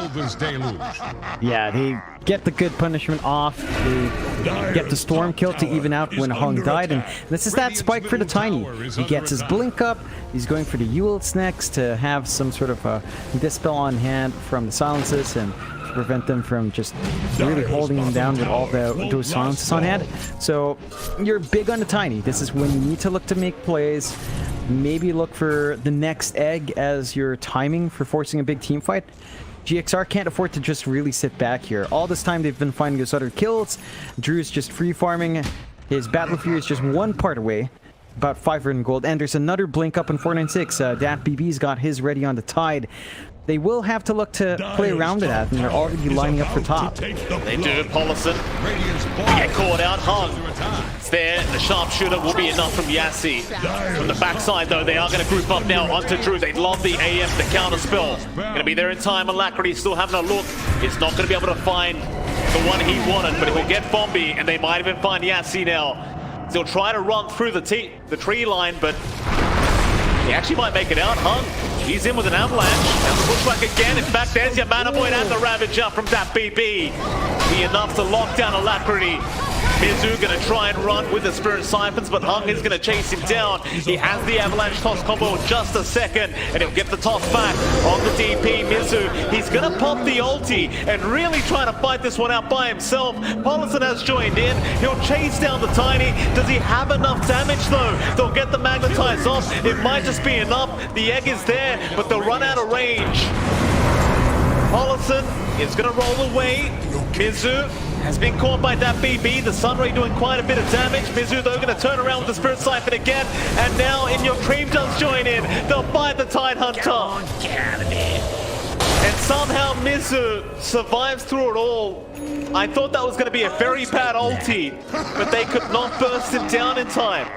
Yeah, they get the good punishment off. They get the Storm kill to even out when Hung died. And this is that spike for the Tiny. He gets his blink up. He's going for the Eul's next to have some sort of a dispel on hand from the silences and prevent them from just really holding him down with all those silences on hand. So you're big on the Tiny. This is when you need to look to make plays. Maybe look for the next egg as your timing for forcing a big team fight. GXR can't afford to just really sit back here. All this time they've been finding those other kills. Drew's just free farming. His Battle Fury is just one part away. About 500 gold. And there's another blink up in 496. Dat BB's got his ready on the Tide. They will have to look to play around with that, and they're already lining up for top. They do, Polison. Get caught out, Hung. It's there, the sharpshooter will be enough from Yassi. From the backside, though, they are going to group up now onto Drew. They love the AM, the counter spell. Going to be there in time. Alacrity still having a look. He's not going to be able to find the one he wanted, but he will get Bombi, and they might even find Yassi now. He'll try to run through the tree line, but he actually might make it out. Hung, he's in with an avalanche. And the pushback again. In fact, there's your Mana Void and the Ravager from that BB. Be enough to lock down Alacrity. Mizu gonna try and run with the Spirit Siphons, but Hung is gonna chase him down. He has the Avalanche toss combo in just a second, and he'll get the toss back on the DP. Mizu, he's gonna pop the ulti and really try to fight this one out by himself. Paulison has joined in. He'll chase down the Tiny. Does he have enough damage though? They'll get the Magnetize off. It might just be enough. The egg is there, but they'll run out of range. Paulison is gonna roll away. Mizu has been caught by that BB. The Sunray doing quite a bit of damage. Mizu though going to turn around with the Spirit Siphon again. And now In Your Dream does join in. They'll fight the Tide Hunter. And somehow Mizu survives through it all. I thought that was going to be a very bad ulti, but they could not burst him down in time.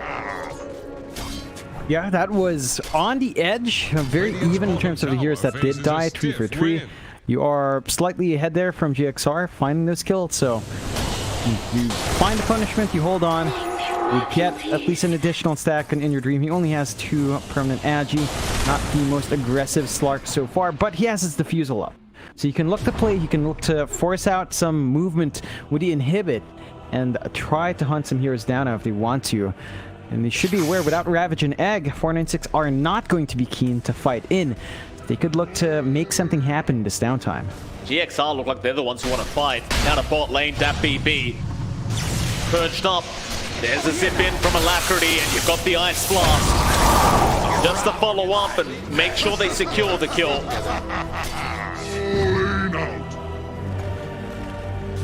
Yeah, that was on the edge. Very even in terms of the heroes that did die. 3 for 3. You are slightly ahead there from GXR, finding those kills, so you find the punishment, you hold on, you get at least an additional stack in Your Dream. He only has 2 permanent Agi, not the most aggressive Slark so far, but he has his Diffusal up. So you can look to play, you can look to force out some movement with the Inhibit, and try to hunt some heroes down if they want to. And they should be aware, without Ravage and Egg, 496 are not going to be keen to fight in. They could look to make something happen in this downtime. GXR look like they're the ones who want to fight. Down a bot lane, that BB. Perched up. There's a zip in from Alacrity, and you've got the Ice Blast. Just to follow up and make sure they secure the kill.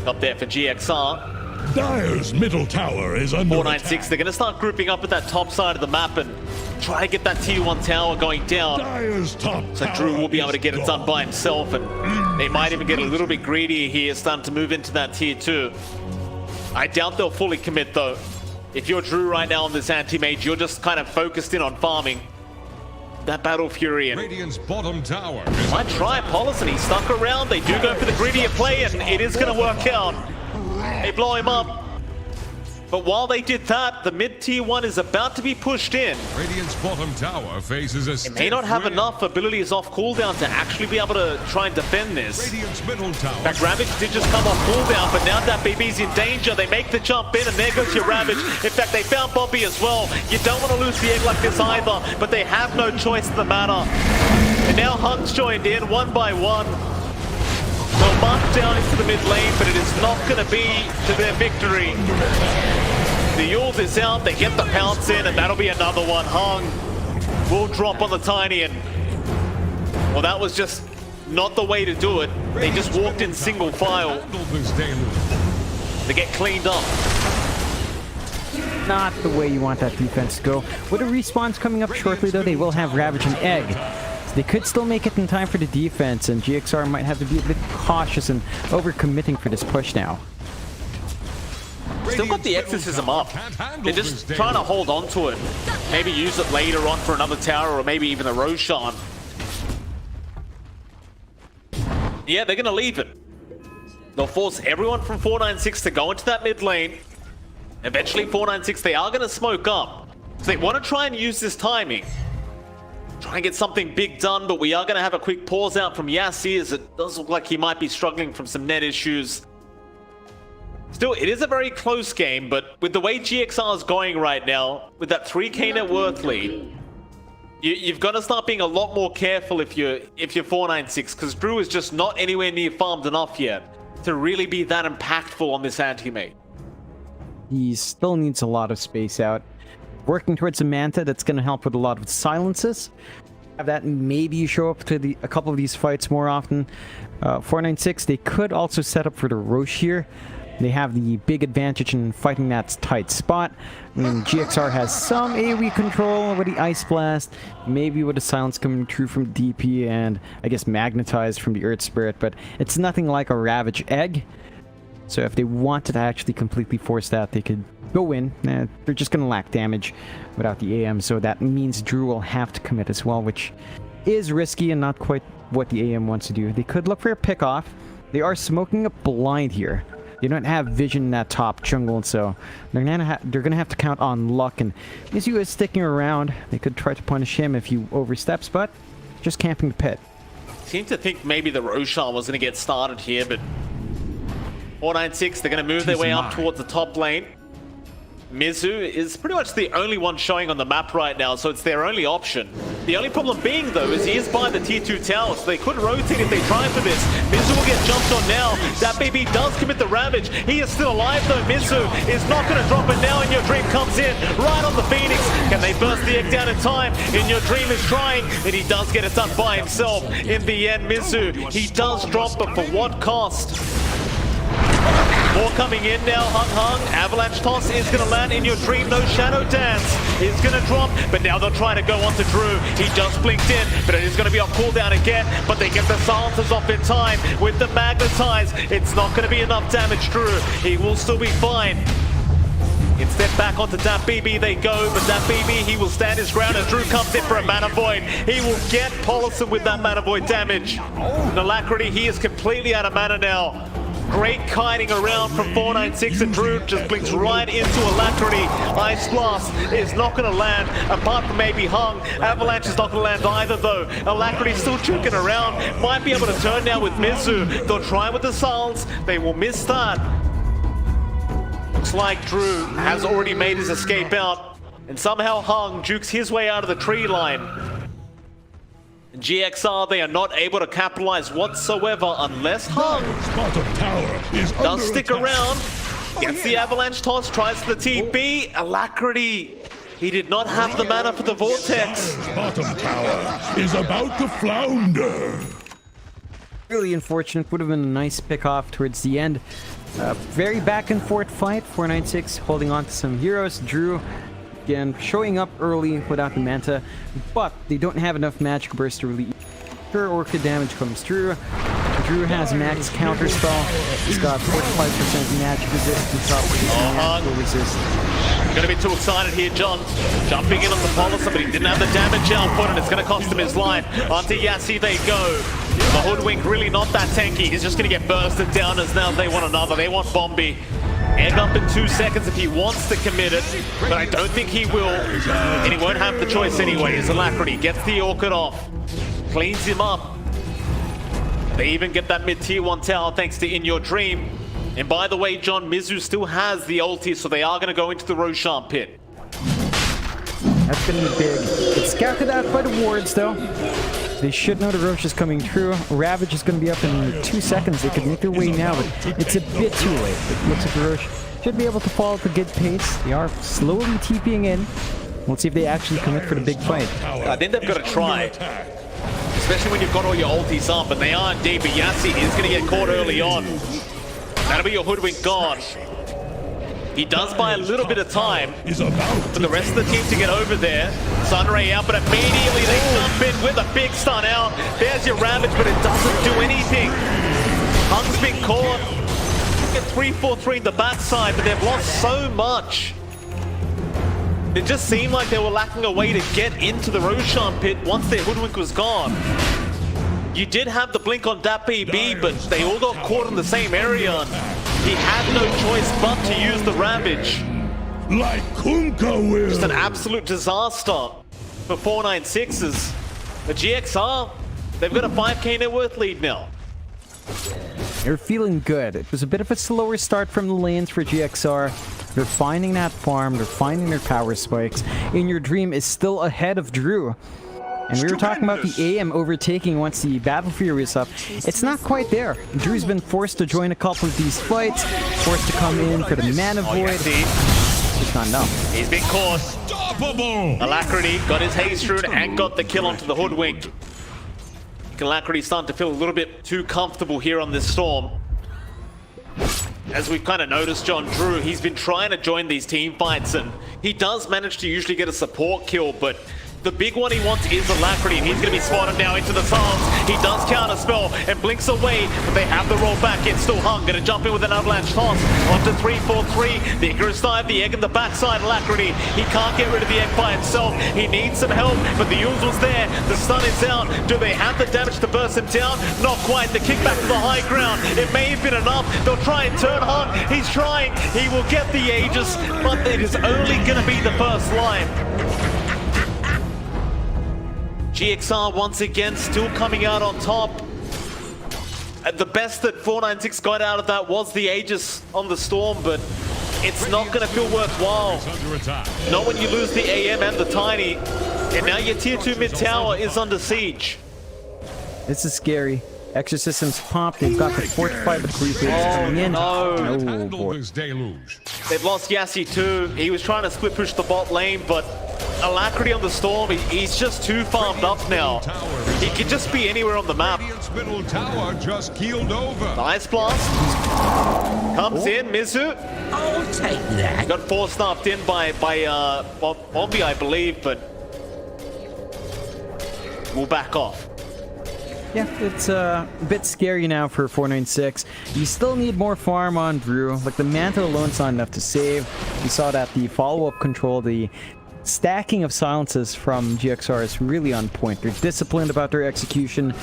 Up there for GXR. Dire's middle tower is under 496, they're going to start grouping up at that top side of the map and try to get that tier 1 tower going down. Dire's top so Drew will be able to get it done by himself, and they might even get a little bit greedy here, starting to move into that tier 2. I doubt they'll fully commit though. If you're Drew right now on this anti-mage, you're just kind of focused in on farming that Battle Fury, and Radiant's bottom tower might try Paulison. He's stuck around. They do go for the greedier play, and it is going to work out. They blow him up. But while they did that, the mid tier 1 is about to be pushed in. Radiant's bottom tower faces a It may not have enough abilities off cooldown to actually be able to try and defend this. Radiant's middle tower. In fact, Ravage did just come off cooldown, but now that BB's in danger, they make the jump in, and there goes your Ravage. In fact, they found Bobby as well. You don't want to lose the egg like this either, but they have no choice in the matter. And now Hunt's joined in, 1 by 1. They'll march down into the mid lane, but it is not going to be to their victory. The Yules is out, they get the pounce in, and that'll be another one. Hung will drop on the Tiny, and well, that was just not the way to do it. They just walked in single file. They get cleaned up. Not the way you want that defense to go. With the respawns coming up shortly though, they will have Ravage and Egg. They could still make it in time for the defense, and GXR might have to be a bit cautious and over-committing for this push now. Still got the Exorcism up. They're just trying to hold on to it. Maybe use it later on for another tower, or maybe even a Roshan. Yeah, they're going to leave it. They'll force everyone from 496 to go into that mid lane. Eventually, 496, they are going to smoke up. So they want to try and use this timing. Try and get something big done, but we are going to have a quick pause out from Yassi, as it does look like he might be struggling from some net issues. Still, it is a very close game, but with the way GXR is going right now, with that 3k net worth lead, you've got to start being a lot more careful if you're 496, because Drew is just not anywhere near farmed enough yet to really be that impactful on this anti-mate. He still needs a lot of space out. Working towards a Manta, that's going to help with a lot of silences. Have that, maybe you show up to a couple of these fights more often. 496, they could also set up for the Roche here. They have the big advantage in fighting that tight spot. I mean, GXR has some AoE control with the Ice Blast, maybe with the silence coming through from DP, and I guess magnetized from the Earth Spirit, but it's nothing like a Ravage Egg. So if they wanted to actually completely force that, they could go in. They're just going to lack damage without the AM, so that means Drew will have to commit as well, which is risky and not quite what the AM wants to do. They could look for a pick-off. They are smoking a blind here. They don't have vision in that top jungle, so they're gonna have to count on luck. And Mizu is sticking around. They could try to punish him if he oversteps, but just camping the pit. Seem to think maybe the Roshan was going to get started here, but 496, they're going to move their way up towards the top lane. Mizu is pretty much the only one showing on the map right now, so it's their only option. The only problem being, though, is he is by the tier 2 tower, so they could rotate if they try for this. Mizu will get jumped on now. That baby does commit the ravage. He is still alive, though. Mizu is not going to drop it now, and Your Dream comes in right on the Phoenix. Can they burst the egg down in time? And Your Dream is trying, and he does get it done by himself. In the end, Mizu, he does drop, but for what cost? More coming in now, Hung. Avalanche toss is going to land in Your Dream. No Shadow Dance is going to drop, but now they'll try to go on to Drew. He just blinked in, but it is going to be on cooldown again, but they get the silencers off in time with the Magnetize. It's not going to be enough damage, Drew. He will still be fine. Instead, back onto that BB they go, but that BB, he will stand his ground as Drew comes in for a Mana Void. He will get Policy with that Mana Void damage. Alacrity, he is completely out of mana now. Great kiting around from 496, and Drew just blinks right into Alacrity. Ice Blast is not going to land, apart from maybe Hung. Avalanche is not going to land either, though. Alacrity still juking around. Might be able to turn now with Mizu. They'll try with the Silence. They will miss that. Looks like Drew has already made his escape out, and somehow Hung jukes his way out of the tree line. GXR, they are not able to capitalize whatsoever unless Hung does stick around. Gets the Avalanche toss, tries the TP. Alacrity, he did not have the mana for the Vortex. Bottom tower is about to flounder. Really unfortunate. Would have been a nice pick off towards the end. Very back and forth fight. 496 holding on to some heroes. Drew again showing up early without the Manta, but they don't have enough Magic Burst to really sure Orchid damage comes through. Drew has max counter spell. He's got 45% magic resistance up with resist. Gonna be too excited here, John. Jumping in on the Policy, but he didn't have the damage output, and it's gonna cost him his life. Onto Yassi they go. The Hoodwink really not that tanky. He's just gonna get bursted down as now they want another. They want Bombi. Egg up in 2 seconds if he wants to commit it, but I don't think he will. And he won't have the choice anyway. As Alacrity gets the Orchid off, cleans him up. They even get that mid-tier 1 tower thanks to In Your Dream. And by the way, John, Mizu still has the ulti, so they are going to go into the Roshan pit. That's going to be big. It's scouted out by the wards, though. They should know the Roche is coming through. Ravage is going to be up in 2 seconds. They could make their way now, but it's a bit too late. It looks like the Roche should be able to follow at a good pace. They are slowly TPing in. Let's see if they actually commit for the big fight. I think they've got to try. Especially when you've got all your ultis up, and they are indeed, but Yassi is going to get caught early on. That'll be your Hoodwink gone. He does buy a little bit of time for the rest of the team to get over there. Sunray out, but immediately they jump in with a big stun out. There's your Ravage, but it doesn't do anything. Hung's been caught. Get 3-4-3 in the backside, but they've lost so much. It just seemed like they were lacking a way to get into the Roshan pit once their Hoodwink was gone. You did have the blink on that BB, but they all got caught in the same area. He had no choice but to use the Ravage. Like Kunkka will. Just an absolute disaster for 496's. The GXR, they've got a 5k net worth lead now. They're feeling good. It was a bit of a slower start from the lanes for GXR. They're finding that farm, they're finding their power spikes. In Your Dream is still ahead of Drew. And we were talking about the AM overtaking once the Battle Fury is up. It's not quite there. Drew's been forced to join a couple of these fights, forced to come in for the Mana Void. It's not enough. He's been caught. Alacrity got his haste rune and got the kill onto the Hoodwink. Alacrity's starting to feel a little bit too comfortable here on this storm. As we've kind of noticed, John, Drew, he's been trying to join these team fights, and he does manage to usually get a support kill, but The big one he wants is Alacrity, and he's going to be spotted now into the silence. He does counter spell and blinks away, but they have the roll back. It's still hung. Going to jump in with an avalanche toss. Onto 3-4-3. The Icarus dive, the egg in the backside. Alacrity. He can't get rid of the egg by himself. He needs some help, but the Yules was there. The stun is out. Do they have the damage to burst him down? Not quite. The kickback to the high ground. It may have been enough. They'll try and turn hung. He's trying. He will get the Aegis, but it is only going to be the first line. GXR once again still coming out on top. The best that 496 got out of that was the Aegis on the Storm, but it's not going to feel worthwhile. Not when you lose the AM and the Tiny. And now your tier 2 mid tower is under siege. This is scary. Exorcisms pop. They've got to fortify the creep coming in. No. Oh, boy. They've lost Yassi too. He was trying to split push the bot lane, but Alacrity on the Storm, he's just too farmed up now. He could just be anywhere on the map. Middle tower just keeled over. Nice blast. Comes in, Mizu. I'll take that. Got 4-staffed in by Bombi, I believe, but we'll back off. Yeah, it's a bit scary now for 496. You still need more farm on Drew. Like, the Manta alone's not enough to save. We saw that the follow-up control, the stacking of silences from GXR is really on point. They're disciplined about their execution.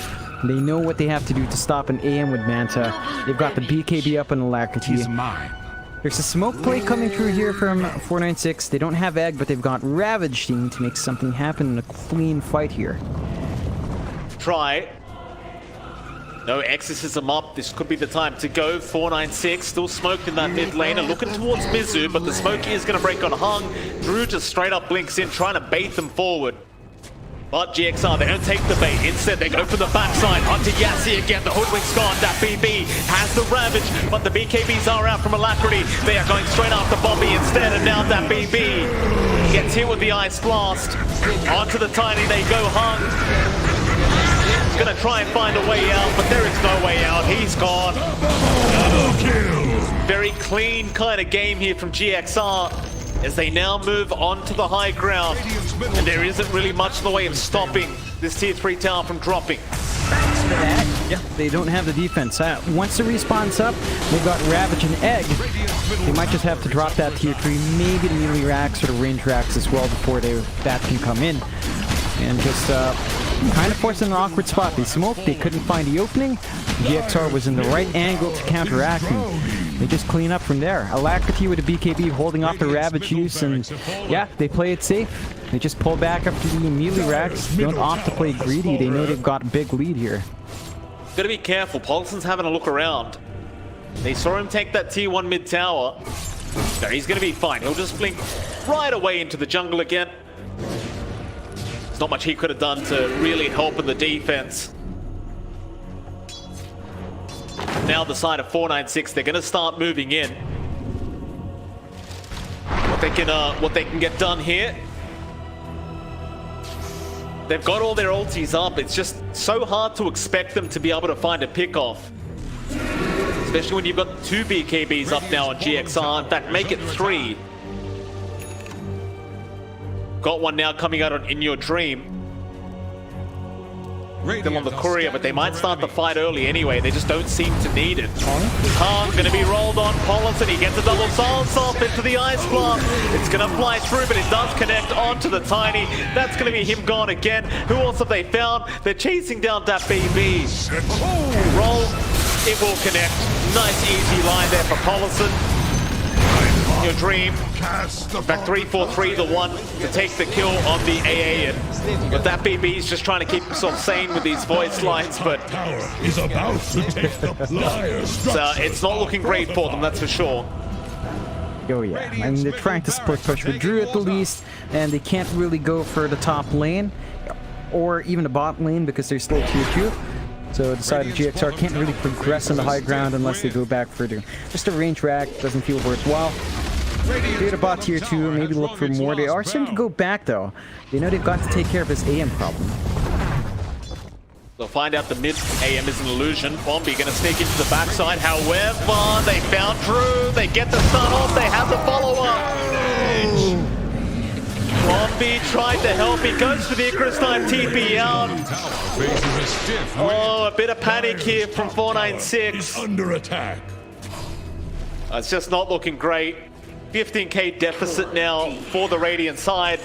They know what they have to do to stop an AM with Manta. They've got the BKB up on Alacrity. There's a smoke play coming through here from 496. They don't have Egg, but they've got Ravage. They need to make something happen in a clean fight here. Try. No exorcism up. This could be the time to go. 496 still smoked in that mid lane and looking towards Mizu, but the smoke is going to break on Hung. Drew just straight up blinks in, trying to bait them forward. But GXR, they don't take the bait. Instead, they go for the backside. Onto Yassi again. The Hoodwink's gone. That BB has the Ravage, but the BKBs are out from Alacrity. They are going straight after Bobby instead, and now that BB gets hit with the Ice Blast. Onto the Tiny, they go Hung. Gonna try and find a way out, but there is no way out. He's gone. Double kill. Very clean kind of game here from GXR as they now move on to the high ground. And there isn't really much in the way of stopping this tier 3 tower from dropping. Thanks for that. Yeah, they don't have the defense. Once the respawn's up, they've got Ravage and Egg. They might just have to drop that tier 3, maybe the melee racks or the range racks as well before that can come in. And just kind of forced in an awkward spot. They smoked, they couldn't find the opening. GXR was in the right angle to counteract, and they just clean up from there. Alacrity with a BKB holding off the Ravage use, and yeah, they play it safe. They just pull back up to the melee racks. They don't opt to play greedy. They know they've got a big lead here. Gotta be careful. Polison's having a look around. They saw him take that tier 1 mid tower. No, he's gonna be fine. He'll just blink right away into the jungle again. Not much he could have done to really help in the defense. Now the side of 496, they're going to start moving in. What they can get done here. They've got all their ultis up. It's just so hard to expect them to be able to find a pickoff. Especially when you've got 2 BKBs up now on GXR. In fact, make it 3. Got one now coming out in your dream. Still on the courier, but they might start the fight early anyway. They just don't seem to need it. Khan gonna be rolled on Polison. He gets a double silence off into the Ice Blast. It's gonna fly through, but it does connect onto the Tiny. That's gonna be him gone again. Who else have they found? They're chasing down that BB. Roll. It will connect. Nice easy line there for Polison. Your dream. Back 3-4-3, the one to take the kill on the AA. But that BB is just trying to keep himself sane with these voice lines, but is about to take the it's not looking great for them, that's for sure. Oh yeah, I mean, they're trying to split push with Drew at the least, and they can't really go for the top lane or even the bot lane because they're still tier 2. So the side of GXR can't really progress on the high ground unless they go back further. Just a range rack doesn't feel worthwhile. Get a bot tier 2, maybe look for more. They are starting to go back though. They know they've got to take care of this AM problem. They'll find out the mid AM is an illusion. Bombi gonna sneak into the backside. However, they found Drew. They get the stun off. They have the follow-up. Bombi tried to help. He goes for the Icarus Knife TP out. Faces a stiff win. Oh, a bit of panic here from 496. Under attack. It's just not looking great. 15k deficit now for the Radiant side.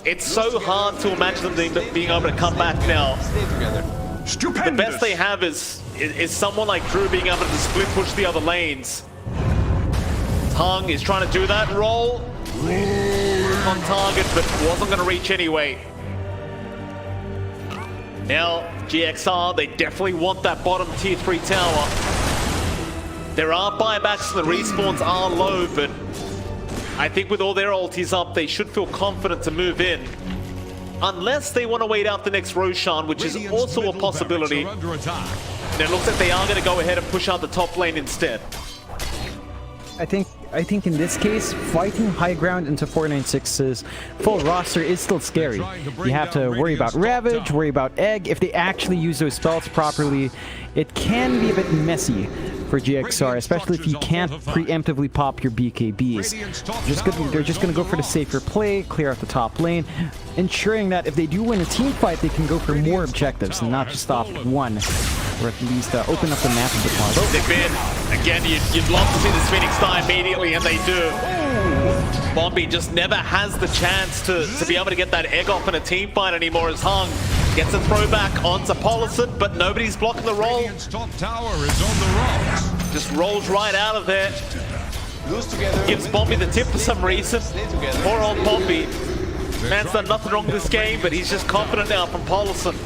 It's so hard to imagine them being able to come back now. Stay together. The best they have is someone like Drew being able to split push the other lanes. Tung is trying to do that roll on target, but wasn't going to reach anyway. Now GXR, they definitely want that bottom tier 3 tower. There are buybacks and the respawns are low, but I think with all their ultis up, they should feel confident to move in. Unless they want to wait out the next Roshan, which is also a possibility. And it looks like they are going to go ahead and push out the top lane instead. I think in this case, fighting high ground into 496's full roster is still scary. You have to worry about Ravage, worry about Egg. If they actually use those spells properly, it can be a bit messy for GXR, especially if you can't preemptively pop your BKBs. They're just going to go for the safer play, clear out the top lane, ensuring that if they do win a team fight, they can go for more objectives and not just stop one, or at least open up the map a bit more. They've been, again, you'd love to see this Phoenix die immediately, and they do. Bombi just never has the chance to be able to get that egg off in a team fight anymore as Hung gets a throwback onto Polison, but nobody's blocking the roll. Top tower is on the rocks. Just rolls right out of there. Lose together. Gives Bombi the tip for some reason. Poor old Bombi. Man's done nothing wrong this game, but he's just confident now from Polison.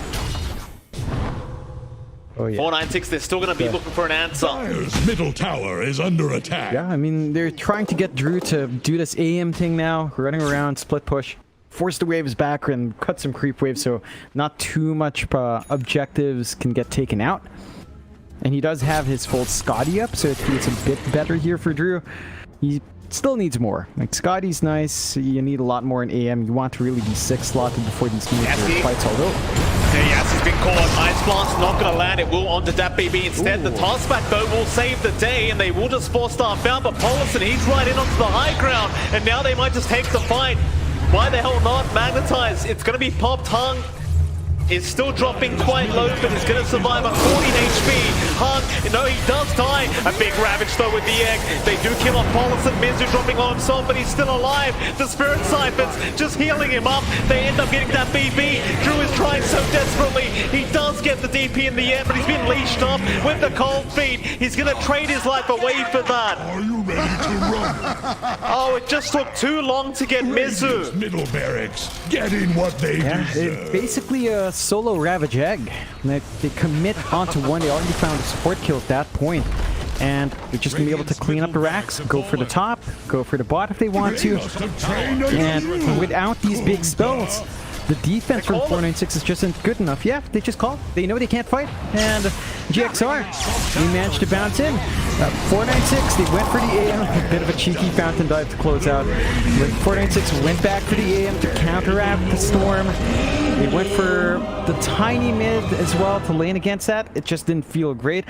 Oh, yeah. 496, they're still going to be looking for an answer. Dire's middle tower is under attack. Yeah, I mean, they're trying to get Drew to do this AM thing now, running around, split push, force the waves back and cut some creep waves so not too much objectives can get taken out. And he does have his full Scotty up, so it's a bit better here for Drew. He still needs more. Like, Scotty's nice, you need a lot more in AM. You want to really be 6 slotted before these major fights, although... Yes, he's been caught. Ice Blast not going to land. It will onto that BB instead. Ooh. The toss back, though, will save the day, and they will just force staff out. But Polison, he's right in onto the high ground, and now they might just take the fight. Why the hell not? Magnetize. It's going to be popped. Hung is still dropping quite low, but he's going to survive on 14 HP. Hung, no, he does die. A big Ravage, though, with the egg. They do kill off Polison. Mizu dropping on himself, but he's still alive. The Spirit Ciphers just healing him up. They end up getting that BB. Drew is trying so desperately. He does get the DP in the end, but he's been leashed up with the cold feet. He's going to trade his life away for that. Are you ready to run? Oh, it just took too long to get Mizu. Middle barracks getting what they Yeah, deserve. basically a solo Ravage Egg. They commit onto one. They already found a support kill at that point. And they're just going to be able to clean up the racks, go for the top, go for the bot if they want to. And without these big spells, the defense from 496 is just isn't good enough. Yeah, they just call. They know they can't fight. And GXR, they managed to bounce in. 496, they went for the AM. A bit of a cheeky fountain dive to close out. But 496 went back for the AM to counteract the storm. They went for the tiny mid as well to lane against that. It just didn't feel great.